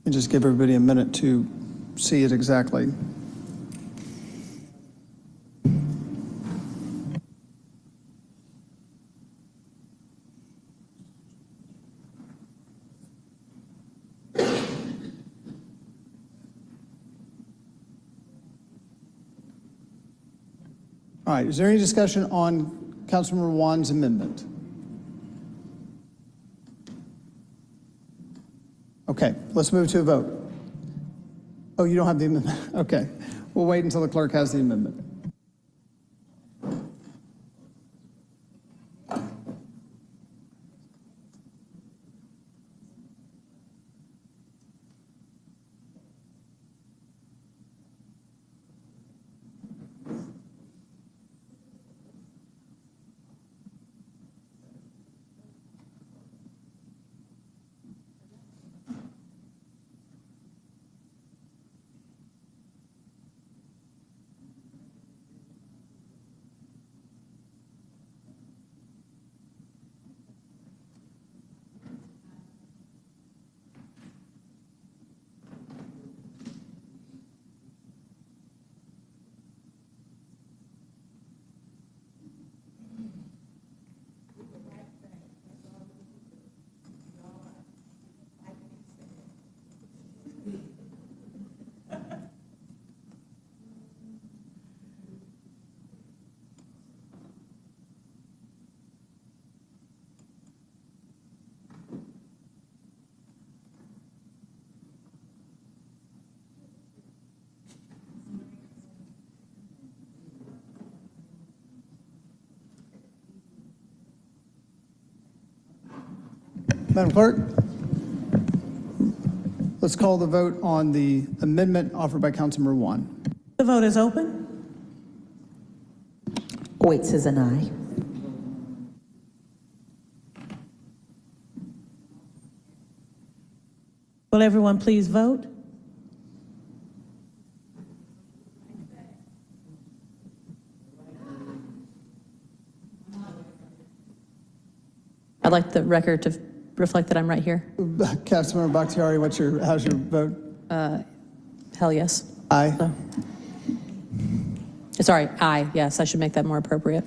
And just give everybody a minute to see it exactly. All right, is there any discussion on Councilmember Juan's amendment? Okay, let's move to a vote. Oh, you don't have the amendment? Okay, we'll wait until the clerk has the amendment. Madam Clerk, let's call the vote on the amendment offered by Councilmember Juan. The vote is open. Waits is an aye. Will everyone please vote? I'd like the record to reflect that I'm right here. Councilmember Bakhtiari, how's your vote? Hell yes. Aye. Sorry, aye, yes, I should make that more appropriate.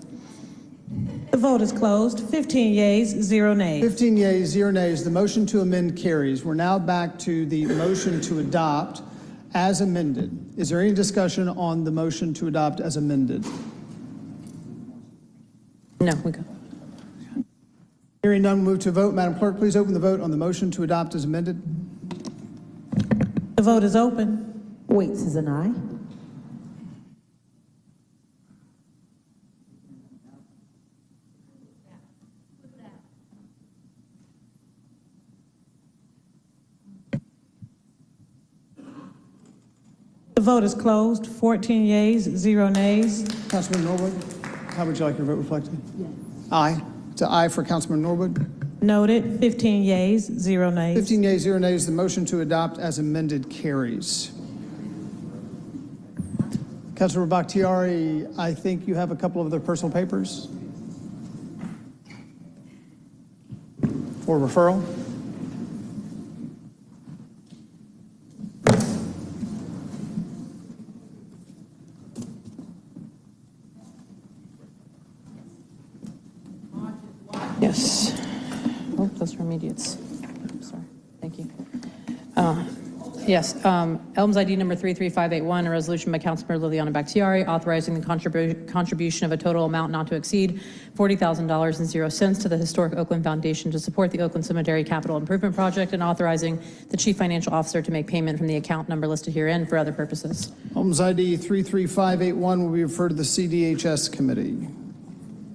The vote is closed. 15 yeas, 0 nays. 15 yeas, 0 nays. The motion to amend carries. We're now back to the motion to adopt as amended. Is there any discussion on the motion to adopt as amended? No, we go. Hearing none, we'll move to vote. Madam Clerk, please open the vote on the motion to adopt as amended. The vote is open. Waits is an aye. The vote is closed. 14 yeas, 0 nays. Councilman Norwood, how would you like your vote reflected? Yes. Aye. It's an aye for Councilman Norwood. Noted. 15 yeas, 0 nays. 15 yeas, 0 nays. The motion to adopt as amended carries. Councilor Bakhtiari, I think you have a couple of other personal papers for referral. Yes. Oh, those are immediates. Sorry. Thank you. Yes. Elms ID number 33581, a resolution by Councilmember Liliana Bakhtiari authorizing the contribution of a total amount not to exceed $40,000.00 to the Historic Oakland Foundation to support the Oakland Cemetery Capital Improvement Project and authorizing the Chief Financial Officer to make payment from the account number listed herein for other purposes. Elms ID 33581 will be referred to the CDHS committee.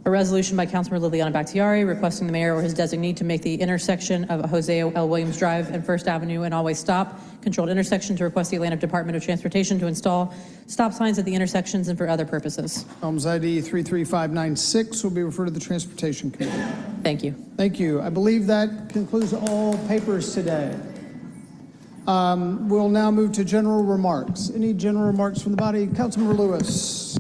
A resolution by Councilmember Liliana Bakhtiari requesting the mayor or his designee to make the intersection of Jose L. Williams Drive and First Avenue an always stop controlled intersection, to request the Atlanta Department of Transportation to install stop signs at the intersections and for other purposes. Elms ID 33596 will be referred to the Transportation Committee. Thank you. Thank you. I believe that concludes all papers today. We'll now move to general remarks. Any general remarks from the body? Councilmember Lewis.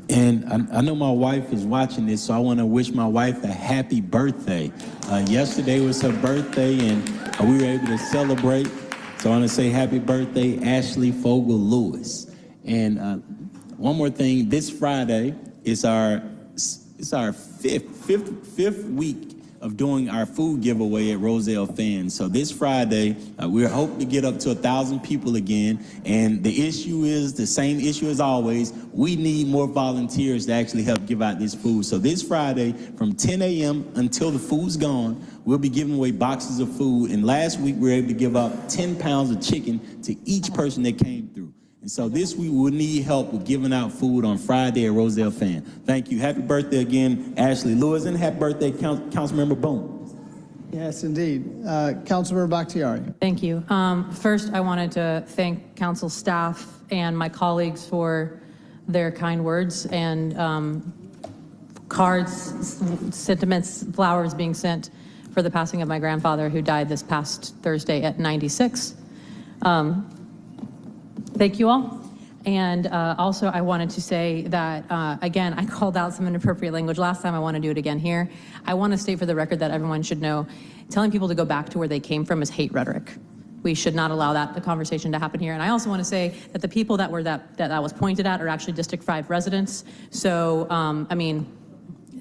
And I know my wife is watching this, so I want to wish my wife a happy birthday. Yesterday was her birthday, and we were able to celebrate. So I want to say happy birthday, Ashley Fogel Lewis. And one more thing, this Friday is our fifth week of doing our food giveaway at Roselle Fans. So this Friday, we're hoping to get up to 1,000 people again. And the issue is the same issue as always. We need more volunteers to actually help give out this food. So this Friday, from 10 a.m. until the food's gone, we'll be giving away boxes of food. And last week, we were able to give out 10 pounds of chicken to each person that came through. And so this week, we'll need help with giving out food on Friday at Roselle Fan. Thank you. Happy birthday again, Ashley Lewis, and happy birthday, Councilmember Boone. Yes, indeed. Councilmember Bakhtiari. Thank you. First, I wanted to thank council staff and my colleagues for their kind words and cards, sentiments, flowers being sent for the passing of my grandfather, who died this past Thursday at 96. Thank you all. And also, I wanted to say that, again, I called out some inappropriate language last time. I want to do it again here. I want to state for the record that everyone should know, telling people to go back to where they came from is hate rhetoric. We should not allow the conversation to happen here. And I also want to say that the people that was pointed at are actually District 5 residents. So, I mean,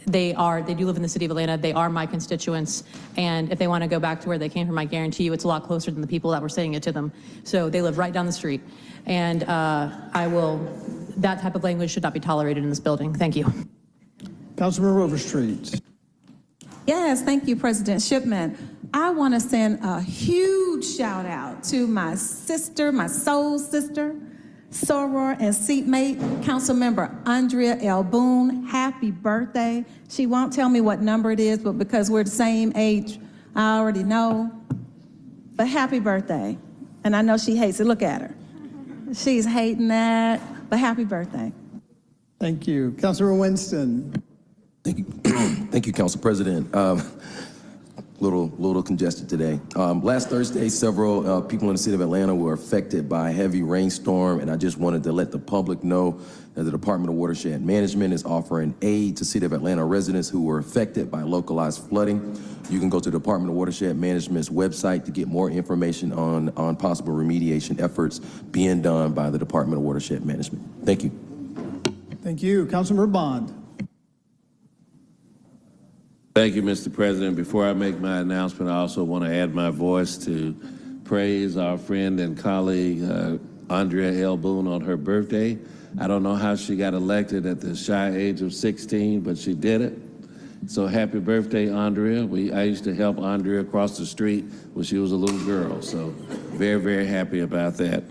they do live in the city of Atlanta. They are my constituents. And if they want to go back to where they came from, I guarantee you it's a lot closer than the people that were saying it to them. So they live right down the street. And that type of language should not be tolerated in this building. Thank you. Councilmember Overstreet. Yes, thank you, President Shipman. I want to send a huge shout out to my sister, my soul sister, soror and seatmate, Councilmember Andrea L. Boone. Happy birthday. She won't tell me what number it is, but because we're the same age, I already know. But happy birthday. And I know she hates it. Look at her. She's hating that, but happy birthday. Thank you. Councilor Winston. Thank you. Thank you, Council President. Little congested today. Last Thursday, several people in the city of Atlanta were affected by a heavy rainstorm, and I just wanted to let the public know that the Department of Watershed Management is offering aid to City of Atlanta residents who were affected by localized flooding. You can go to the Department of Watershed Management's website to get more information on possible remediation efforts being done by the Department of Watershed Management. Thank you. Thank you. Councilmember Bond. Thank you, Mr. President. Before I make my announcement, I also want to add my voice to praise our friend and colleague, Andrea L. Boone, on her birthday. I don't know how she got elected at the shy age of 16, but she did it. So happy birthday, Andrea. I used to help Andrea across the street when she was a little girl, so very, very happy about that.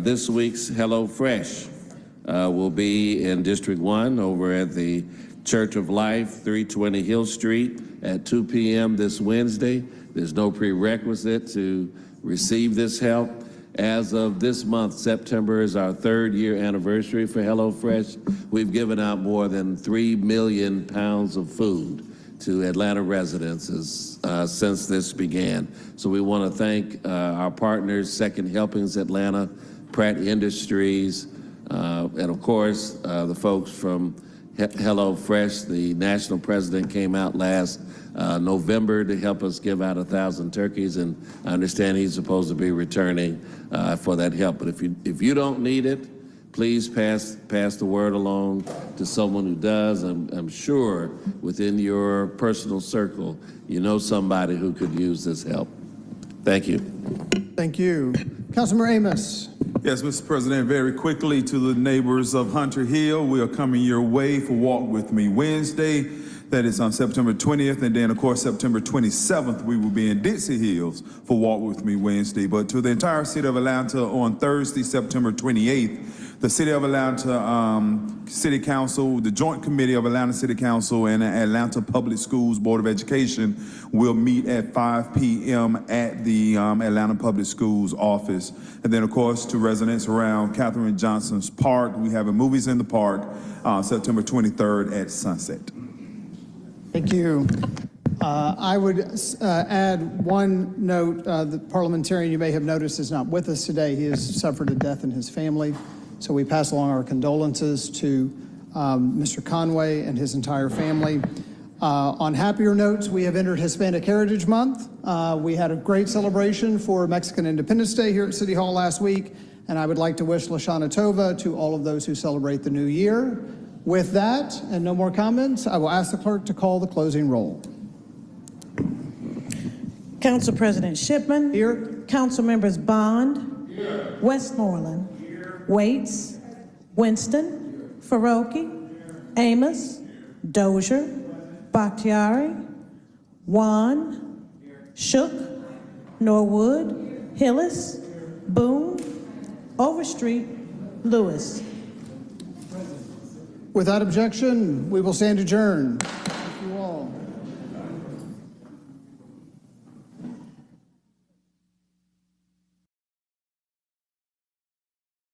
This week's Hello Fresh will be in District 1 over at the Church of Life, 320 Hill Street at 2 p.m. this Wednesday. There's no prerequisite to receive this help. As of this month, September is our 3rd year anniversary for HelloFresh. We've given out more than 3 million pounds of food to Atlanta residents since this began. So we want to thank our partners, Second Helpings Atlanta, Pratt Industries, and of course, the folks from HelloFresh. The national president came out last November to help us give out 1,000 turkeys, and I understand he's supposed to be returning for that help. But if you don't need it, please pass the word along to someone who does. I'm sure within your personal circle, you know somebody who could use this help. Thank you. Thank you. Councilmember Amos. Yes, Mr. President, very quickly to the neighbors of Hunter Hill, we are coming your way for Walk With Me Wednesday. That is on September 20th, and then, of course, September 27th, we will be in Dixie Hills for Walk With Me Wednesday. But to the entire city of Atlanta on Thursday, September 28th, the City of Atlanta City Council, the Joint Committee of Atlanta City Council and Atlanta Public Schools Board of Education will meet at 5 p.m. at the Atlanta Public Schools office. And then, of course, to residents around Katherine Johnson's Park, we have a Movies in the Park September 23rd at sunset. Thank you. I would add one note. The parliamentarian, you may have noticed, is not with us today. He has suffered a death in his family. So we pass along our condolences to Mr. Conway and his entire family. On happier notes, we have entered Hispanic Heritage Month. We had a great celebration for Mexican Independence Day here at City Hall last week, and I would like to wish Lashana Tova to all of those who celebrate the new year. With that, and no more comments, I will ask the clerk to call the closing roll. Council President Shipman. Here. Council members Bond. Here. Westmoreland. Here. Waits. Winston. Faroki. Amos. Dozier. Bakhtiari. Wan. Shook. Norwood. Hillis. Boone. Overstreet. Lewis. Without objection, we will stand adjourned.